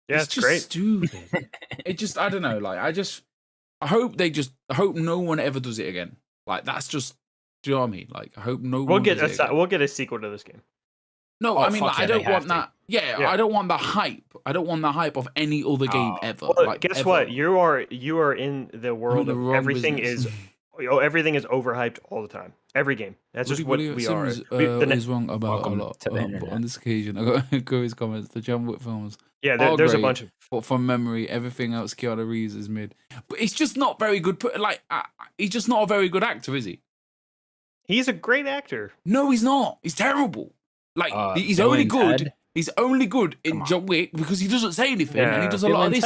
Yeah, it's great. Stupid. It just, I don't know. Like, I hope no one ever does it again. Like, that's just, do you know what I mean? Like, I hope no one does it again. We'll get a sequel to this game. No, I mean, like, I don't want that. Yeah, I don't want the hype. I don't want the hype of any other game ever. Well, like, guess what? You are in the world of everything is overhyped all the time. Every game. That's just what we are. Is wrong about a lot. But on this occasion, I got Corey's comments. The John Wick films. Yeah, there's a bunch of. But from memory, everything else Keanu Reeves is mid. But it's just not very good. Like, he's just not a very good actor, is he? He's a great actor. No, he's not. He's terrible. Like, he's only good. Ted? He's only good in John Wick because he doesn't say anything and he does a lot of this.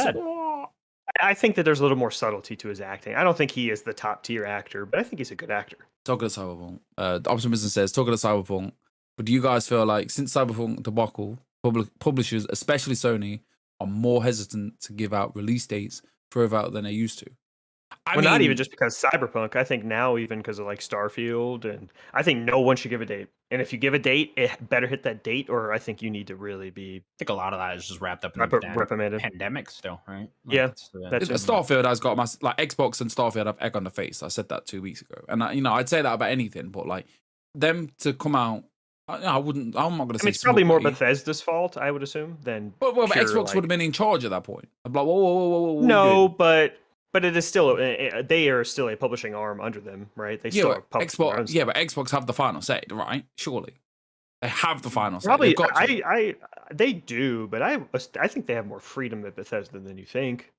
I think that there's a little more subtlety to his acting. I don't think he is the top tier actor, but I think he's a good actor. Talking to Cyberpunk, Optimism says, talking to Cyberpunk, but do you guys feel like since Cyberpunk debacle, publishers, especially Sony, are more hesitant to give out release dates further out than they used to? I mean, not even just because Cyberpunk. I think now even because of like Starfield, and I think no one should give a date. And if you give a date, it better hit that date, or I think you need to really be. I think a lot of that is just wrapped up in the pandemic still, right? Like, yeah, that's Starfield has got my like Xbox and Starfield have egg on the face. I said that 2 weeks ago, and I'd say that about anything, but like them to come out. I wouldn't. I'm not going to say. It's probably more Bethesda's fault, I would assume, than. But Xbox would have been in charge at that point. I'm like, whoa. No, but it is still they are still a publishing arm under them, right? They still publish Xbox. Yeah, but Xbox have the final say, right? Surely they have the final say. Probably, they do, but I think they have more freedom at Bethesda than you think.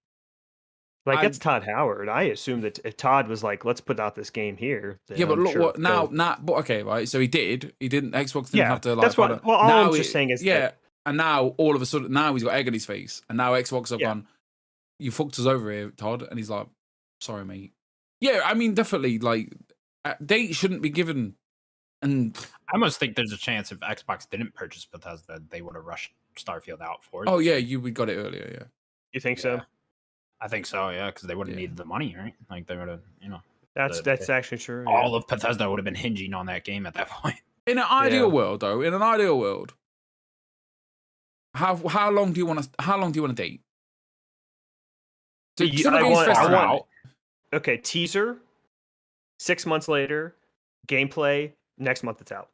Like that's Todd Howard. I assume that if Todd was like, "Let's put out this game here." Yeah, but look what now. But okay, right? So he didn't. Xbox didn't have to like. That's what. Well, all I'm just saying is and now all of a sudden, now he's got egg on his face, and now Xbox have gone. You fucked us over here, Todd. And he's like, sorry, mate. Yeah, I mean, definitely, like, dates shouldn't be given. And I almost think there's a chance if Xbox didn't purchase Bethesda, they would have rushed Starfield out for it. Oh, yeah, we got it earlier, yeah. You think so? I think so, yeah, because they would have needed the money, right? Like, they would have, That's actually true. All of Bethesda would have been hinging on that game at that point. In an ideal world, though, how long do you want to date? Okay, teaser. 6 months later, gameplay. Next month it's out.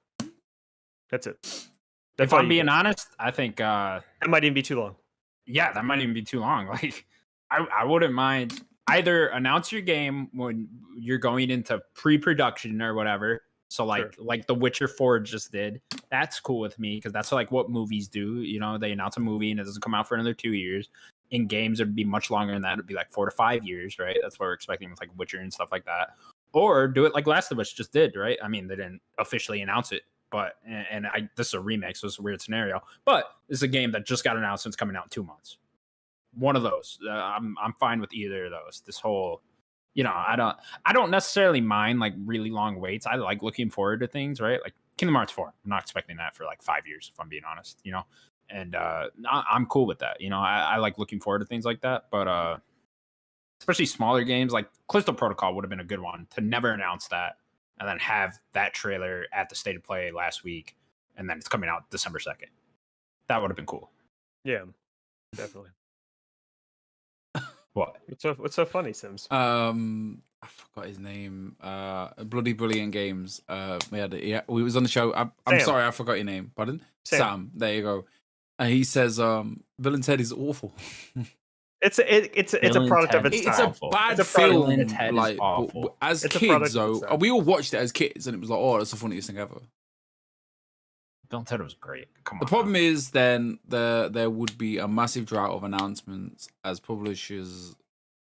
That's it. If I'm being honest, I think that might even be too long. Yeah, that might even be too long. Like, I wouldn't mind either announce your game when you're going into pre-production or whatever. So like The Witcher 4 just did. That's cool with me because that's like what movies do. They announce a movie and it doesn't come out for another 2 years. In games, it'd be much longer than that. It'd be like 4 to 5 years, right? That's what we're expecting with like Witcher and stuff like that. Or do it like Last of Us just did, right? I mean, they didn't officially announce it, but this is a remake, so it's a weird scenario. But it's a game that just got announced and it's coming out in 2 months. One of those. I'm fine with either of those. This whole, I don't necessarily mind like really long waits. I like looking forward to things, right? Like Kingdom Hearts 4. I'm not expecting that for like 5 years, if I'm being honest, you know. And I'm cool with that. You know, I like looking forward to things like that. But especially smaller games like Callisto Protocol would have been a good one to never announce that and then have that trailer at the State of Play last week, and then it's coming out December 2nd. That would have been cool. Yeah, definitely. What? What's so funny, Sims? I forgot his name. Bloody Brilliant Games. We was on the show. I'm sorry, I forgot your name. Pardon? Sam. There you go. And he says, Bill and Ted is awful. It's a product of its time. It's a bad film. Like, as kids, though, we all watched it as kids, and it was like, oh, that's the funniest thing ever. Bill and Ted was great. Come on. The problem is then there would be a massive drought of announcements as publishers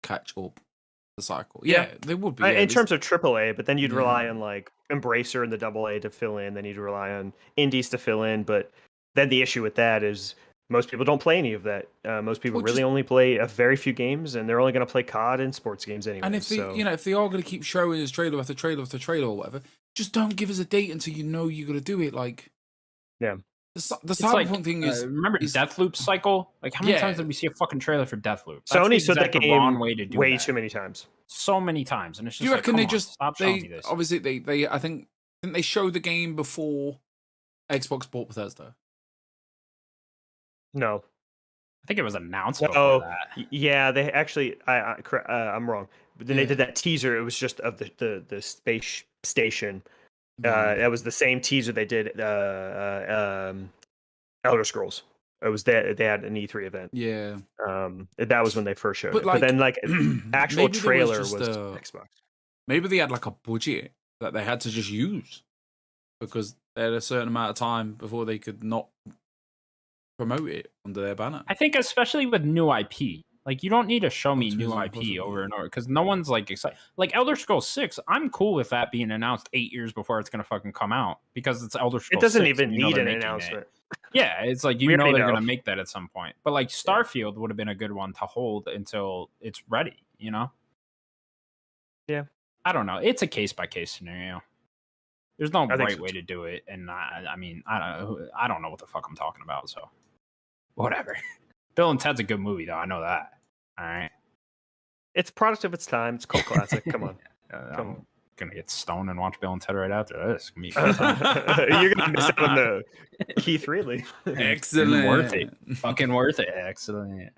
catch up the cycle. Yeah, there would be. In terms of AAA, but then you'd rely on like Embracer and the AA to fill in. Then you'd rely on indies to fill in. But then the issue with that is most people don't play any of that. Most people really only play a very few games, and they're only going to play COD and sports games anyway. And if they, if they are going to keep showing us trailer after trailer after trailer or whatever, just don't give us a date until you know you're going to do it. Like, yeah. The cyberpunk thing is remember Deathloop's cycle? Like how many times did we see a fucking trailer for Deathloop? Sony said that game way too many times. So many times, and it's just. Do you reckon they just stop showing me this? Obviously, they I think didn't they show the game before Xbox bought Bethesda? No, I think it was announced before that. Yeah, they actually. I'm wrong. But then they did that teaser. It was just of the space station. That was the same teaser they did Elder Scrolls. It was that they had an E3 event. Yeah. That was when they first showed it. But then like actual trailer was Xbox. Maybe they had like a budget that they had to just use because they had a certain amount of time before they could not promote it under their banner. I think especially with new IP. Like, you don't need to show me new IP over and over because no one's like excited. Like Elder Scrolls 6, I'm cool with that being announced 8 years before it's going to fucking come out because it's Elder Scrolls 6. It doesn't even need an announcement. Yeah, it's like you know they're going to make that at some point. But like Starfield would have been a good one to hold until it's ready, you know? Yeah. I don't know. It's a case by case scenario. There's no right way to do it, and I mean, I don't know what the fuck I'm talking about, so whatever. Bill and Ted's a good movie, though. I know that. All right. It's a product of its time. It's a cult classic. Come on. I'm gonna get stoned and watch Bill and Ted right after this. You're gonna miss out on the Keith Ridley. Excellent. Worth it. Fucking worth it. Excellent.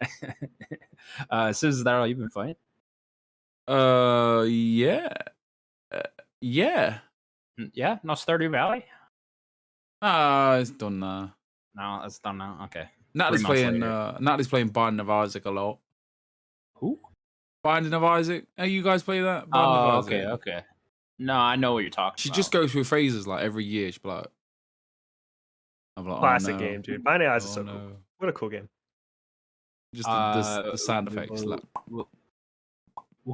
So is that all you've been playing? Yeah. Yeah. Yeah. No Stardew Valley. It's done now. No, it's done now. Okay. Natalie's playing Binding of Isaac a lot. Who? Binding of Isaac. Are you guys play that? Okay. No, I know what you're talking about. She just goes through phases like every year. She'll be like, classic game, dude. Binding of Isaac is so cool. What a cool game. Just the sound effects. We'll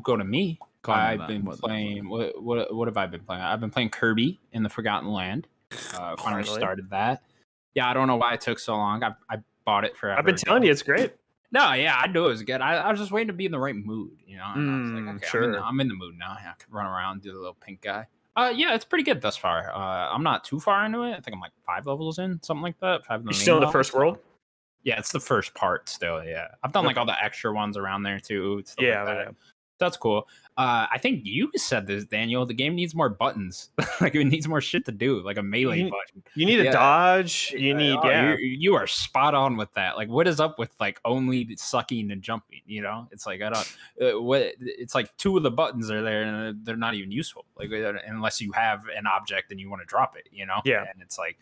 go to me. I've been playing. What have I been playing? I've been playing Kirby in the Forgotten Land. Finally started that. Yeah, I don't know why it took so long. I bought it forever. I've been telling you, it's great. No, yeah, I knew it was good. I was just waiting to be in the right mood, you know. And I was like, okay, sure. I'm in the mood now. I could run around, do the little pink guy. Yeah, it's pretty good thus far. I'm not too far into it. I think I'm like 5 levels in, something like that. 5 of the You're still in the first world? Yeah, it's the first part still. Yeah, I've done like all the extra ones around there too. Yeah, like that's cool. I think you said this, Daniel. The game needs more buttons. Like it needs more shit to do, like a melee button. You need a dodge. You need you are spot on with that. Like, what is up with like only sucking and jumping? You know, it's like I don't. It's like 2 of the buttons are there and they're not even useful. Like unless you have an object and you want to drop it. You know. Yeah. And it's like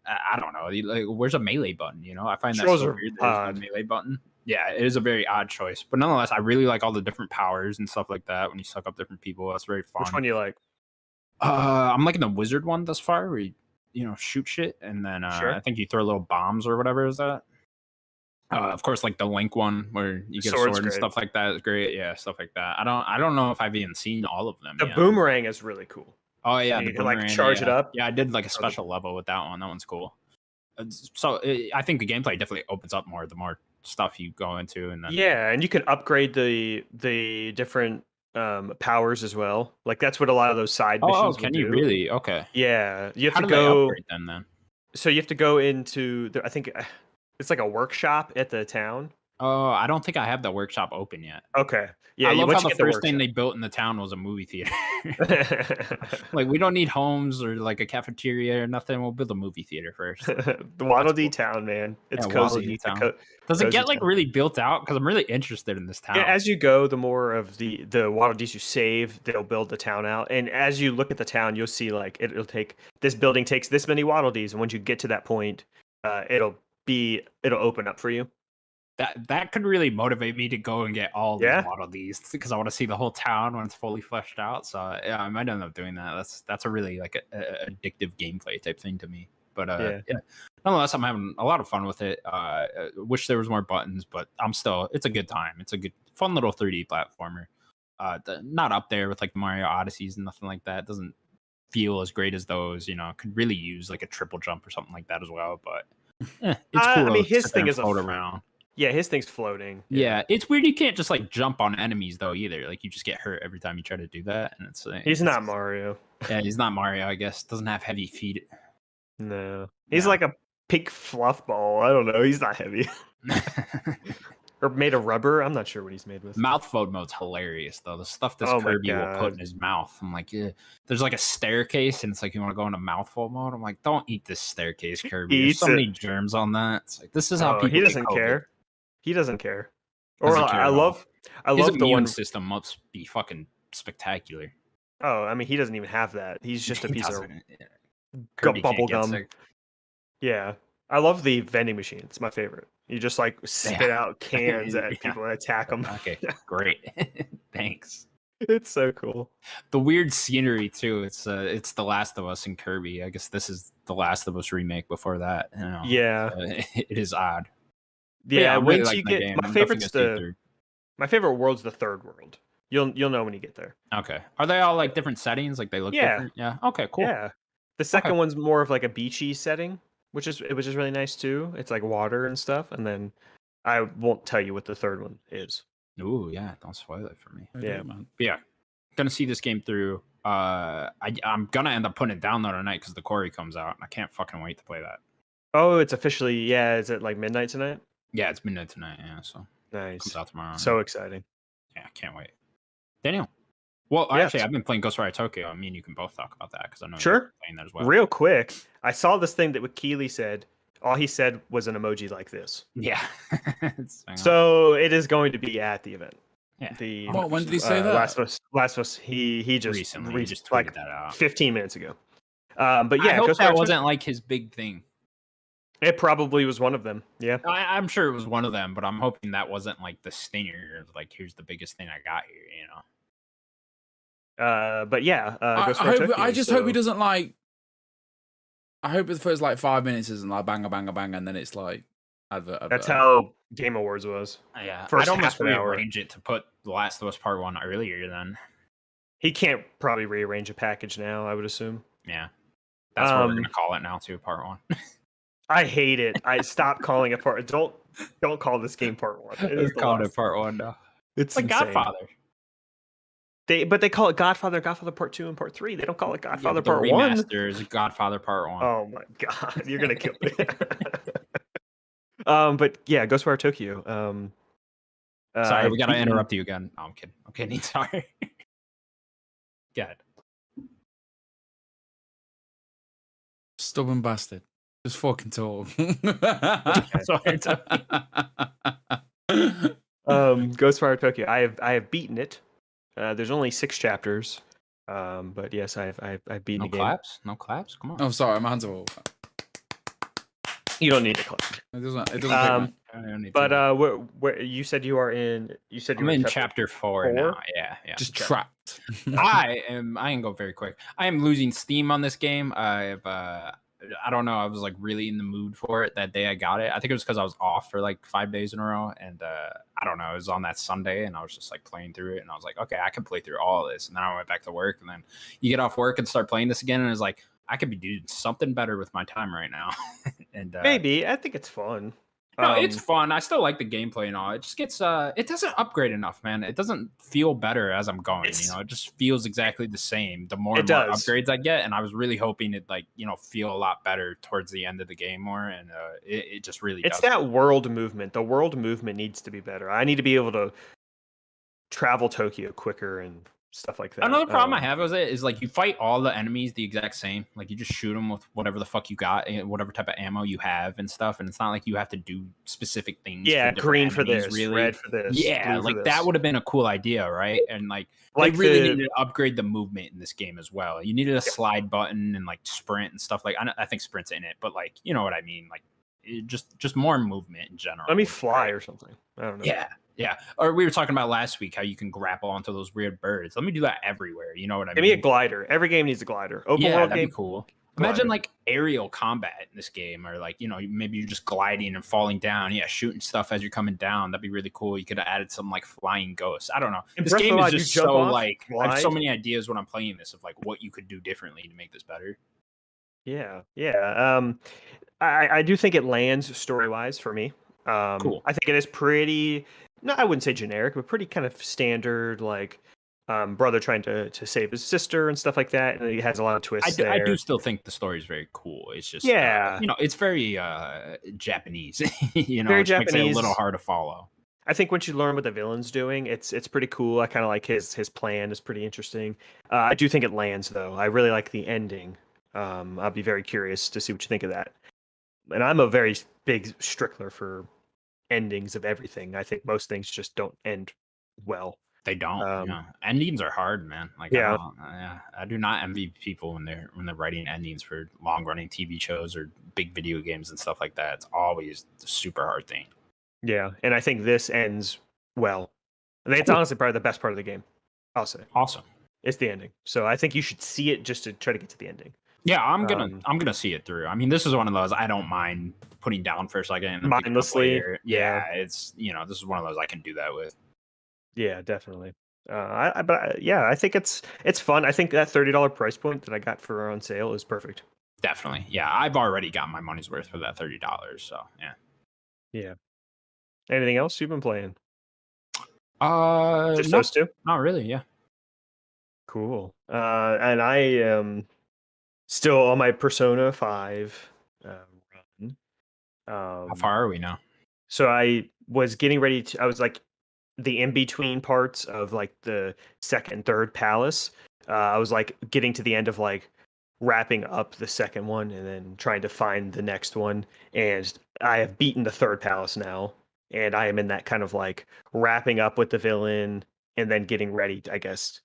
I don't know. Like, where's a melee button? You know, I find that so weird. There's no melee button. Yeah, it is a very odd choice, but nonetheless, I really like all the different powers and stuff like that. When you suck up different people, that's very fun. Which one do you like? I'm liking the wizard one thus far, where you shoot shit, and then I think you throw little bombs or whatever is that. Of course, like the Link one where you get a sword and stuff like that is great. Yeah, stuff like that. I don't know if I've even seen all of them. The boomerang is really cool. Oh yeah, you can like charge it up. Yeah, I did like a special level with that one. That one's cool. So I think the gameplay definitely opens up more the more stuff you go into, and then and you can upgrade the different powers as well. Like that's what a lot of those side missions will can do. you really? Okay. Yeah, you have How to do they go. upgrade them then? So you have to go into. I think it's like a workshop at the town. Oh, I don't think I have the workshop open yet. Okay. Yeah. I love once how you the get first thing workshop. they built in the town was a movie theater. Like, we don't need homes or like a cafeteria or nothing. We'll build a movie theater first. The Waddle Dee town, man. It's cozy. Waddle Dee It's a town. Does it cozy get like town. really built out? Because I'm really interested in this town. Yeah, as you go, the more of the Waddle Dees you save, they'll build the town out. And as you look at the town, you'll see like it'll take this building takes this many Waddle Dees, and once you get to that point, it'll open up for you. That could really motivate me to go and get all these Waddle Dees because I want to see the whole town when it's fully fleshed out. So yeah, I might end up doing that. That's a really like a addictive gameplay type thing to me. But yeah, nonetheless, I'm having a lot of fun with it. Wish there was more buttons, but it's a good time. It's a good, fun little 3D platformer. Not up there with like Mario Odysseys and nothing like that. It doesn't feel as great as those. Could really use like a triple jump or something like that as well. But it's cool. I mean, his thing is float around. Yeah, his thing's floating. Yeah, it's weird. You can't just like jump on enemies though either. Like you just get hurt every time you try to do that, and he's not Mario. Yeah, he's not Mario. I guess doesn't have heavy feet. No, he's like a pink fluff ball. I don't know. He's not heavy. Or made of rubber. I'm not sure what he's made with. Mouth fold mode's hilarious though. The stuff this Kirby will put in his mouth. I'm like, yeah. There's like a staircase, and it's like you want to go into mouth fold mode. I'm like, don't eat this staircase, Kirby. There's so many germs on that. It's like this is how people. He doesn't care. He doesn't care. I love his the immune one system must be fucking spectacular. Oh, I mean, he doesn't even have that. He's just a piece of Kirby bubble gum. Yeah, I love the vending machine. It's my favorite. You just like spit out cans at people and attack them. Okay, great. Thanks. It's so cool. The weird scenery too. It's The Last of Us and Kirby. I guess this is The Last of Us remake before that. Yeah, it is odd. Yeah, really once you get my favorite world's the third world. You'll know when you get there. Okay. Are they all like different settings? Like they look different? Yeah. Okay, cool. Yeah. The second one's more of like a beachy setting, which is really nice too. It's like water and stuff, and then I won't tell you what the third one is. Ooh, yeah, don't spoil it for me. Yeah, man. But yeah. Gonna see this game through. I'm gonna end up putting it down though tonight because the Corey comes out and I can't fucking wait to play that. Oh, it's officially is it like midnight tonight? Yeah, it's midnight tonight, so nice. Comes out tomorrow. So exciting. Yeah, can't wait. Daniel. Well, actually, I've been playing Ghostwire Tokyo. I mean, you can both talk about that because I know you're playing that as well. Real quick, I saw this thing that Keely said. All he said was an emoji like this. Yeah. So it is going to be at the event. Yeah. When did he say that? Last of Us. He just recently tweeted like that out 15 minutes ago. But yeah, I hope that wasn't like his big thing. It probably was one of them. Yeah, I'm sure it was one of them, but I'm hoping that wasn't like the stinger. Like, here's the biggest thing I got here, But yeah, I just hope he doesn't like. I hope the first like 5 minutes isn't like bang and then it's like advert. That's how Game Awards was. Yeah, first I'd almost half an hour. rearrange it to put The Last of Us Part 1 earlier. Then he can't probably rearrange a package now. I would assume. Yeah, that's what we're gonna call it now too. Part 1. I hate it. I stopped calling it part. Don't call this game Part 1. It's called it Part 1 now. It's like insane. Godfather. But they call it Godfather Part 2 and Part 3. They don't call it Godfather Part 1. Remaster is Godfather Part 1. Oh my god, you're gonna kill me. But yeah, Ghostwire Tokyo. Sorry, we gotta interrupt you again. No, I'm kidding. Okay, sorry. Go ahead. Stubborn bastard. Just fucking talk. Sorry. Ghostwire Tokyo. I have beaten it. There's only 6 chapters. But yes, I've beaten the game. No claps. Come on. Oh, sorry, my hands are all. You don't need to clap. It doesn't. But where you said you are in? You said I'm in chapter 4 now. Yeah. Just trapped. I can go very quick. I am losing steam on this game. I don't know. I was like really in the mood for it that day I got it. I think it was because I was off for like 5 days in a row, and I don't know. It was on that Sunday, and I was just like playing through it, and I was like, okay, I can play through all of this. And then I went back to work, and then you get off work and start playing this again, and it's like I could be doing something better with my time right now. And maybe I think it's fun. No, it's fun. I still like the gameplay and all. It just gets it doesn't upgrade enough, man. It doesn't feel better as I'm going. It just feels exactly the same. The more and more upgrades I get, and I was really hoping it feel a lot better towards the end of the game more, and it just really it's doesn't. that world movement. The world movement needs to be better. I need to be able to travel Tokyo quicker and stuff like that. Another problem I have with it is like you fight all the enemies the exact same. Like you just shoot them with whatever the fuck you got, whatever type of ammo you have and stuff. And it's not like you have to do specific things. Yeah, green for this, really. red for this. Yeah, like that would have been a cool idea, right? And like they Like really needed to upgrade the movement in this game as well. You needed a slide button and like sprint and stuff. Like I think sprint's in it, but like you know what I mean. Like just more movement in general. Let me fly or something. I don't know. Yeah. Or we were talking about last week how you can grapple onto those weird birds. Let me do that everywhere. You know what I mean? Give me a glider. Every game needs a glider. Open world that'd game. Be cool. Imagine like aerial combat in this game, or like maybe you're just gliding and falling down. Yeah, shooting stuff as you're coming down. That'd be really cool. You could have added some like flying ghosts. I don't know. This game is just so like I have so many ideas when I'm playing this of like what you could do differently to make this better. Yeah. I do think it lands story wise for me. Cool. I think it is pretty. No, I wouldn't say generic, but pretty kind of standard, like brother trying to save his sister and stuff like that. And it has a lot of twists. I do still think the story is very cool. It's just it's very Japanese. Very Japanese. Makes it a little hard to follow. I think once you learn what the villain's doing, it's pretty cool. I kind of like his plan is pretty interesting. I do think it lands though. I really like the ending. I'll be very curious to see what you think of that. And I'm a very big stickler for endings of everything. I think most things just don't end well. They don't. Endings are hard, man. Like I do not envy people when they're writing endings for long running TV shows or big video games and stuff like that. It's always a super hard thing. Yeah, and I think this ends well. I think it's honestly probably the best part of the game. I'll say. Awesome. It's the ending. So I think you should see it just to try to get to the ending. Yeah, I'm gonna see it through. I mean, this is one of those I don't mind putting down for a second and mindlessly. Yeah, it's this is one of those I can do that with. Yeah, definitely. I think it's fun. I think that $30 price point that I got for on sale is perfect. Definitely. Yeah, I've already got my money's worth for that $30. So yeah. Yeah. Anything else you've been playing? Just those two? Not really. Yeah. Cool. And I am still on my Persona 5 run. How far are we now? So I was getting ready to. I was like the in between parts of like the second and third palace. I was like getting to the end of like wrapping up the second one and then trying to find the next one. And I have beaten the third palace now, and I am in that kind of like wrapping up with the villain and then getting ready. I guess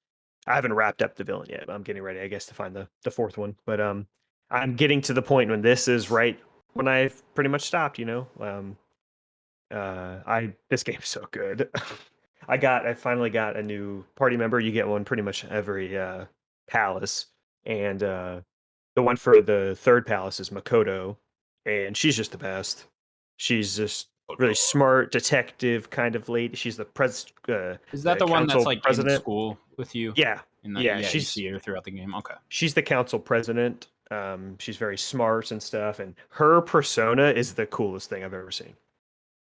I haven't wrapped up the villain yet. But I'm getting ready, I guess, to find the fourth one. But I'm getting to the point when this is right when I've pretty much stopped. This game's so good. I finally got a new party member. You get one pretty much every palace, and the one for the third palace is Makoto, and she's just the best. She's just really smart detective kind of lady. She's the president. Is that the one that's like president in school with you? Yeah, she's you see her throughout the game. Okay, she's the council president. She's very smart and stuff, and her persona is the coolest thing I've ever seen.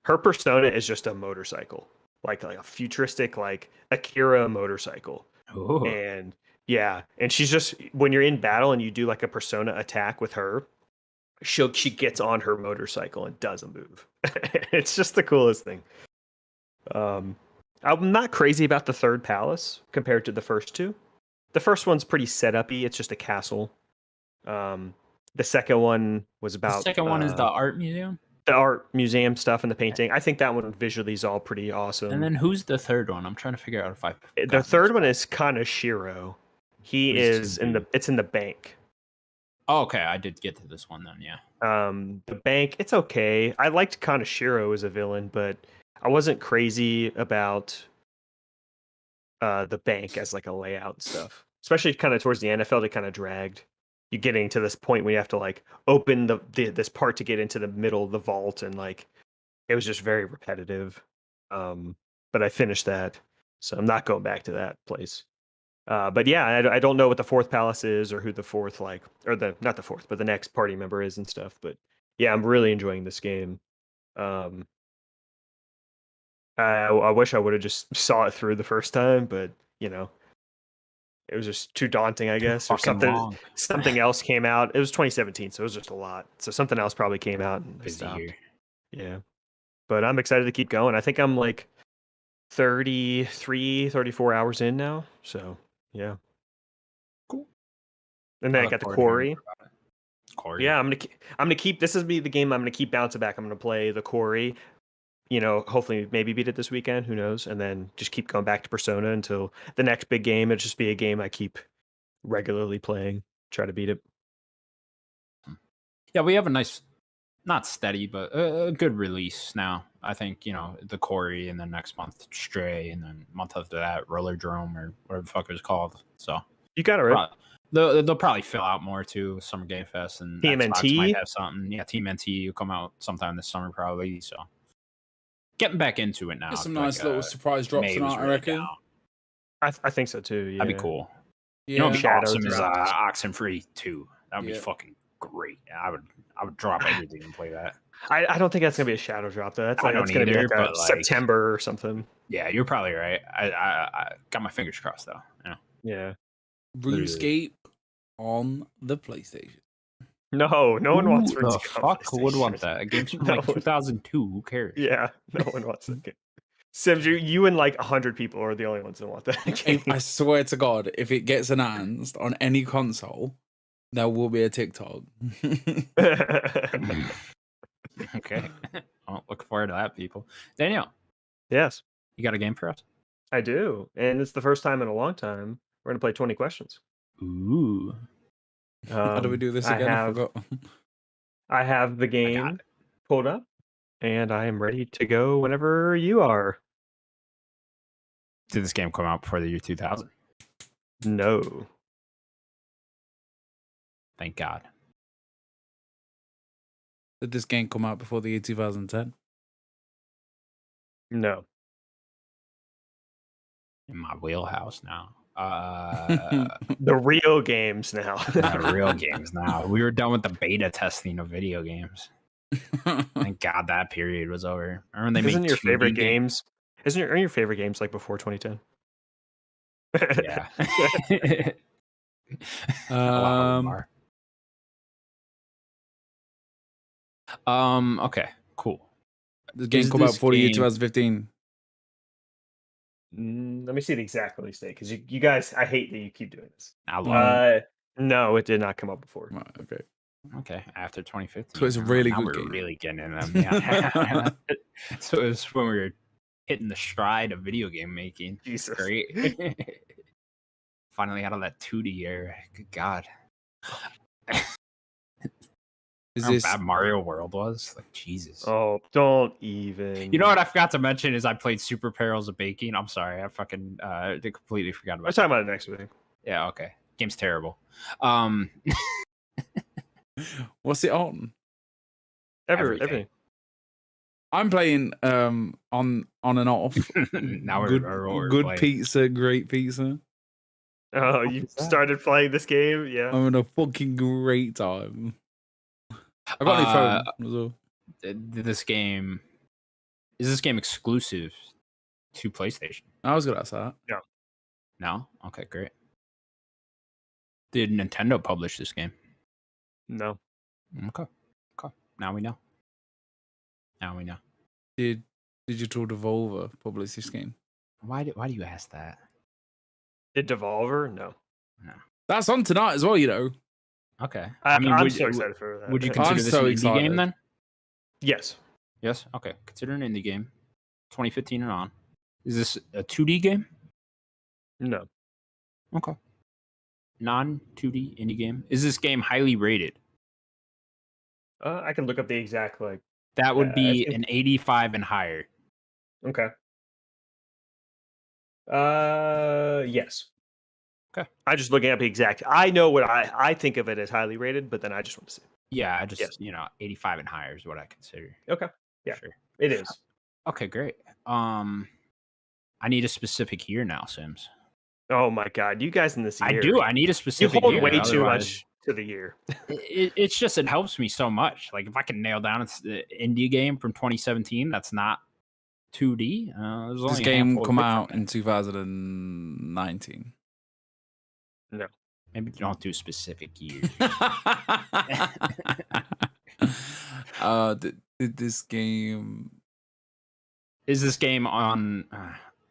Her persona is just a motorcycle, like a futuristic, like Akira motorcycle. Ooh. And yeah, and she's just when you're in battle and you do like a persona attack with her, she gets on her motorcycle and doesn't move. It's just the coolest thing. I'm not crazy about the third palace compared to the first two. The first one's pretty set-up-y. It's just a castle. The second one was about... The second one is the art museum? The art museum stuff and the painting. I think that one visually is all pretty awesome. And then who's the third one? I'm trying to figure out if I... The third one is Kaneshiro. He is it's in the bank. Oh, okay. I did get to this one then, yeah. The bank, it's okay. I liked Kaneshiro as a villain, but I wasn't crazy about the bank as like a layout and stuff. Especially kind of towards the end, I felt it kind of dragged. You getting to this point where you have to like open this part to get into the middle of the vault, and like it was just very repetitive. But I finished that, so I'm not going back to that place. But yeah, I don't know what the fourth palace is or who the fourth not the fourth, but the next party member is and stuff. But yeah, I'm really enjoying this game. Um, I wish I would have just saw it through the first time, but you know, it was just too daunting, I guess, or something else came out. It was 2017, so it was just a lot. So something else probably came out and I Busy stopped. year. Yeah, but I'm excited to keep going. I think I'm like 33, 34 hours in now. So yeah, Cool. and then I got the quarry. Quarry. Yeah, I'm gonna keep. This is be the game I'm gonna keep bouncing back. I'm gonna play the quarry. You know, hopefully maybe beat it this weekend. Who knows? And then just keep going back to Persona until the next big game. It'll just be a game I keep regularly playing. Try to beat it. Yeah, we have a nice, not steady, but a good release now. I think, you know, the Quarry, and then next month Stray, and then month after that Rollerdrome, or whatever the fuck it was called. So you got it right. They'll probably fill out more too. Summer Game Fest, and TMNT Xbox might have something. Yeah, TMNT will come out sometime this summer probably. So getting back into it now. There's some nice little surprise drops tonight, I reckon. I think so too. Yeah, that'd be cool. Yeah. You know, what'd be awesome is Oxenfree 2. That'd be fucking great. I would drop everything and play that. I don't think that's gonna be a shadow drop though. That's gonna be like September or something. Yeah, you're probably right. I got my fingers crossed though. Yeah. RuneScape on the PlayStation. No one wants RuneScape. Fuck, who would want that? A game from like 2002. Who cares? Yeah, no one wants that game. Sims, you and like 100 people are the only ones that want that game. I swear to God, if it gets announced on any console, there will be a TikTok. Okay. I'll look forward to that, people. Daniel. Yes. You got a game for us? I do. And it's the first time in a long time. We're going to play 20 questions. Ooh. How do we do this again? I forgot. I have the game pulled up, and I am ready to go whenever you are. Did this game come out before the year 2000? No. Thank God. Did this game come out before the year 2010? No. In my wheelhouse now. The real games now. Uh, The real games now. We were done with the beta testing of video games. Thank God that period was over. Remember they Isn't made your favorite games? Aren't your favorite games like before 2010? Yeah. A lot of them are. Okay, cool. This game come out before the year 2015. Let me see the exact release date, because you guys, I hate that you keep doing this. No, it did not come up before. Okay. Okay, after 2015. So it's a really good we're game. Really getting in them. Yeah. So it was when we were hitting the stride of video game making. Jesus. Great. Finally out of that 2D era. Good God. Is How this bad Mario World was? Like, Jesus. Oh, don't even. You know what I forgot to mention is I played Super Perils of Baking. I'm sorry, I fucking completely forgot about. I'm talking about it next week. Yeah, okay. Game's terrible. What's it on? Everything. I'm playing on and off. Now we're good playing. Pizza, great pizza. Oh, you started playing this game? Yeah. I'm having a fucking great time. I got any phone as well. Is this game exclusive to PlayStation? I was gonna ask that. No. No? Okay, great. Did Nintendo publish this game? No. Okay. Now we know. Did Digital Devolver publish this game? Why do you ask that? Did Devolver? No. That's on tonight as well, you know. Okay. I'm so excited for that. Would you consider this an indie game then? Yes. Yes? Okay. Consider an indie game. 2015 and on. Is this a 2D game? No. Okay. Non-2D indie game. Is this game highly rated? I can look up the exact That would be an 85 and higher. Okay. Yes. Okay. I'm just looking up the exact. I know what I think of it as highly rated, but then I just want to see. Yeah, I just 85 and higher is what I consider. Okay. Yeah. Sure. It is. Okay, great. I need a specific year now, Sims. Oh my God, you guys in this year. I do. I need a specific. You hold year, way too much. to the year. It's just it helps me so much. Like if I can nail down an indie game from 2017 that's not 2D. There's only this game come out in 2019. No. Maybe don't do specific years. Did this game? Is this game on?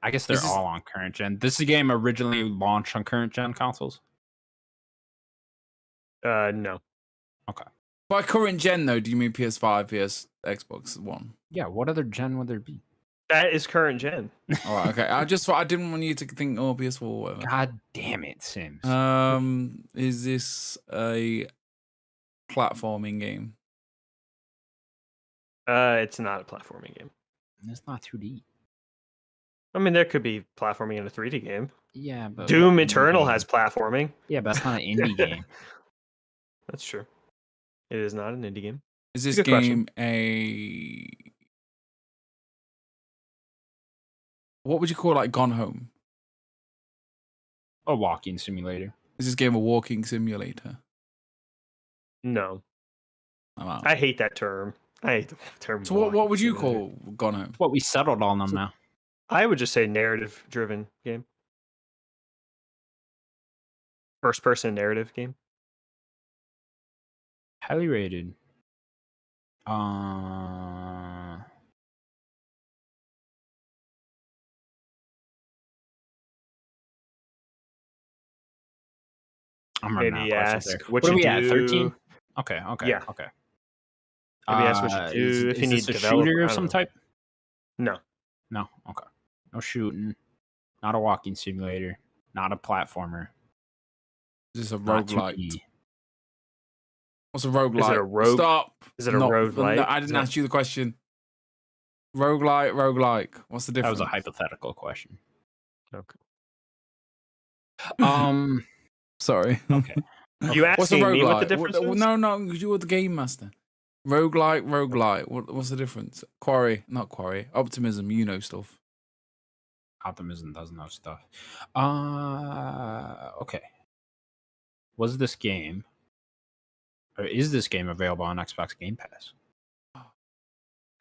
I guess they're all on current gen. This game originally launched on current gen consoles. No. Okay. By current gen though, do you mean PS5, Xbox One? Yeah. What other gen would there be? That is current gen. All right. Okay. I didn't want you to think, oh, PS4 or whatever. God damn it, Sims. Is this a platforming game? It's not a platforming game. It's not 2D. I mean, there could be platforming in a 3D game. Yeah, but Doom Eternal has platforming. Yeah, but that's not an indie game. That's true. It is not an indie game. Is this game a... What would you call like Gone Home? A walking simulator. Is this game a walking simulator? No. I'm out. I hate that term. I hate the term. So what would you call Gone Home? What we settled on them now. I would just say narrative-driven game. First-person narrative game. Highly rated. I'm running Maybe out of ask questions there. what What are you we at? do. 13? Okay. Yeah. Okay. Maybe ask what you do if you need a developer. shooter of some type? No. No. Okay. No shooting. Not a walking simulator. Not a platformer. Is this a Not roguelike? 2D. What's a roguelike? Is it a rogue? Stop. Is it a roguelike? No, I didn't ask you the question. Roguelike. What's the difference? That was a hypothetical question. Okay. Sorry. Okay. You asking me what the difference is? No, you were the game master. Roguelike. What's the difference? Not quarry. Optimism, you know stuff. Optimism doesn't know stuff. Okay. Was this game, or is this game available on Xbox Game Pass?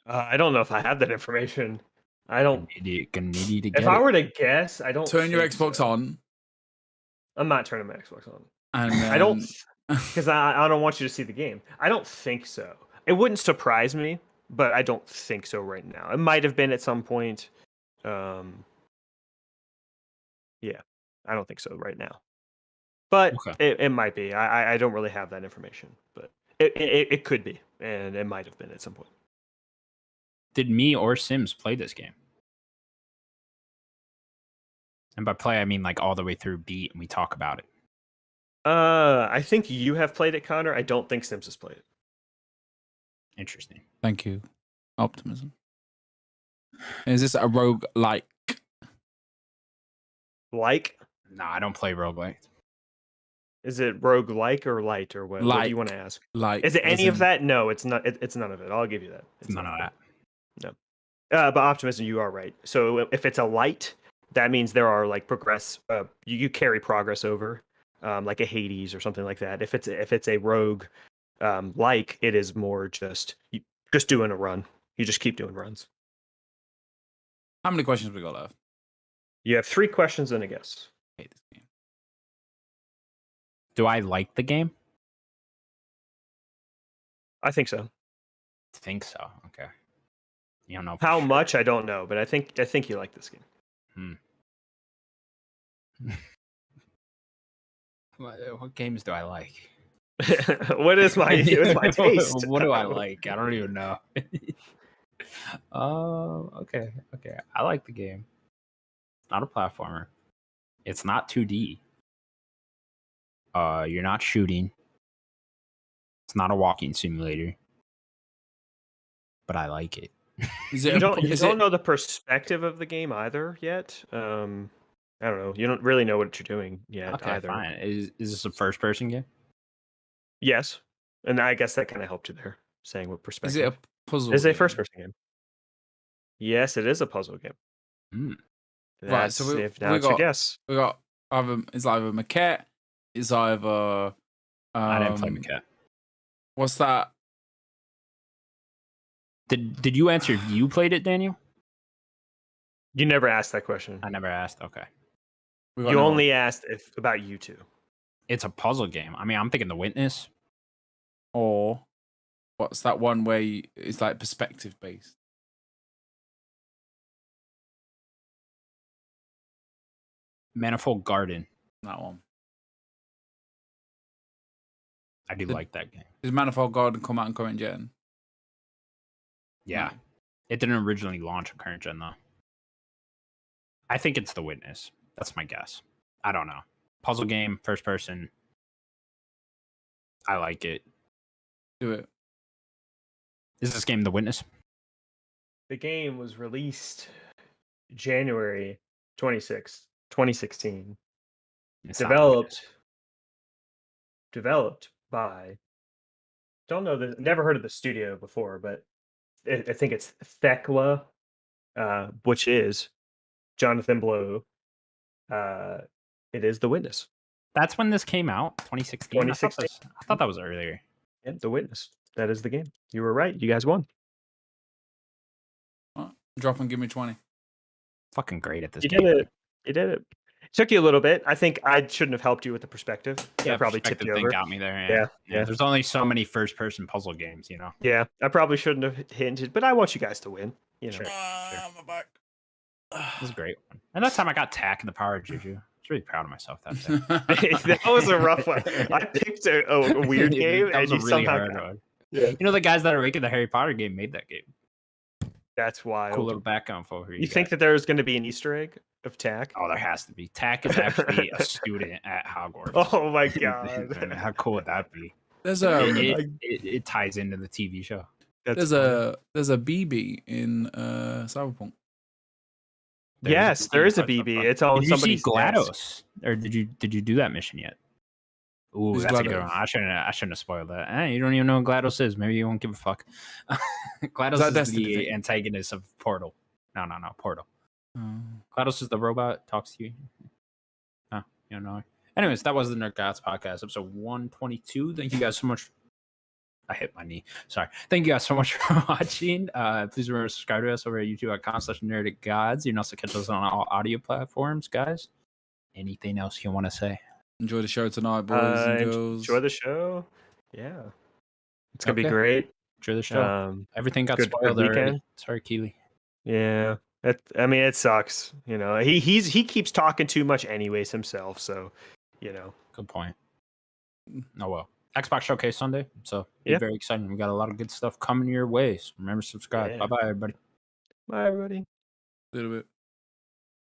I don't know if I have that information. I don't. Gonna need you to get If I were to guess, I don't. Turn your think Xbox so. on. I'm not turning my Xbox on. And I don't, because I don't want you to see the game. I don't think so. It wouldn't surprise me, but I don't think so right now. It might have been at some point. Yeah, I don't think so right now. But it might be. I don't really have that information, but it could be, and it might have been at some point. Did me or Sims play this game? And by play, I mean like all the way through beat, and we talk about it. I think you have played it, Connor. I don't think Sims has played it. Interesting. Thank you. Optimism. Is this a roguelike? Like? No, I don't play roguelike. Is it roguelike or light or what? What do you want to ask? Like, is it any of that? No, it's not. It's none of it. I'll give you that. It's none of that. No. But Optimism, you are right. So if it's a light, that means there are like you carry progress over, like a Hades or something like that. If it's a rogue, like it is more just doing a run. You just keep doing runs. How many questions we got left? You have 3 questions and a guess. I hate this game. Do I like the game? I think so. Think so. Okay. You don't know how much. I don't know, but I think you like this game. What games do I like? What is my taste? What do I like? I don't even know. Okay. I like the game. Not a platformer. It's not 2D. You're not shooting. It's not a walking simulator. But I like it. You don't know the perspective of the game either yet. I don't know. You don't really know what you're doing yet either. Fine. Is this a first person game? Yes. And I guess that kind of helped you there, saying what perspective. Is it a puzzle? It's a first person game. Yes, it is a puzzle game. Right, so that's your guess. We got it's either maquette, it's either I didn't play Maquette. What's that? Did you answer? You played it, Daniel? You never asked that question. I never asked. Okay. You only asked about you two. It's a puzzle game. I mean, I'm thinking The Witness. Or what's that one where it's like perspective based? Manifold Garden. That one. I do like that game. Does Manifold Garden come out in current gen? Yeah. No. It didn't originally launch in current gen, though. I think it's The Witness. That's my guess. I don't know. Puzzle game, first person. I like it. Do it. Is this game The Witness? The game was released January 26th, 2016. It's developed by, don't know, never heard of the studio before, but I think it's Thekla, which is Jonathan Blow. It is The Witness. That's when this came out, 2016? 2016. I thought that was earlier. Yeah, The Witness. That is the game. You were right. You guys won. Drop and give me 20. Fucking great at this game. You did it. It took you a little bit. I think I shouldn't have helped you with the perspective. Yeah, I probably tipped you over. Got me there. Yeah. There's only so many first-person puzzle games, you know. Yeah, I probably shouldn't have hinted, but I want you guys to win. You know. Sure. I'm back. It was a great one. And that time I got Tack in the Power Juju. I was really proud of myself that day. That was a rough one. I picked a weird game, and you really somehow got one. Yeah. You know, the guys that are making the Harry Potter game made that game. That's wild. Cool little background for you think that there's going to be an Easter egg of Tack? Oh, there has to be. Tack is actually a student at Hogwarts. Oh my god! How cool would that be? There's it ties into the TV show. There's a BB in Cyberpunk. Yes, there is a BB. It's on somebody's GLaDOS, or did you do that mission yet? Ooh, that's a good one. I shouldn't have spoiled that. You don't even know what GLaDOS is. Maybe you won't give a fuck. GLaDOS is the antagonist of Portal. No, Portal. GLaDOS is the robot, talks to you. No, you don't know. Anyways, that was the Nerd Gods podcast, episode 122. Thank you guys so much. I hit my knee. Sorry. Thank you guys so much for watching. Please remember to subscribe to us over at youtube.com/nerdicgods. You can also catch us on all audio platforms, guys. Anything else you want to say? Enjoy the show tonight, boys and girls. Enjoy the show. Yeah. It's going to be great. Enjoy the show. Everything got spoiled already. Sorry, Keely. Yeah. It sucks. You know, he keeps talking too much anyways himself. So, you know. Good point. Oh, well. Xbox Showcase Sunday. So, very exciting. We got a lot of good stuff coming your way. So remember to subscribe. Bye-bye, everybody. Bye, everybody. A little bit.